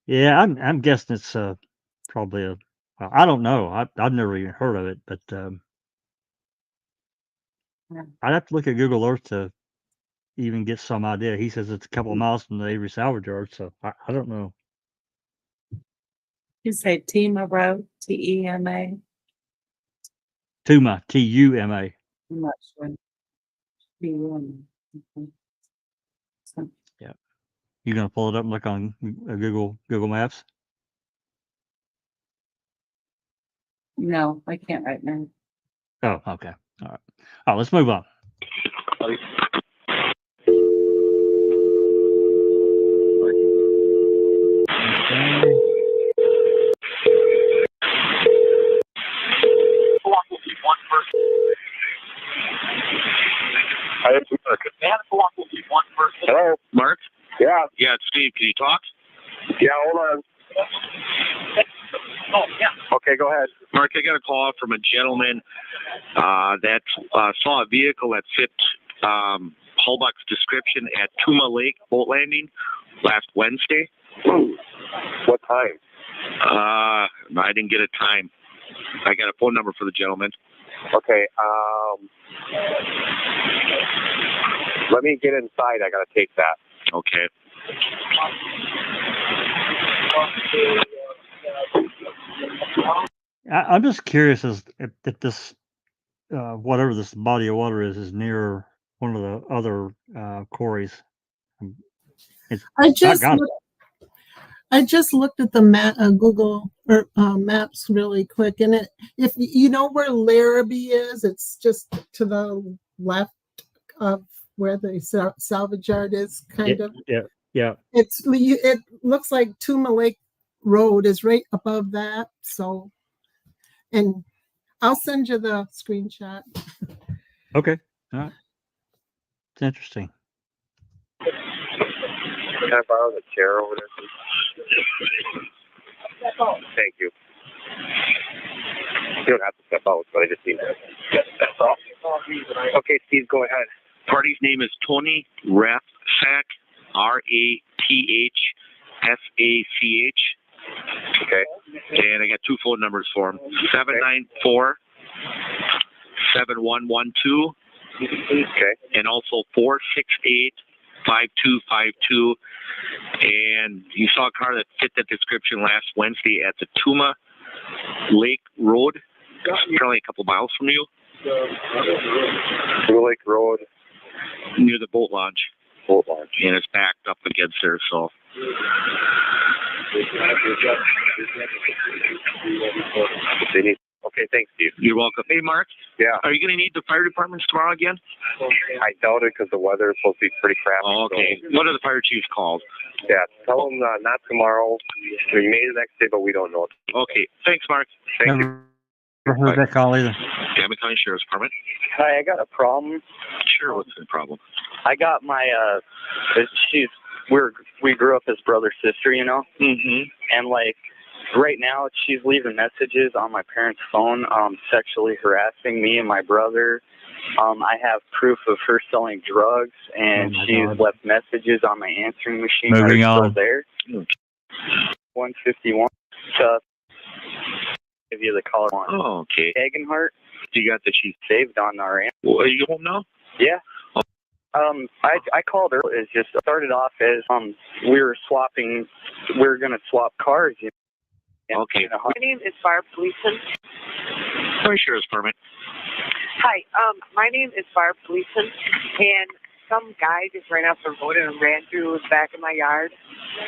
Yeah, I'm guessing it's probably a. Well, I don't know. I've never even heard of it, but I'd have to look at Google Earth to even get some idea. He says it's a couple of miles from the Avery Salvage Yard, so I don't know. You say Tuma Road, Tema. Tuma, Tuma. I'm not sure. Yeah. You gonna pull it up and look on Google Maps? No, I can't right now. Oh, okay. All right. Oh, let's move on. Hello, Mark? Yeah. Yeah, it's Steve. Can you talk? Yeah, hold on. Oh, yeah. Okay, go ahead. Mark, I got a call from a gentleman that saw a vehicle that fit Hulbuck's description at Tuma Lake boat landing last Wednesday. What time? I didn't get a time. I got a phone number for the gentleman. Okay. Let me get inside. I got to take that. Okay. I'm just curious as if this, whatever this body of water is near one of the other quarries. It's I just doggone- looked at the Google Maps really quick, and if you know where Larrabee is, it's just to the left of where the salvage yard is, kind of. Yeah. It looks like Tuma Lake Road is right above that. So, and I'll send you the screenshot. Okay. All right. It's interesting. Can I borrow the chair over there, please? Thank you. You don't have to step out, but I just need to step off. Okay, Steve, go ahead. Party's name is Tony Rathsack, Rathsach. Okay. And I got two phone numbers for him. 794-7112. Okay. And also 468-5252. And you saw a car that fit that description last Wednesday at the Tuma Lake Road. It's probably a couple miles from you. Tuma Lake Road. Near the boat launch. Boat launch. And it's backed up against there, so. Okay, thanks, Steve. You're welcome. Hey, Mark. Yeah. Are you going to need the fire departments tomorrow again? I doubt it because the weather is supposed to be pretty crappy. Oh, okay. So. What are the fire chiefs called? Yeah, tell them not tomorrow. We may the next day, but we don't know. Okay. Thanks, Mark. Thank you. Never heard that call either. Calumet County Sheriff's Department. Hi, I got a problem. Sure, what's the problem? I got my we grew up as brother sister, you know. Mm-hmm. And like right now, she's leaving messages on my parents' phone, sexually harassing me and my brother. I have proof of her selling drugs, and she's left messages on my answering machine. Moving still on. there. 151. To give you the caller one. Oh, okay. Hagenhart. You got that she's saved on our answer. Well, are you home now? Yeah. I called her. It just started off as we were gonna swap cars. You know, okay. My name is Barb Gleason. County Sheriff's Department. Hi, my name is Barb Gleason, and some guy just ran off the road and ran through the back of my yard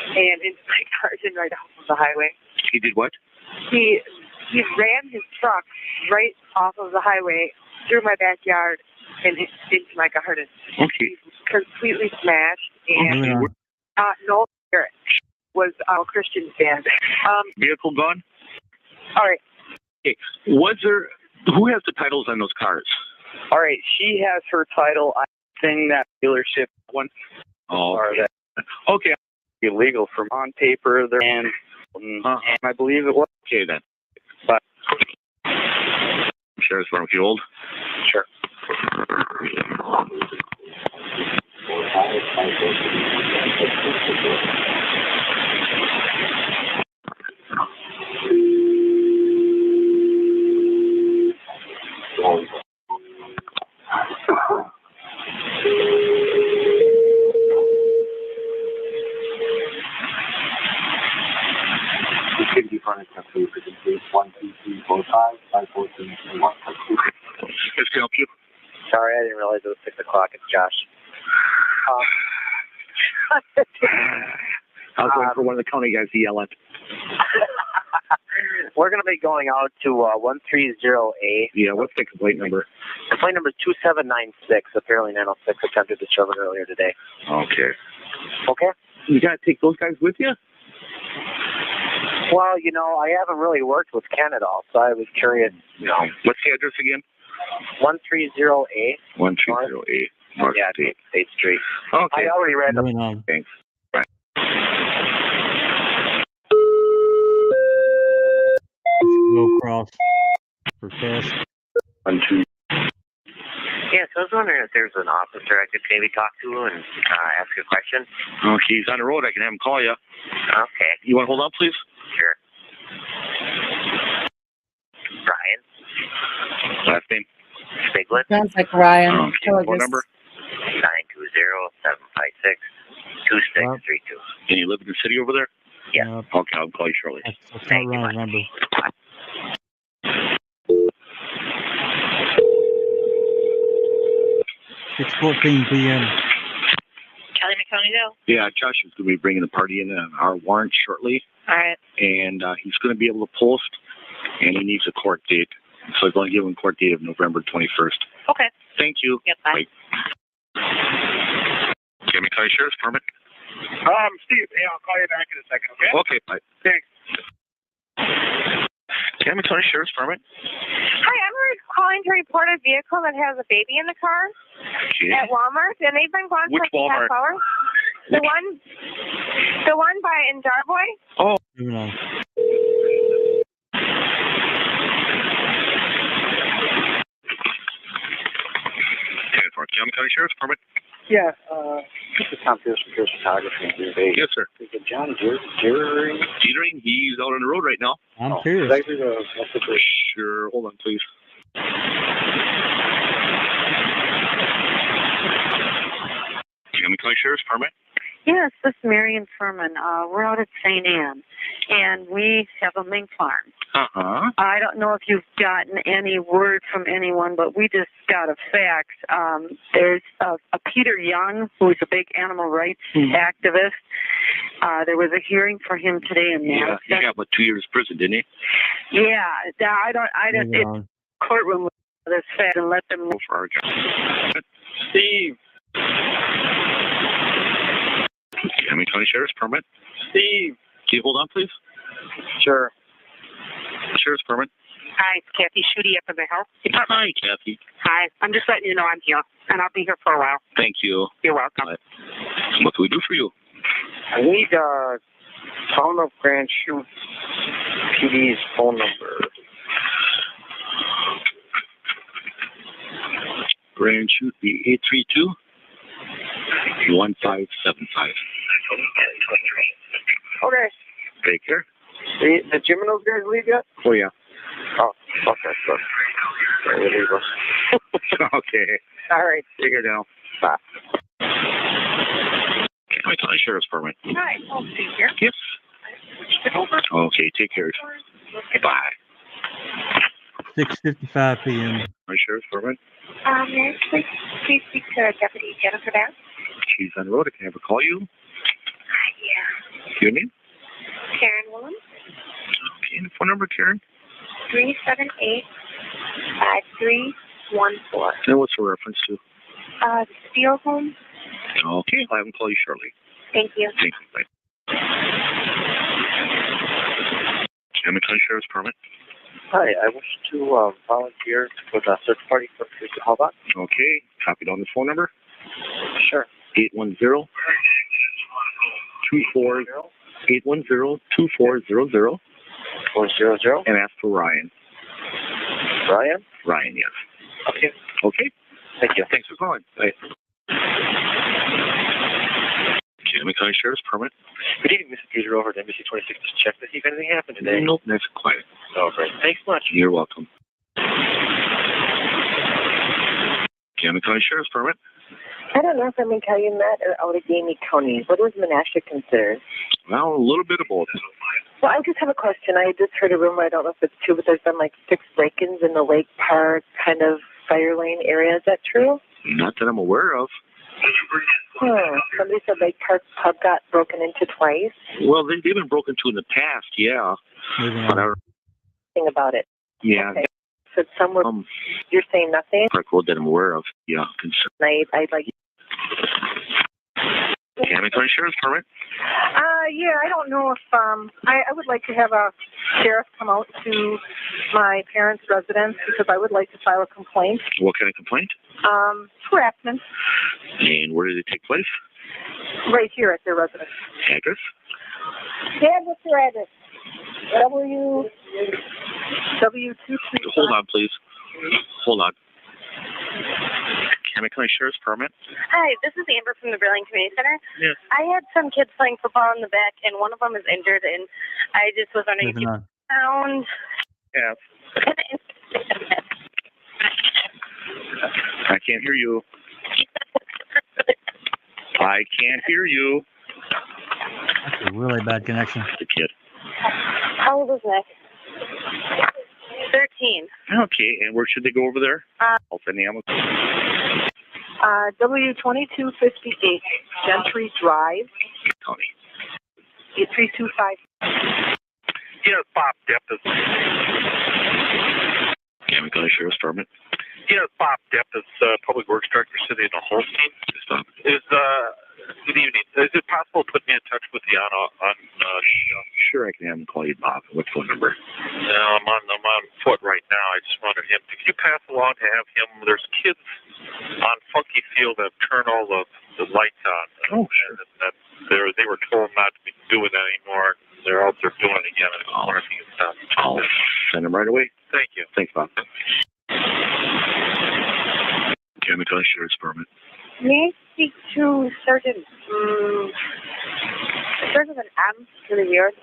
and into my garden right off of the highway. He did what? He ran his truck right off of the highway through my backyard and into my garden. Okay. Completely smashed, and no, it was a Christian band. Vehicle gone? All right. Okay. Who has the titles on those cars? All right, she has her title. I think that dealership one. Oh, okay. Okay. Illegal from on paper there, and I believe it was. Okay then. But Sheriff's Department, you old? Sure. Let's help you. Sorry, I didn't realize it was 6 o'clock. It's Josh. I was waiting for one of the county guys to yell at. We're going to be going out to 130A. Yeah, what's the complaint number? Complaint number is 2796. Apparently 906 attempted to shove it earlier today. Okay. Okay? You got to take those guys with you? Well, you know, I haven't really worked with Ken at all, so I was curious. You know. What's the address again? 130A. 130A. North State Street. Okay. I already read them. Thanks. Right. Real cross for test. 1, 2. Yes, I was wondering if there's an officer I could maybe talk to and ask a question. Okay, he's on the road. I can have him call you. Okay. You want to hold on, please? Sure. Brian. Last name? Spiglett. Sounds like Ryan. Okay, phone number? 920-756-2632. And you live in the city over there? Yeah. Okay, I'll call you shortly. That's not Ryan's number. 6:14 p.m. Kelly McConey-Dale. Yeah, Josh is going to be bringing the party in on our warrant shortly. All right. And he's going to be able to post, and he needs a court date. So I'm going to give him a court date of November 21st. Okay. Thank you. Yep, bye. Jimmy County Sheriff's Permit. Steve, hey, I'll call you back in a second, okay? Okay, bye. Thanks. Jimmy County Sheriff's Permit. Hi, I'm calling to report a vehicle that has a baby in the car at Walmart, and they've been gone Which for Walmart? half hour. The one by in Darboy. Oh. No. Jimmy County Sheriff's Permit. Yeah, this is Tom Pierce from Pierce Photography in Green Bay. Yes, sir. Is it John Jeering? Jeering, he's out on the road right now. I'm curious. Did I read a message? Sure, hold on, please. Jimmy County Sheriff's Permit. Yes, this is Marion Furman. We're out at St. Anne, and we have a mink farm. Uh-huh. I don't know if you've gotten any word from anyone, but we just got a fax. There's a Peter Young, who's a big animal rights activist. There was a hearing for him today in Madison. Yeah, he got about 2 years prison, didn't he? Yeah, I don't. It's courtroom with this fax and let them know. For our job. Steve. Jimmy County Sheriff's Permit. Steve. Can you hold on, please? Sure. Sheriff's Permit. Hi, it's Kathy Schutte up in the health department. Hi, Kathy. Hi, I'm just letting you know I'm here, and I'll be here for a while. Thank you. You're welcome. What can we do for you? I need Town of Grand Chute PD's phone number. Grand Chute be 832-1575. Okay. Take care. Did Jim and those guys leave yet? Oh, yeah. Oh, okay, good. There we leave us. Okay. All right. Take care now. Bye. County County Sheriff's Permit. Hi, I'll see here. Yes. Okay, take care. Bye. 6:55 p.m. My Sheriff's Permit. May I please speak to Deputy Jennifer Bass? She's on the road. I can have her call you. Yeah. Your name? Karen Williams, Okay, and the phone number, Karen? 378-5314. And what's the reference to? The Steel Home. Okay, I'll have him call you shortly. Thank you. Thank you. Bye. Jimmy County Sheriff's Permit. Hi, I wish to volunteer with a search party for Teresa Halbach. Okay, copy down the phone number. Sure. 810-2400. 810-2400. 400. And ask for Ryan. Ryan? Ryan, yes. Okay. Okay. Thank you. Thanks for calling. Bye. Jimmy County Sheriff's Permit. Good evening, Mr. Peter, over at Embassy 26 to check to see if anything happened today. Nope, that's quiet. Oh, great. Thanks much. You're welcome. Jimmy County Sheriff's Permit. I don't know if I'm in Calumet or Outagamie County. What was Menasha considered? Well, a little bit of both. Well, I just have a question. I just heard a rumor, I don't know if it's true, but there's been like 6 break-ins in the Lake Park kind of fire lane area. Is that true? Not that I'm aware of. Somebody said Lake Park pub got broken into twice. Well, they've been broken into in the past, yeah. But Thing about it. yeah. Okay. So somewhere, you're saying nothing? Park Road that I'm aware of, yeah. I'd like... Jimmy County Sheriff's Permit. Yeah, I don't know if, I would like to have a sheriff come out to my parents' residence because I would like to file a complaint. What kind of complaint? Harassment. And where did it take place? Right here at their residence. Address? Dad, what's your address? W. W235. Hold on, please. Hold on. Calumet County Sheriff's Permit. Hi, this is Amber from the Burlington Community Center. Yes. I had some kids playing football in the back, and one of them is injured, and I just was wondering if Moving you on. found. Yes. I can't hear you. I can't hear you. That's a really bad connection. The kid. How old is Nick? 13. Okay, and where should they go over there? I'll send the ambulance. W2258, Gentry Drive, County. 8325. Yes, Bob Depp is. Calumet County Sheriff's Permit. Yes, Bob Depp is Public Works Director, City of Holstein. Is good evening. Is it possible to put me in touch with you on Sure, I can have him call you, Bob. What phone number? No, I'm on foot right now. I just wanted him. Could you pass along to have him? There's kids on Funky Field that turn all the lights on. Oh, sure. They were told not to be doing that anymore. They're out there doing it again. I wonder if you can stop. I'll send him right away. Thank you. Thanks, Bob. Calumet County Sheriff's Permit. May I speak to Sergeant, starts with an M to the year?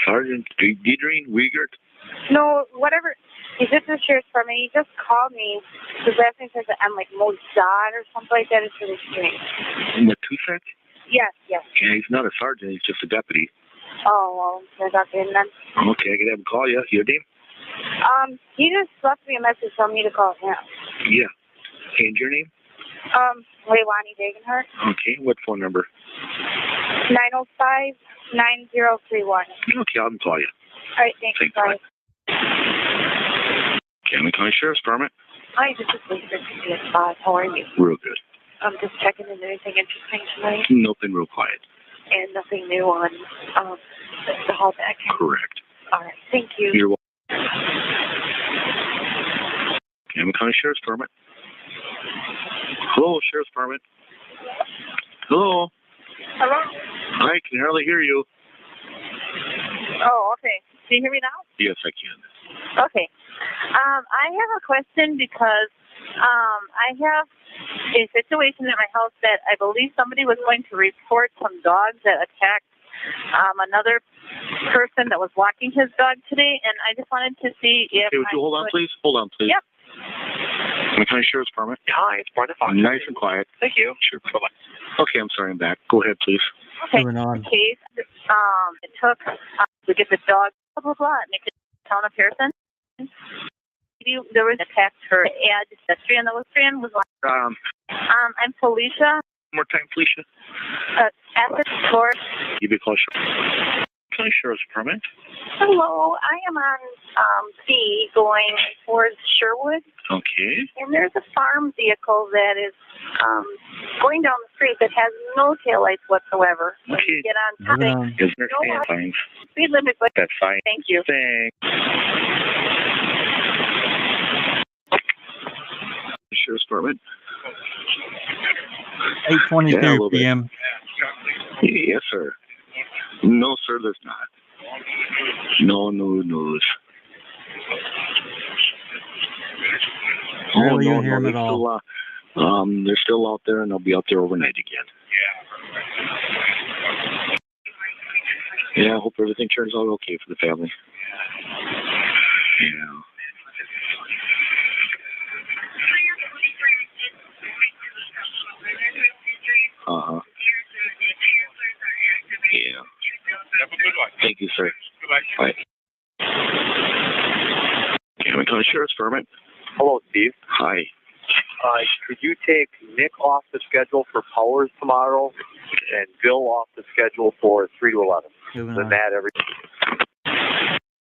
Sergeant Deidre Wiegert. No, whatever. He did the sheriff's permit. He just called me. His last name starts with M, like Mozart or something like that. It's really strange. Matusek? Yes, yes. Yeah, he's not a sergeant. He's just a deputy. Oh, well, can I talk to him then? Okay, I can have him call you. Your name? He just left me a message telling me to call him. Yeah. And your name? Leilani Dagenhart. Okay, what phone number? 905-9031. Okay, I'll have him call you. All right, thanks. Bye. Calumet County Sheriff's Permit. Hi, this is Lisa at 5. How are you? Real good. I'm just checking in. Anything interesting tonight? Nothing real quiet. And nothing new on the hallback? Correct. All right, thank you. You're welcome. Calumet County Sheriff's Permit. Hello, Sheriff's Permit. Hello. Hello? I can hardly hear you. Oh, okay. Can you hear me now? Yes, I can. Okay. I have a question because I have a situation at my house that I believe somebody was going to report some dogs that attacked another person that was walking his dog today, and I just wanted to see if. Okay, would you hold on, please? Hold on, please. Yep. Calumet County Sheriff's Permit. Hi, it's Barney Fox. Nice and quiet. Thank you. Sure. Bye-bye. Okay, I'm sorry, I'm back. Go ahead, please. Okay. Moving on. Case. It took to get the dog. Blah blah blah. And it could town of Pearson. There was attacked her ad pedestrian. The pedestrian was like. I'm Felicia. One more time, Felicia. At the store. You be close. County Sheriff's Permit. Hello, I am on C going towards Sherwood. Okay. And there's a farm vehicle that is going down the street that has no taillights whatsoever. When you get on top, Is there fines? speed limit, but That's fine. thank you. Thanks. Sheriff's Department. 8:22 p.m. Yes, sir. No, sir, there's not. No news. Barely even hear them at all. They're still out there, and they'll be out there overnight again. Yeah, I hope everything turns out okay for the family. Yeah. Uh-huh. Yeah. Have a good one. Thank you, sir. Goodbye. Bye. Calumet County Sheriff's Department. Hello, Steve. Hi. Could you take Nick off the schedule for Powers tomorrow and Bill off the schedule for 3 to 11? Moving on. That every.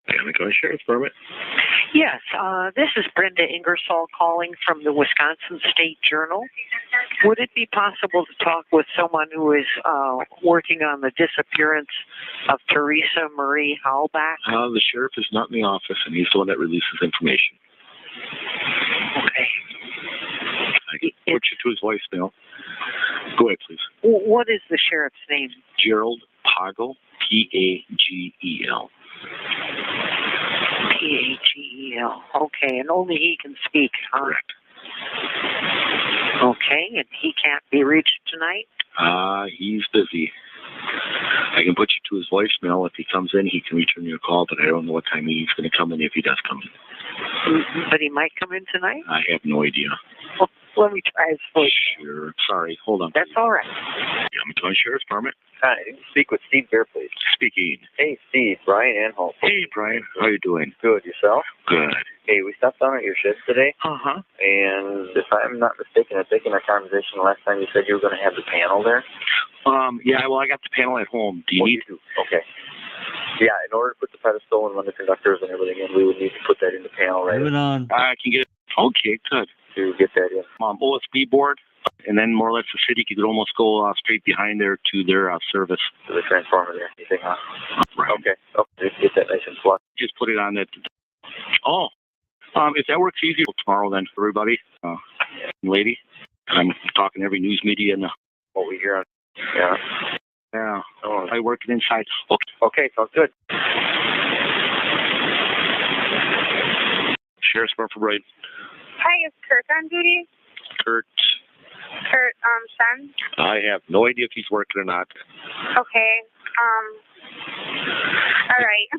Calumet County Sheriff's Department. Yes, this is Brenda Ingersoll calling from the Wisconsin State Journal. Would it be possible to talk with someone who is working on the disappearance of Teresa Marie Halbach? The sheriff is not in the office, and he's the one that releases information. Okay. I can put you to his voicemail. Go ahead, please. What is the sheriff's name? Gerald Pagel, Pagel. Pagel. Hill. Okay, and only he can speak, huh? Correct. Okay, and he can't be reached tonight? He's busy. I can put you to his voicemail. If he comes in, he can return your call, but I don't know what time he's going to come in if he does come in. But he might come in tonight? I have no idea. Well, let me try his voice. Sure. Sorry. Hold on. That's all right. I'm County Sheriff's Department. Hi, speak with Steve Bear, please. Speaking. Hey, Steve, Brian Anholt. Hey, Brian. How you doing? Good. Yourself? Good. Hey, we stopped down at your shift today. Uh-huh. And if I'm not mistaken, I think in our conversation last time you said you were going to have the panel there. Yeah, well, I got the panel at home. Do you need to? Okay. Yeah, in order to put the pedestal and run the conductors and everything in, we would need to put that in the panel, right? Moving on. I can get it. Okay, good. To get that in. OSB board, and then more or less the city could almost go straight behind there to their service. To the transformer there, you think, huh? Right. Okay. Get that nice and flush. Just put it on that. Oh, if that works easy tomorrow then for everybody, lady. I'm talking every news media and what we hear on. Yeah. Yeah. Oh. I work inside. Okay, sounds good. Sheriff's Department, right? Hi, is Kurt on duty? Kurt, son? I have no idea if he's working or not. Okay. All right.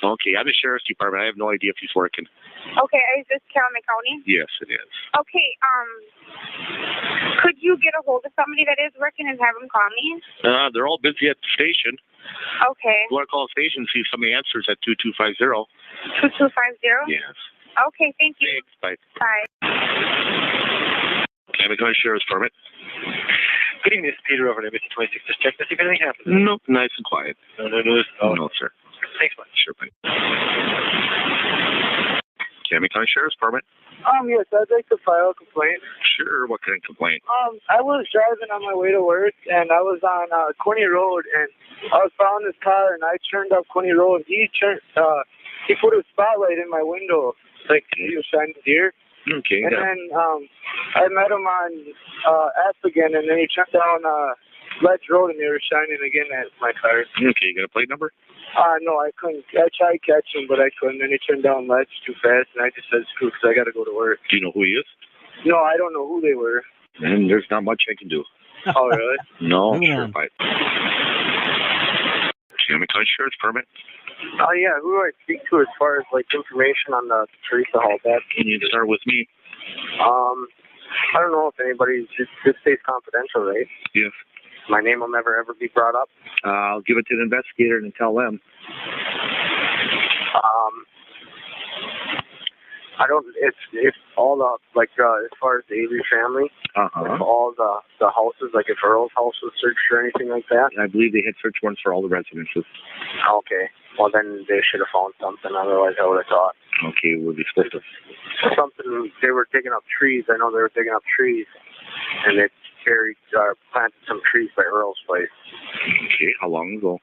Okay, I'm the Sheriff's Department. I have no idea if he's working. Okay, is this Calumet County? Yes, it is. Okay, could you get a hold of somebody that is working and have them call me? They're all busy at the station. Okay. You want to call the station and see if somebody answers at 2250? 2250? Yes. Okay, thank you. Thanks, bye. Bye. Calumet County Sheriff's Department. Good evening, this is Peter over at Embassy 26. Just check to see if anything happens. Nope, nice and quiet. No. No, sir. Thanks, man. Sure, bye. Calumet County Sheriff's Department. Yes, I'd like to file a complaint. Sure, what kind of complaint? I was driving on my way to work, and I was on Quinny Road, and I was following this car, and I turned up Quinny Road. He put a spotlight in my window, like he was shining deer. Okay. And then I met him on Aspen, and then he turned down Ledge Road, and they were shining again at my car. Okay, you got a plate number? No, I couldn't. I tried to catch him, but I couldn't. Then he turned down Ledge too fast, and I just said screw because I got to go to work. Do you know who he is? No, I don't know who they were. Then there's not much I can do. Oh, really? No, sure, bye. Calumet County Sheriff's Department. Yeah, who do I speak to as far as like information on the Teresa Hall death? You need to start with me. I don't know if anybody. This stays confidential, right? Yes. My name will never ever be brought up. I'll give it to the investigator and tell them. I don't. It's all the as far as the Avery family. If all the houses, like if Earl's house was searched or anything like that. I believe they had search warrants for all the residences. Okay. Well, then they should have found something. Otherwise, I would have thought. Okay, we'll be supposed to. Something. They were digging up trees. I know they were digging up trees, and they planted some trees by Earl's place. Okay, how long ago?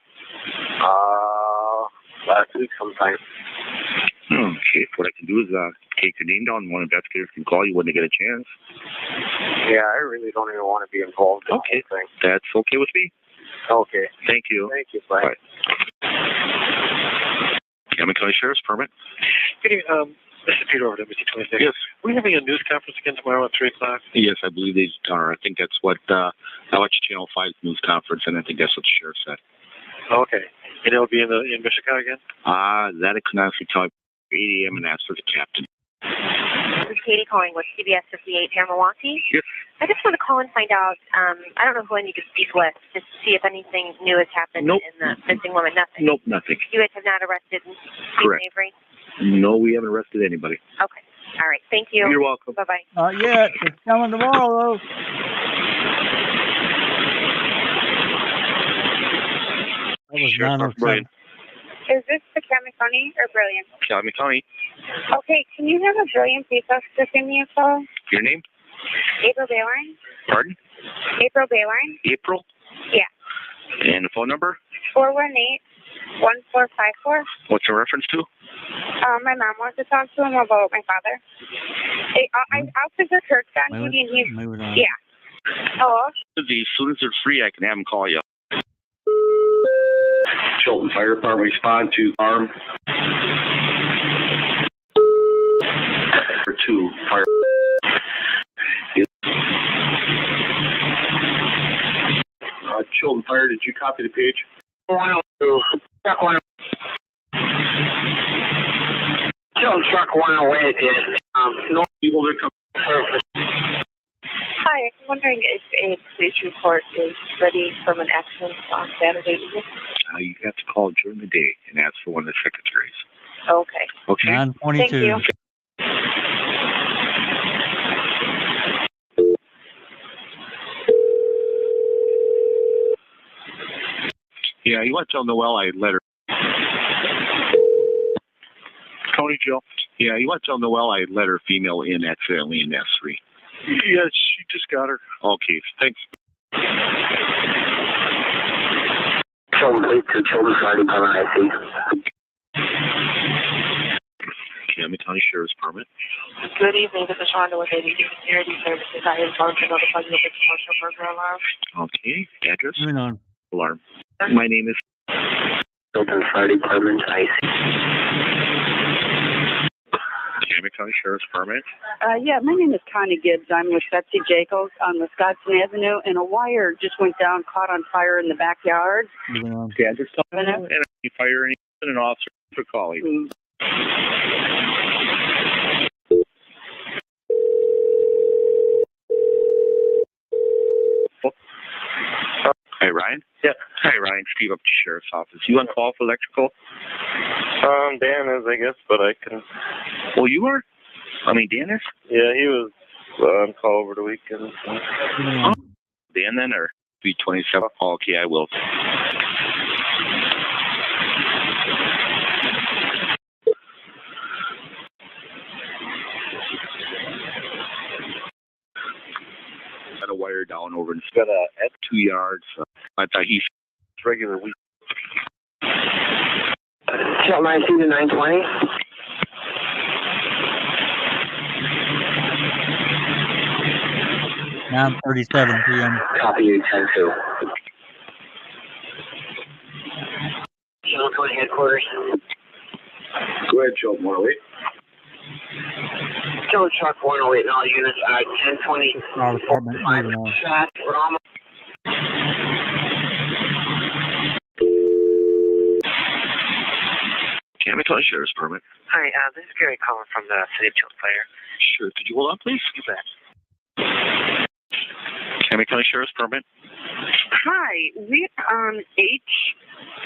Last week sometime. Okay, what I can do is take your name down. One investigator can call you when they get a chance. Yeah, I really don't even want to be involved in the whole thing. That's okay with me. Okay. Thank you. Thank you. Bye. Calumet County Sheriff's Department. Good evening. This is Peter over at Embassy 26. Yes. Are we having a news conference again tomorrow at 3 o'clock? Yes, I believe they are. I think that's what I watched Channel 5's news conference, and I think that's what the sheriff said. Okay. And it'll be in Michigan again? That I could not actually tell. 8 a.m. and ask for the captain. This is Katie calling with CBS 58 here in Milwaukee. Yes. I just want to call and find out, I don't know who I need to speak with, just to see if anything new has happened in the missing woman. Nothing. Nope, nothing. You guys have not arrested Stephen Avery? No, we haven't arrested anybody. Okay. All right. Thank you. You're welcome. Bye-bye. Not yet. It's coming tomorrow, though. That was 907. Is this the Calumet County or Brilliant? Calumet County. Okay, can you have a Brilliant police officer give me a call? Your name? April Bayline. Pardon? April Bayline. April? Yeah. And the phone number? 418-1454. What's the reference to? My mom wants to talk to him about my father. Officer Kirk's on duty and he's... Yeah. Hello? As soon as they're free, I can have them call you. Chilton Fire Department respond to arm. to fire. Chilton Fire, did you copy the page? Chilton Truck 108 is no people that come. Hi, I'm wondering if a police report is ready from an accident on Saturday evening. You have to call during the day and ask for one of the secretaries. Okay. Okay. 9:22. Thank you. Yeah, you want to tell Noelle I let her. Tony Joe. Yeah, you want to tell Noelle I let her female in accidentally in S3. Yes, she just got her. Okay, thanks. Children Fire Department, I see. Calumet County Sheriff's Permit. Good evening, this is Shonda with ADD Security Services. I am calling to notify you of a commercial burglar alarm. Okay, address. Moving on. Alarm. My name is Children Fire Department, I see. Calumet County Sheriff's Permit. Yeah, my name is Connie Gibbs. I'm with Betsy Jacobs on Wisconsin Avenue, and a wire just went down, caught on fire in the backyard. Moving on. Okay, address. And if you fire an officer for calling. Hi, Ryan. Yeah. Hi, Ryan. Steve up to Sheriff's Office. You on call for electrical? Dan is, I guess, but I can. Well, you are? I mean, Dan is? Yeah, he was on call over the weekend. Oh, Dan then, or 327? Oh, okay, I will. Got a wire down over and got at 2 yards. I thought he's regular week. Chilton, I see the 920. Now 9:37 p.m. Copy you, 10-2. Chilton County Headquarters. Go ahead, Chilton 108. Chilton Truck 108 and all units, 1020. Fire department. Moving on. Shots, we're almost. Calumet County Sheriff's Permit. Hi, this is Gary calling from the City of Chilton Fire. Sure. Could you hold on, please? You bet. Calumet County Sheriff's Permit. Hi, we're on H,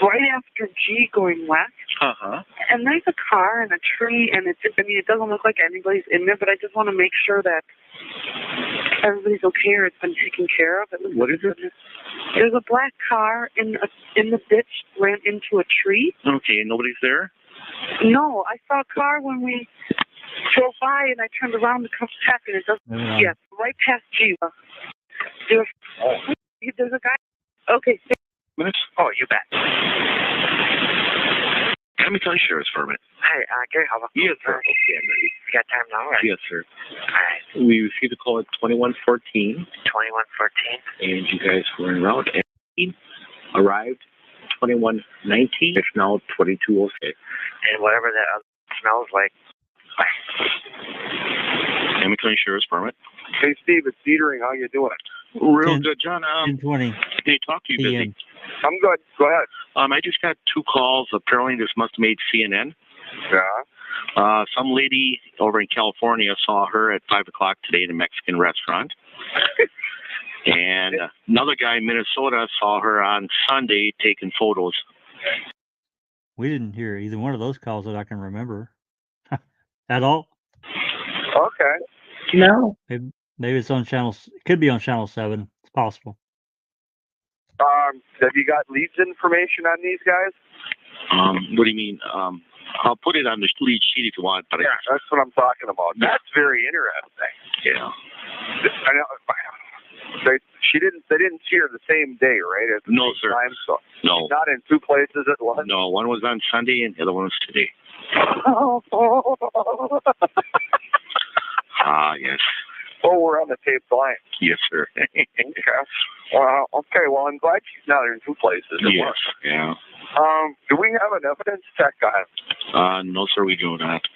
right after G going west. Uh-huh. And there's a car and a tree, and it doesn't look like anybody's in there, but I just want to make sure that everybody's okay or it's been taken care of. What is it? There's a black car in the ditch, ran into a tree. Okay, nobody's there? No, I saw a car when we drove by, and I turned around to come back, and it doesn't. Yes, right past G. There's a guy. Okay. Minutes? Oh, you bet. Calumet County Sheriff's Permit. Hi, Gary, how about you? Yes, sir. Okay, I'm ready. You got time now, right? Yes, sir. All right. We received a call at 2114. 2114. And you guys were en route and arrived 2119. It's now 2206. And whatever that smells like. Calumet County Sheriff's Permit. Hey, Steve, it's Dietering. How you doing? Real good, John. 10:20. They talk to you busy. I'm good. Go ahead. I just got 2 calls. Apparently, this must have made CNN. Yeah. Some lady over in California saw her at 5 o'clock today in a Mexican restaurant. And another guy in Minnesota saw her on Sunday taking photos. We didn't hear either one of those calls that I can remember at all. Okay. No. Maybe it's on channel. Could be on channel 7. It's possible. Have you got leads information on these guys? What do you mean? I'll put it on the lead sheet if you want. But yeah, that's what I'm talking about. Yeah. That's very interesting. Yeah. I know. They didn't see her the same day, right? At the No, same sir. Time, so No. Not in 2 places at once. No, one was on Sunday and the other one was today. Yes. Oh, we're on the tape line. Yes, sir. Okay. Well, I'm glad she's not in 2 places at Yes. once. Yeah. Do we have an evidence check on? No, sir, we do not.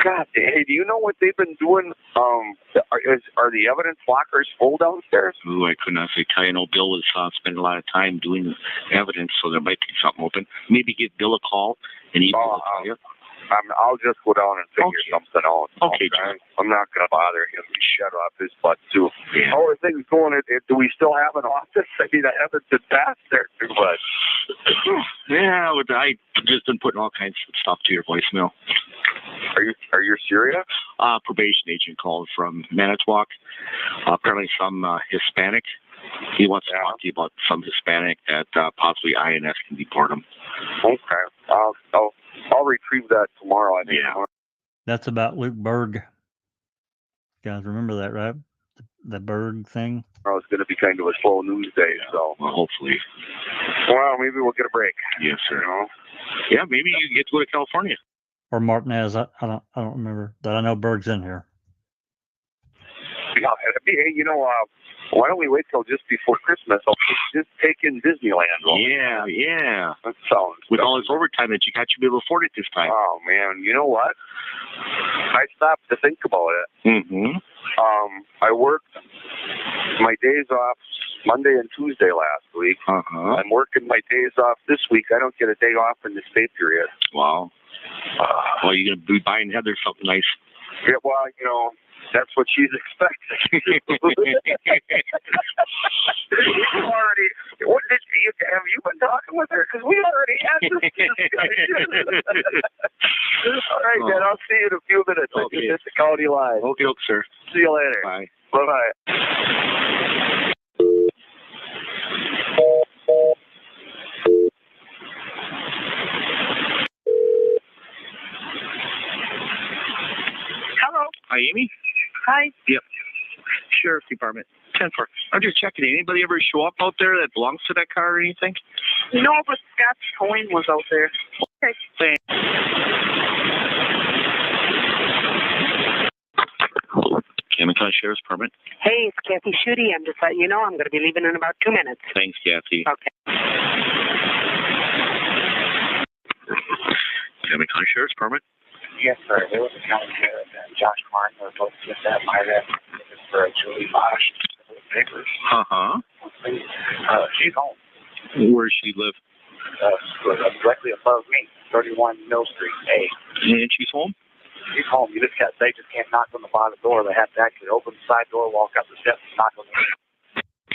God, hey, do you know what they've been doing? Are the evidence lockers full downstairs? Ooh, I could not say tell you. No, Bill was spending a lot of time doing the evidence, so there might be something open. Maybe give Bill a call and he will tell you. I'll just go down and figure something out. Okay, John. I'm not going to bother him. He's shut off his butt, too. Yeah. How are things going? Do we still have an office? I mean, I haven't been past there too much. Yeah, I just been putting all kinds of stuff to your voicemail. Are you serious? Probation agent called from Manitowoc. Apparently some Hispanic. He wants to talk to you about some Hispanic that possibly INS can deport him. Okay. I'll retrieve that tomorrow. I think. Yeah. That's about Luke Berg. You guys remember that, right? The Berg thing? It's going to be kind of a slow news day, so. Well, hopefully. Well, maybe we'll get a break. Yes, sir. You know? Yeah, maybe you get to go to California. Or Martinez. I don't remember. That I know Berg's in here. Yeah, hey, why don't we wait till just before Christmas? I'll just take in Disneyland. Yeah. That sounds with all this overtime that you got, you'll be able to afford it this time. Oh, man. You know what? I stopped to think about it. Mm-hmm. I worked my days off Monday and Tuesday last week. Uh-huh. I'm working my days off this week. I don't get a day off in this pay period. Wow. Well, you're going to be buying Heather something nice. Yeah, well, that's what she's expecting. Have you been talking with her? Because we already had this discussion. All right, man. I'll see you in a few minutes. Okay. It's the county line. Okay, sir. See you later. Bye. Bye-bye. Hello. Hi, Amy? Hi. Yep. Sheriff's Department. 10-4. I'm just checking. Anybody ever show up out there that belongs to that car or anything? No, but Scott Cohen was out there. Okay. Thanks. Cammon County Sheriff's Department. Hey, it's Kathy Schutte. I'm just letting you know I'm going to be leaving in about 2 minutes. Thanks, Kathy. Okay. Cammon County Sheriff's Department. Yes, sir. There was a county sheriff and Josh Martin was supposed to get that by that for Julie Bosch papers. Uh-huh. She's home. Where does she live? Directly above me, 31 Mill Street, A. And she's home? She's home. They just can't knock on the bottom door. They have to actually open the side door, walk up the steps, and knock on the door.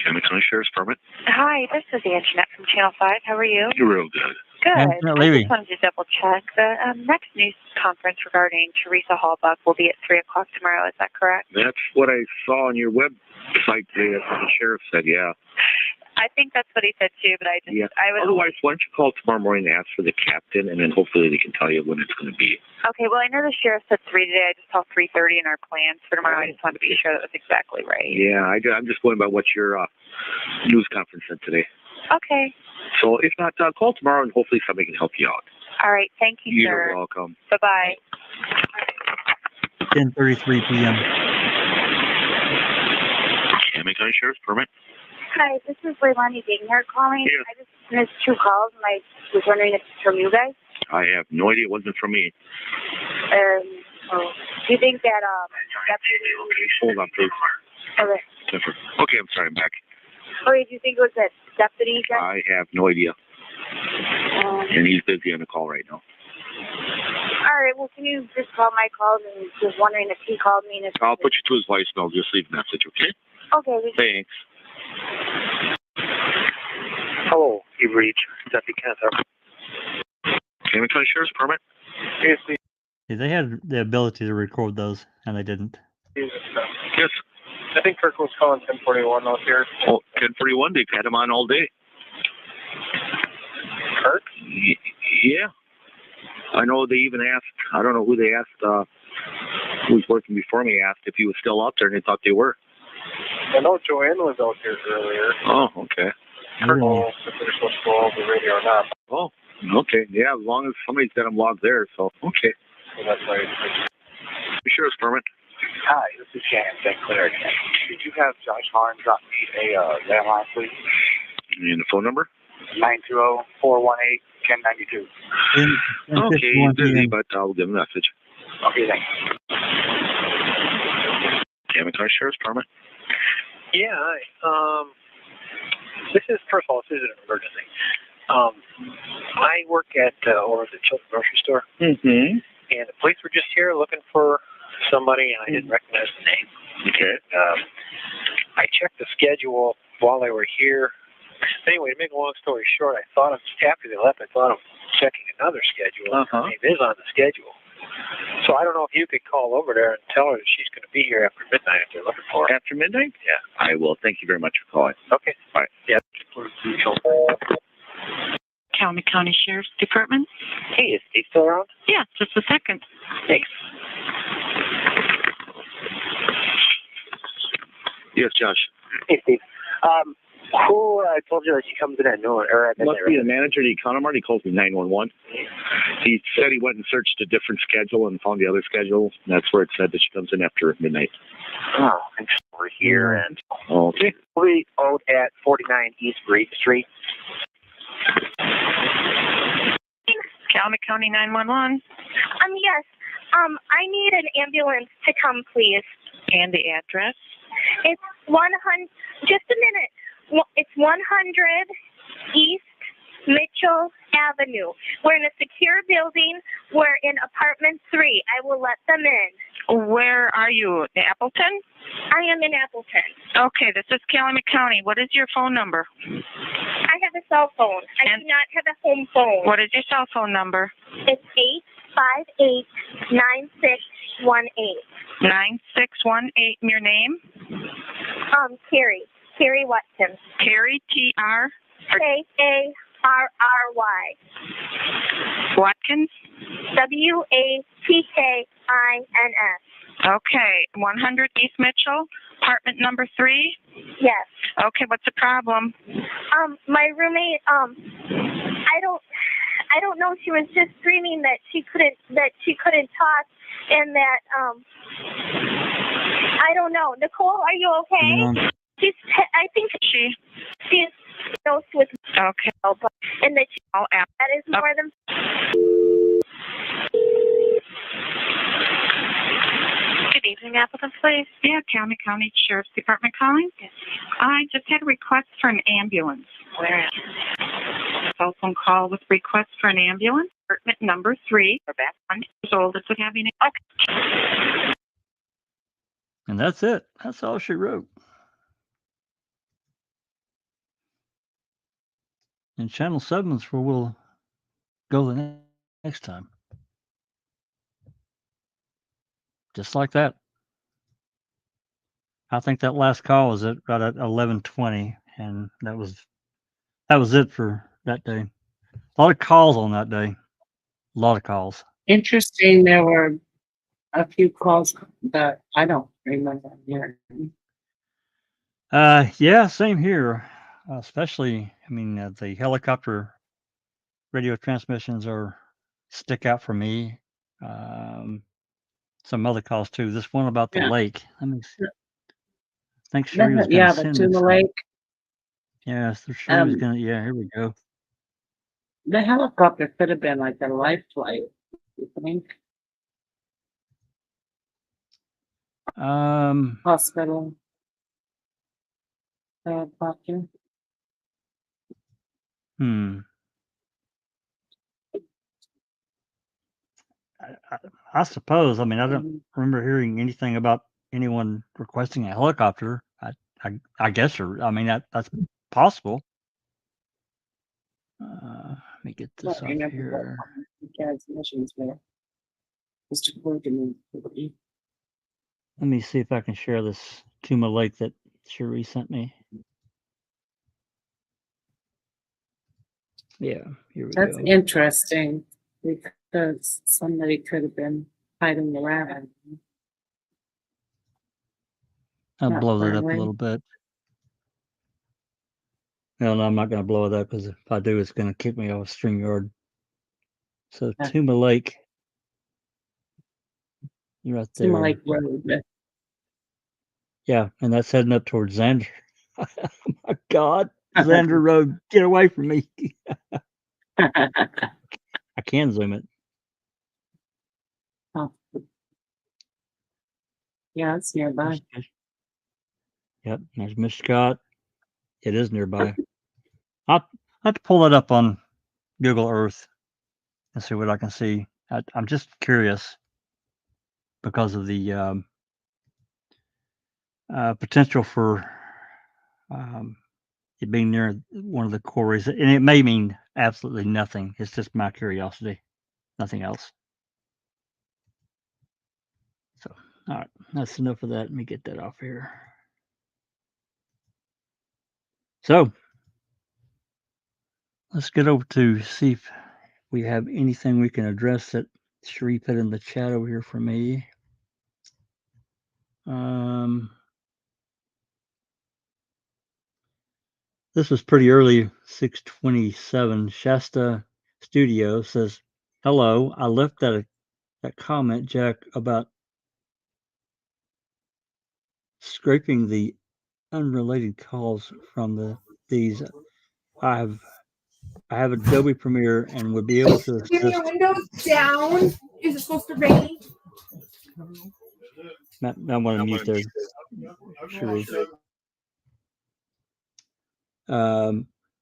Cammon County Sheriff's Department. Hi, this is Anjanette from Channel 5. How are you? You're real good. Good. Anjanette I Levy. just wanted to double check. The next news conference regarding Teresa Hallbuck will be at 3 o'clock tomorrow. Is that correct? That's what I saw on your website today. That's what the sheriff said, yeah. I think that's what he said too, but I was. Otherwise, why don't you call tomorrow morning and ask for the captain, and then hopefully they can tell you when it's going to be. Okay, well, I know the sheriff said 3 today. I just saw 3:30 in our plans for tomorrow. I just wanted to be sure that was exactly right. Yeah, I'm just going by what your news conference said today. Okay. So if not, call tomorrow and hopefully somebody can help you out. All right. Thank you, sir. You're welcome. Bye-bye. 10:33 p.m. Cammon County Sheriff's Department. Hi, this is Leilani Dagnard calling. Yeah. I just missed 2 calls, and I was wondering if it's from you guys. I have no idea. It wasn't from me. Do you think that deputy... Hold on, please. Okay. Okay, I'm sorry. I'm back. Okay, do you think it was that deputy guy? I have no idea. And he's busy on the call right now. All right, well, can you just call my calls and just wondering if he called me? And if I'll put you to his voicemail. Just leave a message, okay? Okay. Thanks. Hello, you've reached Deputy Kenneth. Cammon County Sheriff's Department. Yeah, they had the ability to record those, and they didn't. Yes. I think Kirk was calling 1041 out here. Oh, 1041. They've had him on all day. Kirk? Yeah. I know they even asked, I don't know who they asked, who was working before me asked if he was still out there, and they thought they were. I know Joanne was out here earlier. Oh, okay. Kirk knows if they're supposed to go over the radio or not. Oh, okay. Yeah, as long as somebody's got him logged there, so, okay. So that's why. Sheriff's Department. Hi, this is Shannon St. Clair again. Did you have Josh Harn drop me a landline, please? And the phone number? 920-418-8255. 1092. Okay, he's busy, but I'll give him a message. Okay, thanks. Camucon Sheriff's Department. Yeah, hi. This is, first of all, this is an emergency. I work at over the Children's Grocery Store, Mm-hmm. and the police were just here looking for somebody, and I didn't recognize the name. Okay. I checked the schedule while they were here. Anyway, to make a long story short, after they left, I thought of checking another schedule. Uh-huh. It is on the schedule. So I don't know if you could call over there and tell her that she's going to be here after midnight if they're looking for her. After midnight? Yeah. I will. Thank you very much for calling. Okay. Bye. Yeah. Calumet County Sheriff's Department. Hey, is Steve still around? Yeah, just a second. Thanks. Yes, Josh. Hey, Steve. Who told you that she comes in at noon or at midnight? Must be the manager at Economart. He calls me 911. He said he went and searched a different schedule and found the other schedule. And that's where it said that she comes in after midnight. Oh, thanks. We're here and Okay. we'll be out at 49 East Reed Street. Calumet County 911. Yes. I need an ambulance to come, please. And the address? It's 100. Just a minute. It's 100 East Mitchell Avenue. We're in a secure building. We're in apartment 3. I will let them in. Where are you? Appleton? I am in Appleton. Okay, this is Calumet County. What is your phone number? I have a cell phone. I do not have a home phone. What is your cell phone number? It's 858-9618. 9618. Your name? Carrie. Carrie Watkins. Carrie, T-R? K-A-R-R-Y. Watkins? W-A-T-K-I-N-S. Okay, 100 East Mitchell, apartment number 3? Yes. Okay, what's the problem? My roommate, I don't know, she was just screaming that she couldn't talk and that, I don't know. Nicole, are you okay? I think she's diagnosed with okay, and that that is more than. Good evening, Appleton Police. Yeah, Calumet County Sheriff's Department calling. I just had a request for an ambulance. Where? Cell phone call with request for an ambulance. Apartment number 3. We're back 1 years old. It's having okay. And that's it. That's all she wrote. And Channel 7's where we'll go the next time. Just like that. I think that last call was right at 11:20, and that was it for that day. A lot of calls on that day. A lot of calls. Interesting. There were a few calls that I don't remember hearing. Yeah, same here. Especially, the helicopter radio transmissions stick out for me. Some other calls too. This one about the lake. Let me see. I think Sherry was going to send the me lake. Yeah, so Sherry was going to. Yeah, here we go. The helicopter could have been like a life flight, you think? Hospital. Helicopter. I suppose. I don't remember hearing anything about anyone requesting a helicopter. I guess, that's possible. Let me get this up here. Let me see if I can share this Tuma Lake that Cherie sent me. Yeah, here we go. That's interesting because somebody could have been hiding around. I'll blow that up a little bit. No, I'm not going to blow it up because if I do, it's going to kick me off StreamYard. So Tuma Lake. You're right there. Tuma Lake Road. Yeah, and that's heading up towards Xander. Oh my God, Xander Road, get away from me. I can zoom it. Oh. Yeah, it's nearby. Yep, there's Miss Scott. It is nearby. I'll have to pull it up on Google Earth and see what I can see. I'm just curious because of the potential for it being near one of the quarries, and it may mean absolutely nothing. It's just my curiosity, nothing else. So, all right, that's enough of that. Let me get that off here. So, let's get over to see if we have anything we can address that Sheree put in the chat over here for me. This was pretty early, 6:27. Shasta Studio says, "Hello, I left that comment, Jack, about scraping the unrelated calls from these. I have Adobe Premiere and would be able to Give me assist." your windows down. Is it supposed to rain? I want to mute there, Sheree. I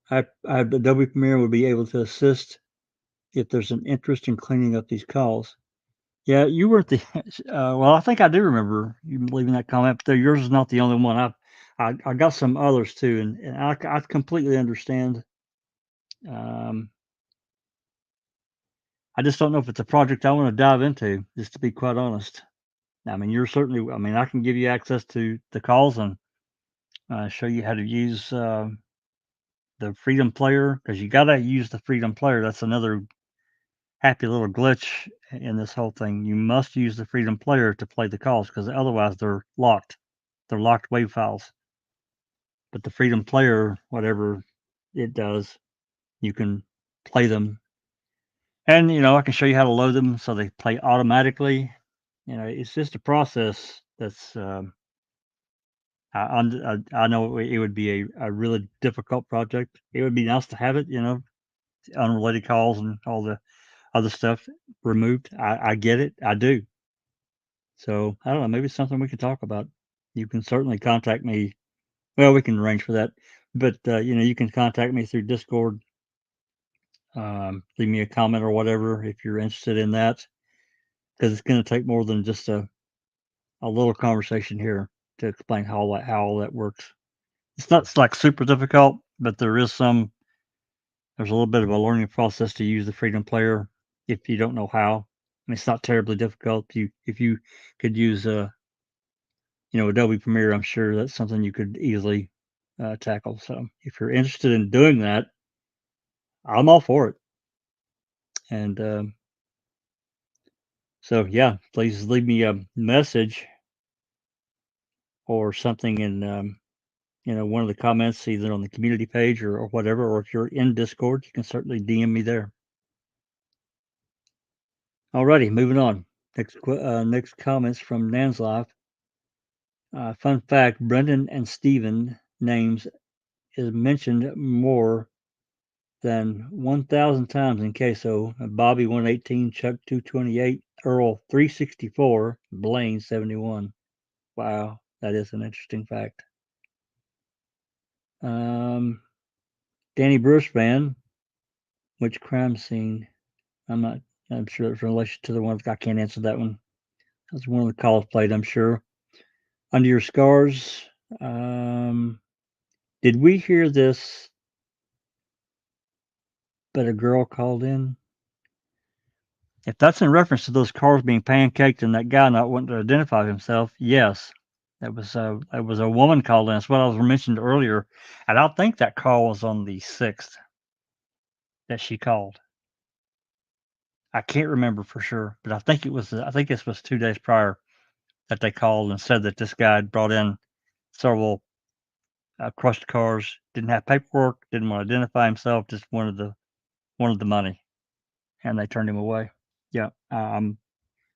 have Adobe Premiere would be able to assist if there's an interest in cleaning up these calls. Yeah, you were at the well, I think I do remember you leaving that comment, but yours is not the only one. I got some others too, and I completely understand. I just don't know if it's a project I want to dive into, just to be quite honest. I mean, you're certainly. I mean, I can give you access to the calls and show you how to use the Freedom Player, because you got to use the Freedom Player. That's another happy little glitch in this whole thing. You must use the Freedom Player to play the calls, because otherwise they're locked. They're locked WAV files. But the Freedom Player, whatever it does, you can play them. And, I can show you how to load them so they play automatically. It's just a process that's, I know it would be a really difficult project. It would be nice to have it, unrelated calls and all the other stuff removed. I get it. I do. So I don't know. Maybe it's something we could talk about. You can certainly contact me. Well, we can arrange for that. But you can contact me through Discord. Leave me a comment or whatever if you're interested in that, because it's going to take more than just a little conversation here to explain how all that works. It's not like super difficult, but there's a little bit of a learning process to use the Freedom Player if you don't know how. I mean, it's not terribly difficult. If you could use Adobe Premiere, I'm sure that's something you could easily tackle. So if you're interested in doing that, I'm all for it. And so yeah, please leave me a message or something in one of the comments, either on the community page or whatever. Or if you're in Discord, you can certainly DM me there. Alrighty, moving on. Next comments from Nan's Life. Fun fact: Brendan and Stephen names is mentioned more than 1,000 times in CASO. Bobby 118, Chuck 228, Earl 364, Blaine 71. Wow, that is an interesting fact. Danny Bruce fan, which crime scene? I'm sure it's in relation to the one. I can't answer that one. That's one of the calls played, I'm sure. Under Your Scars. Did we hear this? But a girl called in. If that's in reference to those cars being pancaked and that guy not wanting to identify himself, yes, that was a woman called in. That's what I was mentioned earlier, and I think that call was on the 6th that she called. I can't remember for sure, but I think this was 2 days prior that they called and said that this guy had brought in several crushed cars, didn't have paperwork, didn't want to identify himself, just wanted the money, and they turned him away. Yeah,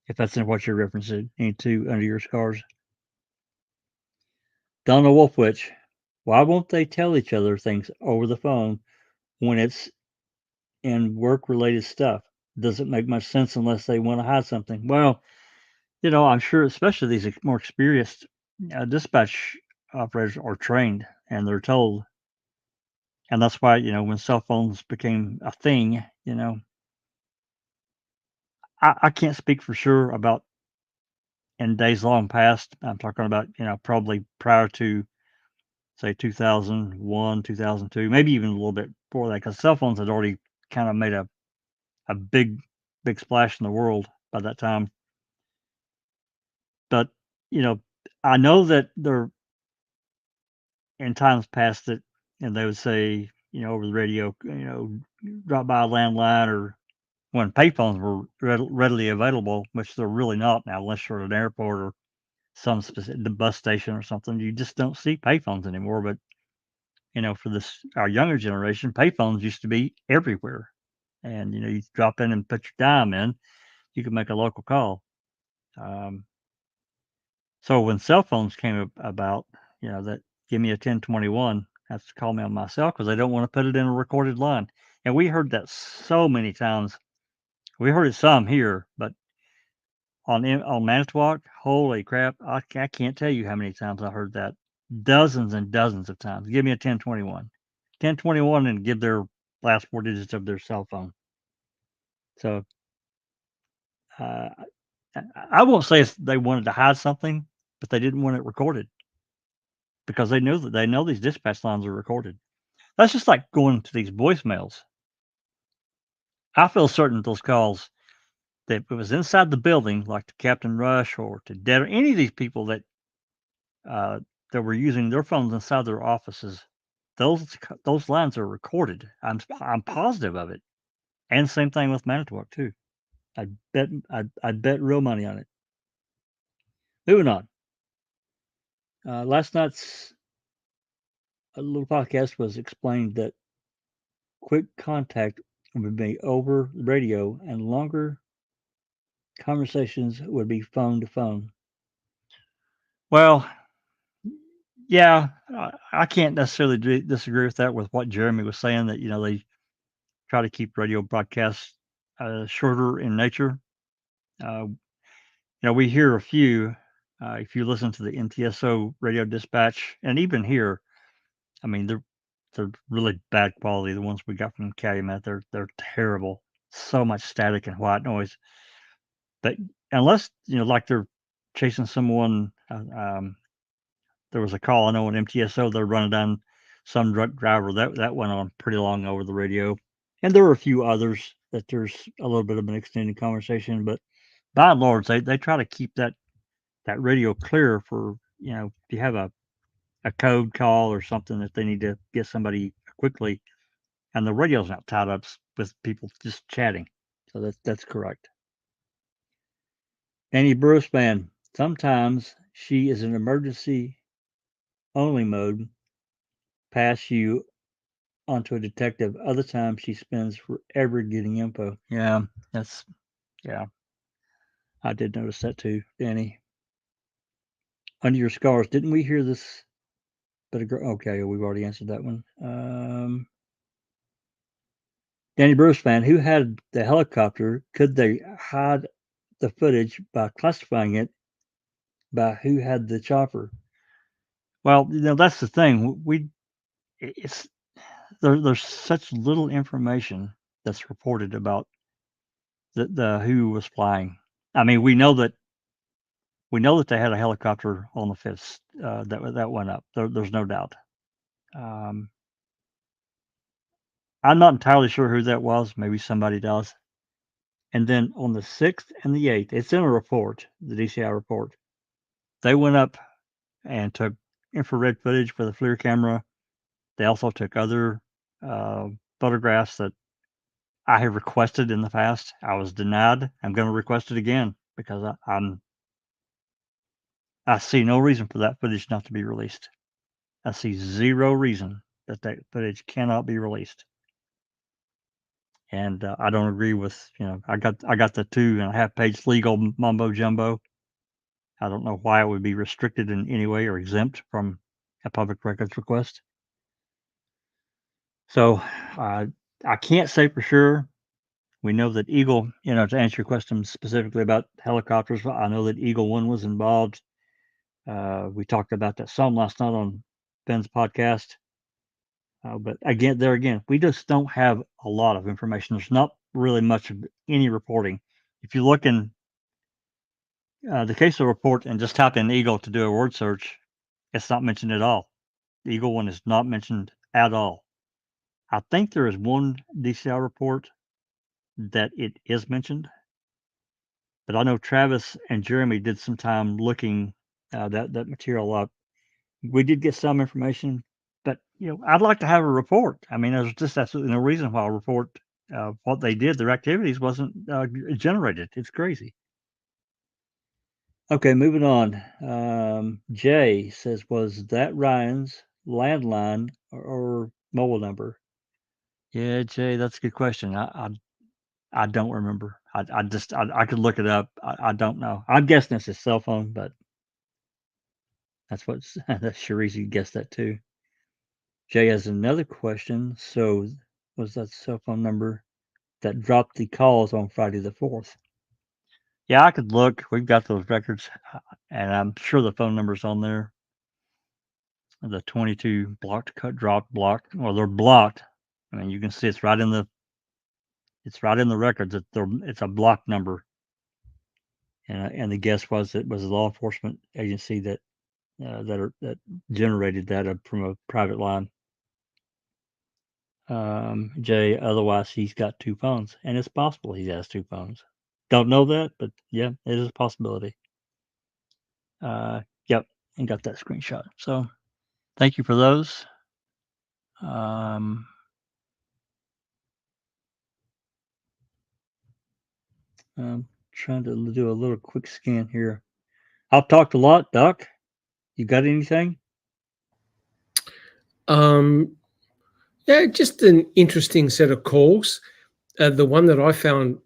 if that's what you're referencing into Under Your Scars. Donna Wolfwitch, why won't they tell each other things over the phone when it's and work-related stuff. Doesn't make much sense unless they want to hide something. Well, I'm sure, especially these more experienced dispatch operators are trained and they're told, and that's why when cell phones became a thing, I can't speak for sure about in days long past. I'm talking about probably prior to say 2001, 2002, maybe even a little bit before that, because cell phones had already kind of made a big splash in the world by that time. But I know that there in times past that, and they would say, over the radio, drop by a landline, or when payphones were readily available, which they're really not now, unless you're at an airport or some specific the bus station or something. You just don't see payphones anymore. But for our younger generation, payphones used to be everywhere, and you drop in and put your dime in, you could make a local call. So when cell phones came about, that give me a 1021, that's to call me on my cell because they don't want to put it in a recorded line. And we heard that so many times. We heard it some here, but on Manitowoc, holy crap, I can't tell you how many times I heard that. Dozens and dozens of times. Give me a 1021. 1021 and give their last 4 digits of their cell phone. So I won't say they wanted to hide something, but they didn't want it recorded because they know these dispatch lines are recorded. That's just like going to these voicemails. I feel certain those calls that it was inside the building, like to Captain Rush or to Dead, or any of these people that were using their phones inside their offices. Those lines are recorded. I'm positive of it. And same thing with Manitowoc too. I'd bet real money on it. Moving on. Last night's little podcast was explained that quick contact would be over the radio and longer conversations would be phone to phone. Well, yeah, I can't necessarily disagree with that, with what Jeremy was saying, that they try to keep radio broadcasts shorter in nature. We hear a few. If you listen to the NTSO radio dispatch, and even here, I mean, they're really bad quality. The ones we got from Calumet, they're terrible. So much static and white noise. But unless like they're chasing someone, there was a call I know on MTSO. They're running down some drunk driver that went on pretty long over the radio, and there were a few others that there's a little bit of an extended conversation. But by and large, they try to keep that radio clear for if you have a code call or something that they need to get somebody quickly, and the radio's not tied up with people just chatting. So that's correct. Annie Bruce man, sometimes she is in emergency only mode, pass you onto a detective. Other times she spends forever getting info. Yeah, I did notice that too, Danny. Under your scars, didn't we hear this? But okay, we've already answered that one. Danny Bruce fan, who had the helicopter? Could they hide the footage by classifying it by who had the chopper? Well, that's the thing. There's such little information that's reported about the who was flying. I mean, we know that they had a helicopter on the 5th that went up. There's no doubt. I'm not entirely sure who that was. Maybe somebody does. And then on the 6th and the 8th, it's in a report, the DCI report. They went up and took infrared footage with a FLIR camera. They also took other photographs that I have requested in the past. I was denied. I'm going to request it again because I see no reason for that footage not to be released. I see zero reason that footage cannot be released. And I don't agree with, I got the 2.5-page legal mumbo jumbo. I don't know why it would be restricted in any way or exempt from a public records request. So I can't say for sure. We know that Eagle, to answer your question specifically about helicopters, I know that Eagle 1 was involved. We talked about that some last night on Ben's podcast. But again, we just don't have a lot of information. There's not really much of any reporting. If you look in the CASO report and just type in Eagle to do a word search, it's not mentioned at all. The Eagle 1 is not mentioned at all. I think there is one DCI report that it is mentioned, but I know Travis and Jeremy did some time looking that material up. We did get some information, but I'd like to have a report. I mean, there's just absolutely no reason why a report what they did, their activities wasn't generated. It's crazy. Okay, moving on. Jay says, was that Ryan's landline or mobile number? Yeah, Jay, that's a good question. I don't remember. I could look it up. I don't know. I'm guessing it's his cell phone, but that's what that's Sharice guessed that too. Jay has another question. So was that cell phone number that dropped the calls on Friday the 4th? Yeah, I could look. We've got those records, and I'm sure the phone number's on there. The 22 blocked, cut, dropped, blocked. Well, they're blocked. I mean, you can see it's right in the records. It's a blocked number. And the guess was it was a law enforcement agency that generated that from a private line. Jay, otherwise he's got two phones, and it's possible he has two phones. Don't know that, but yeah, it is a possibility. Yep, and got that screenshot. So thank you for those. I'm trying to do a little quick scan here. I've talked a lot, Doc. You got anything? Yeah, just an interesting set of calls. The one that I found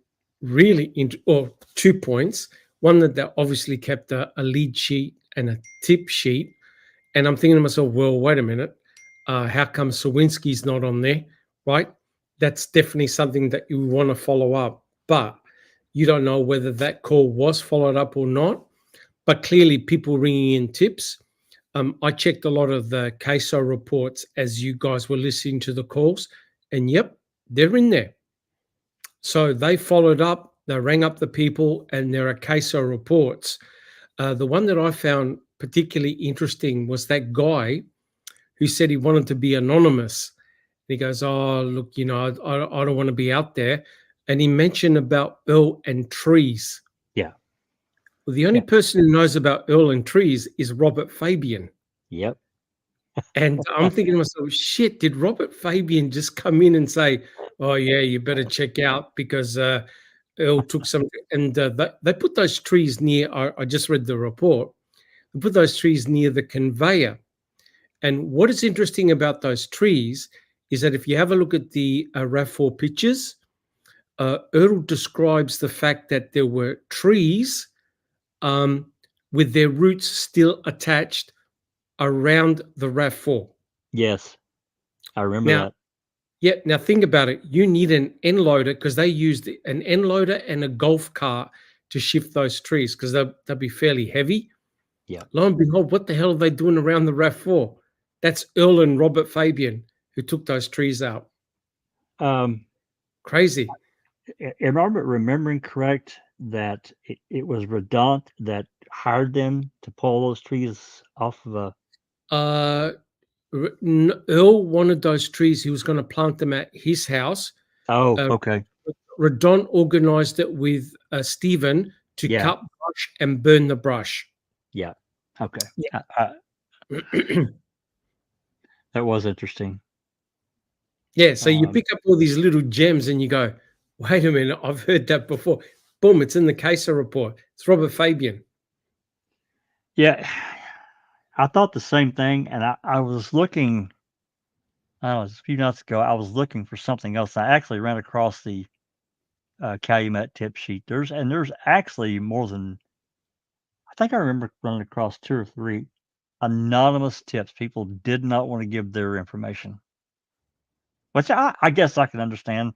really or 2 points. One that they obviously kept a lead sheet and a tip sheet. And I'm thinking to myself, well, wait a minute. How come Sawinski's not on there, right? That's definitely something that you want to follow up. But you don't know whether that call was followed up or not. But clearly people ringing in tips. I checked a lot of the CASO reports as you guys were listening to the calls, and yep, they're in there. So they followed up, they rang up the people, and there are CASO reports. The one that I found particularly interesting was that guy who said he wanted to be anonymous. He goes, oh, look, I don't want to be out there. And he mentioned about Earl and trees. Yeah. Well, the only person who knows about Earl and trees is Robert Fabian. Yep. And I'm thinking to myself, shit, did Robert Fabian just come in and say, oh, yeah, you better check out because Earl took some. And they put those trees near, I just read the report, they put those trees near the conveyor. And what is interesting about those trees is that if you have a look at the RAV4 pictures, Earl describes the fact that there were trees with their roots still attached around the RAV4. Yes, I remember that. Yeah, now think about it. You need an end loader because they used an end loader and a golf cart to shift those trees because they'll be fairly heavy. Yeah. Lo and behold, what the hell are they doing around the RAV4? That's Earl and Robert Fabian who took those trees out. Crazy. Am I remembering correct that it was Redont that hired them to pull those trees off of a... Earl wanted those trees. He was going to plant them at his house. Oh, okay. Redont organized it with Stephen to cut brush and burn the brush. Yeah. Okay. Yeah. That was interesting. Yeah. So you pick up all these little gems and you go, wait a minute, I've heard that before. Boom, it's in the CASO report. It's Robert Fabian. Yeah. I thought the same thing. And I was looking, a few nights ago, I was looking for something else. I actually ran across the Calumet tip sheet. There's actually more than, I think I remember running across 2 or 3 anonymous tips. People did not want to give their information. which I guess I can understand.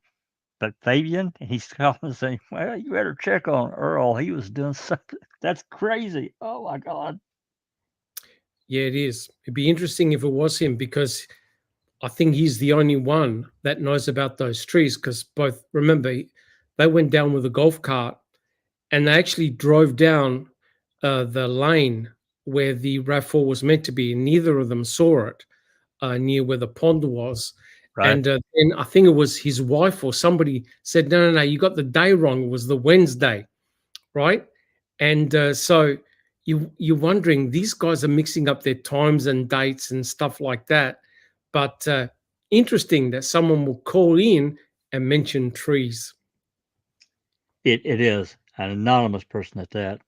But Fabian, he's calling and saying, "Well, you better check on Earl. He was doing something. That's crazy. Oh my God." Yeah, it is. It'd be interesting if it was him, because I think he's the only one that knows about those trees, because both, remember, they went down with a golf cart and they actually drove down the lane where the RAV4 was meant to be, and neither of them saw it near where the pond was. Right. And then I think it was his wife or somebody said, no, you got the day wrong. It was the Wednesday, right? And so you're wondering, these guys are mixing up their times and dates and stuff like that. But interesting that someone will call in and mention trees. It is an anonymous person at that.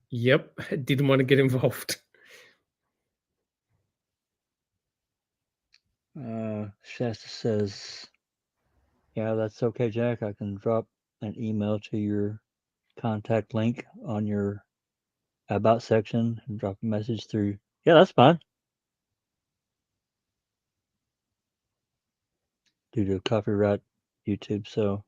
Yep, didn't want to get involved. Shasta says, "Yeah, that's okay, Jack. I can drop an email to your contact link on your about section and drop a message through." Yeah, that's fine. Due to copyright YouTube, so.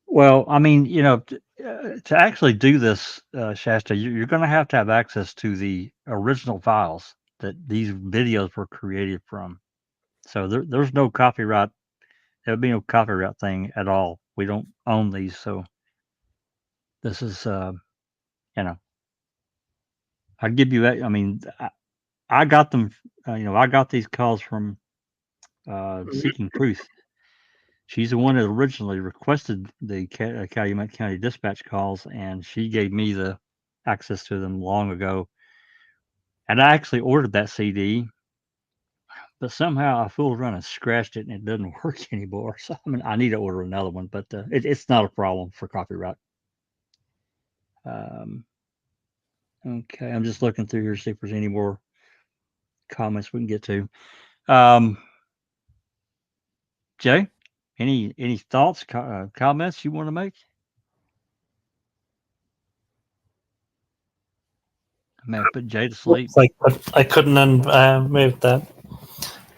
Well, I mean, to actually do this, Shasta, you're going to have access to the original files that these videos were created from. So there's no copyright. There would be no copyright thing at all. We don't own these, so this is, I give you. I mean, I got them. I got these calls from Seeking Truth. She's the one that originally requested the Calumet County Dispatch calls, and she gave me the access to them long ago. And I actually ordered that CD, but somehow I fooled around and scratched it, and it doesn't work anymore. So I mean, I need to order another one, but it's not a problem for copyright. Okay, I'm just looking through here to see if there's any more comments we can get to. Jay, any thoughts, comments you want to make? I may have put Jay to sleep. I couldn't move that.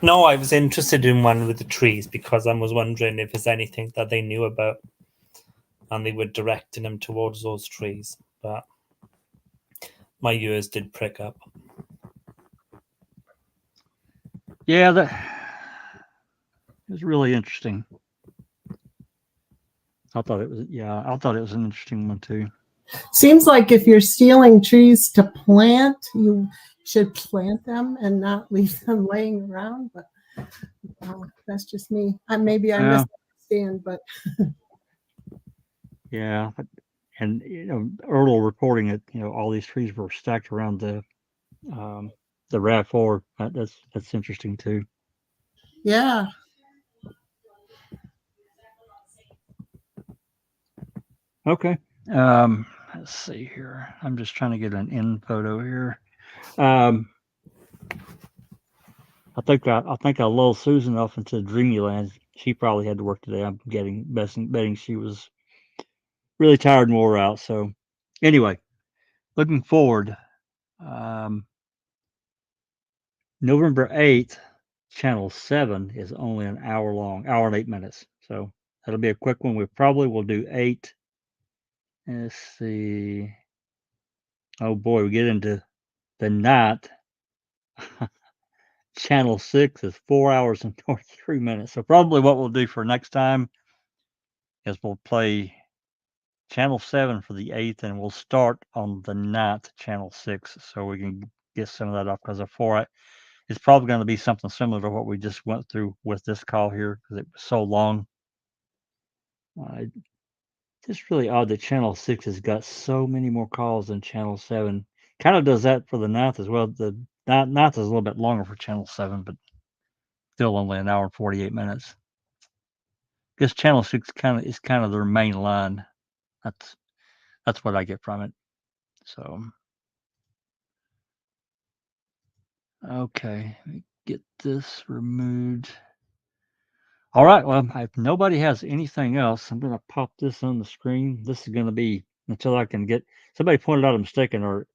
No, I was interested in one with the trees because I was wondering if there's anything that they knew about and they were directing them towards those trees. But my ears did prick up. Yeah, that was really interesting. I thought it was an interesting one too. Seems like if you're stealing trees to plant, you should plant them and not leave them laying around. But that's just me. Maybe I misunderstand, but yeah. And Earl reporting that all these trees were stacked around the RAV4. That's interesting too. Yeah. Okay. Let's see here. I'm just trying to get an in photo here. I think I lulled Susan off into Dreamyland. She probably had to work today. I'm betting she was really tired and wore out. So anyway, looking forward. November 8th, Channel 7 is only an hour long, hour and 8 minutes. So that'll be a quick one. We probably will do 8. Let's see. Oh boy, we get into the night. Channel 6 is 4 hours and 23 minutes. So probably what we'll do for next time is we'll play Channel 7 for the 8th, and we'll start on the 9th, Channel 6, so we can get some of that off, because it's probably going to be something similar to what we just went through with this call here, because it was so long. It's really odd that Channel 6 has got so many more calls than Channel 7. Kind of does that for the 9th as well. The 9th is a little bit longer for Channel 7, but still only an hour and 48 minutes. I guess Channel 6 is kind of their main line. That's what I get from it. So, okay, let me get this removed. All right, well, if nobody has anything else, I'm going to pop this on the screen. This is going to be until I can get somebody pointed out a mistake in our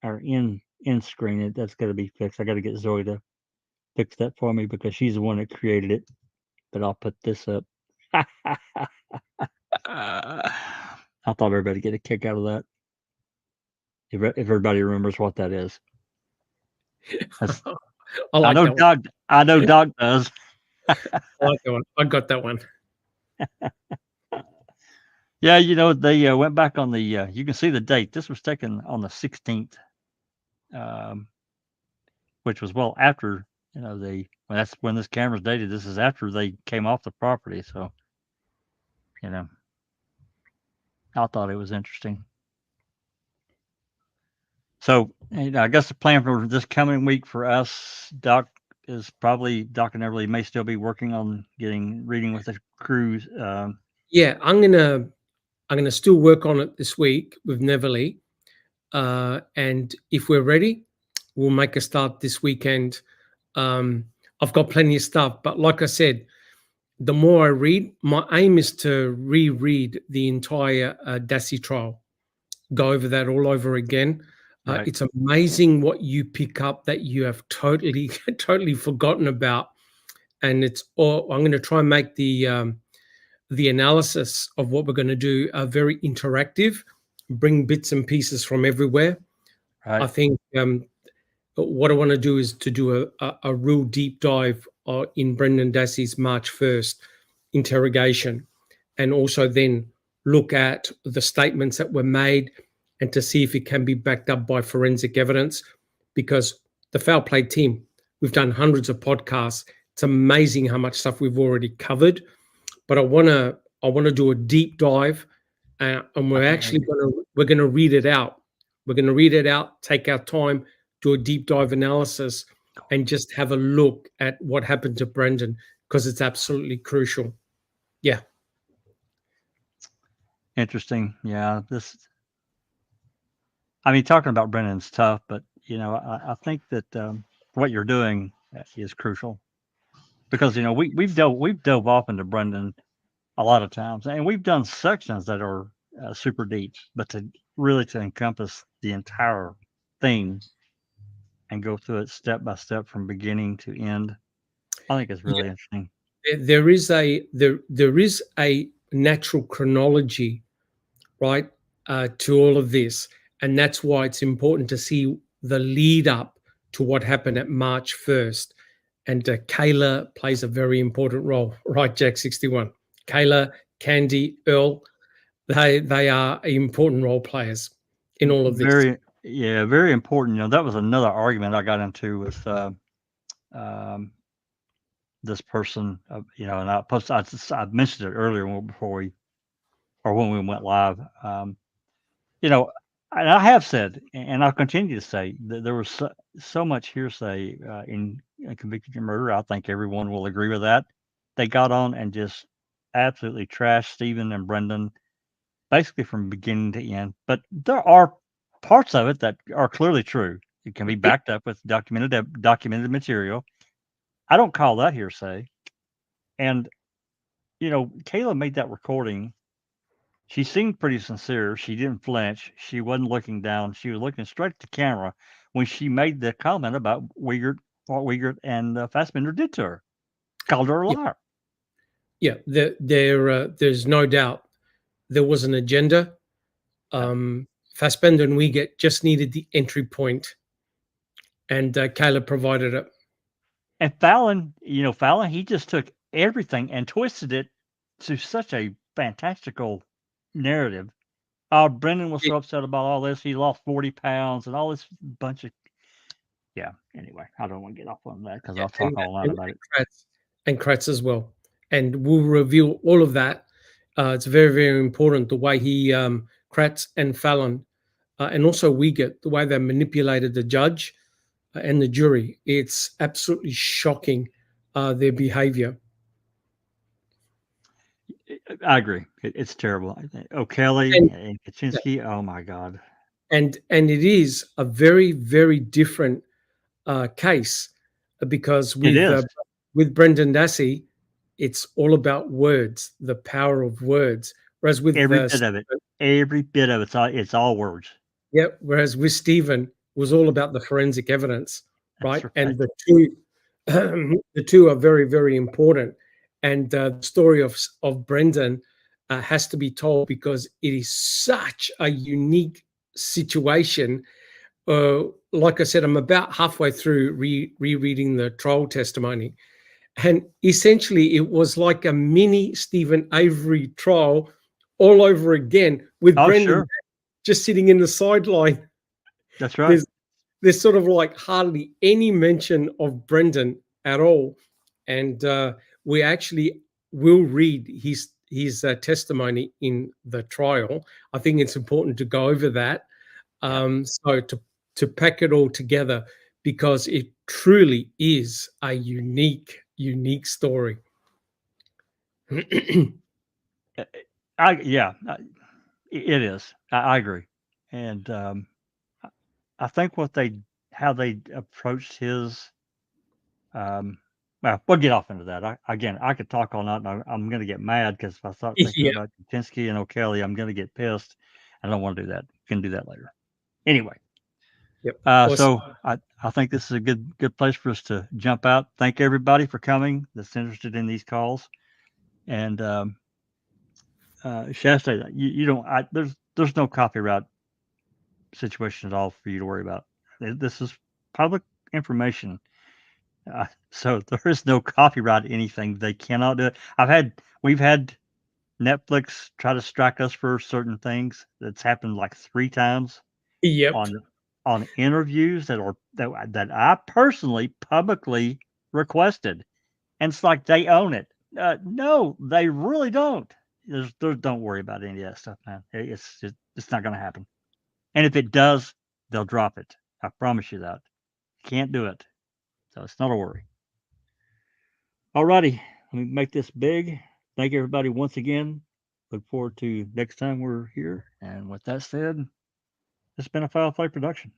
in screen. That's got to be fixed. I got to get Zoe to fix that for me because she's the one that created it. But I'll put this up. I thought everybody would get a kick out of that. If everybody remembers what that is. I know Doc. I know Doc does. I like that one. I got that one. Yeah, you know, they went back on the. You can see the date. This was taken on the 16th, which was well after that's when this camera's dated. This is after they came off the property, so I thought it was interesting. So I guess the plan for this coming week for us, Doc, is probably Doc and Everly may still be working on reading with the crews. Yeah, I'm gonna still work on it this week with Neverly, and if we're ready, we'll make a start this weekend. I've got plenty of stuff, but like I said, the more I read, my aim is to reread the entire Dassey trial, go over that all over again. Right. It's amazing what you pick up that you have totally forgotten about, and it's all. I'm going to try and make the analysis of what we're going to do very interactive, bring bits and pieces from everywhere. Right. I think what I want to do is to do a real deep dive in Brendan Dassey's March 1st interrogation, and also then look at the statements that were made and to see if it can be backed up by forensic evidence. Because the Foul Play team, we've done hundreds of podcasts. It's amazing how much stuff we've already covered. But I want to do a deep dive, and we're going to read it out. We're going to read it out, take our time, do a deep dive analysis, and just have a look at what happened to Brendan, because it's absolutely crucial. Yeah. Interesting. Yeah. Talking about Brendan's tough, but I think that what you're doing is crucial because we've dove off into Brendan a lot of times, and we've done sections that are super deep, but to encompass the entire thing and go through it step by step from beginning to end, I think it's really interesting. There is a natural chronology, right, to all of this, and that's why it's important to see the lead up to what happened at March 1st. And Kayla plays a very important role, right, Jack 61. Kayla, Candy, Earl, they are important role players in all of this. Very important. That was another argument I got into with this person. And I mentioned it earlier when we went live. And I have said, and I'll continue to say, that there was so much hearsay in convicted murder. I think everyone will agree with that. They got on and just absolutely trashed Stephen and Brendan, basically from beginning to end. But there are parts of it that are clearly true. It can be backed up with documented material. I don't call that hearsay. And Kayla made that recording. She seemed pretty sincere. She didn't flinch. She wasn't looking down. She was looking straight at the camera when she made the comment about what Wiegert and Fassbender did to her. Called her a liar. Yeah, there's no doubt there was an agenda. Fassbender and Wiegert just needed the entry point, and Kayla provided it. And Fallon, he just took everything and twisted it to such a fantastical narrative. Brendan was so upset about all this. He lost 40 pounds and all this bunch of. Yeah. Anyway, I don't want to get off on that because I'll talk all night about it. And Kratz as well. And we'll reveal all of that. It's very, very important the way he, Kratz and Fallon, and also Wiegert, the way they manipulated the judge and the jury. It's absolutely shocking, their behavior. I agree. It's terrible. O'Kelly and Kaczynski. Oh my God. And it is a very, very different case because with Brendan Dassey, it's all about words, the power of words. Whereas with every bit of it, it's all words. Yeah. Whereas with Stephen, it was all about the forensic evidence, right? And the The two are very, very important. And the story of Brendan has to be told because it is such a unique situation. Like I said, I'm about halfway through rereading the trial testimony. And essentially, it was like a mini Stephen Avery trial all over again with Brendan just sitting in the sideline. That's right. There's sort of like hardly any mention of Brendan at all. And we actually will read his testimony in the trial. I think it's important to go over that. So to pack it all together, because it truly is a unique story. It is. I agree. And I think how they approached his, well, we'll get off into that. I could talk all night, and I'm going to get mad because if I start thinking about Kuczynski and O'Kelly, I'm going to get pissed. I don't want to do that. We can do that later. Anyway. Yep. So I think this is a good place for us to jump out. Thank everybody for coming that's interested in these calls. And Shasta, you don't. There's no copyright situation at all for you to worry about. This is public information, so there is no copyright anything. They cannot do it. We've had Netflix try to strike us for certain things. That's happened like 3 times. Yep. On interviews that I personally publicly requested, and it's like they own it. No, they really don't. Don't worry about any of that stuff, man. It's not going to happen. And if it does, they'll drop it. I promise you that. Can't do it. So it's not a worry. Alrighty, let me make this big. Thank everybody once again. Look forward to next time we're here. And with that said, it's been a Foul Play production.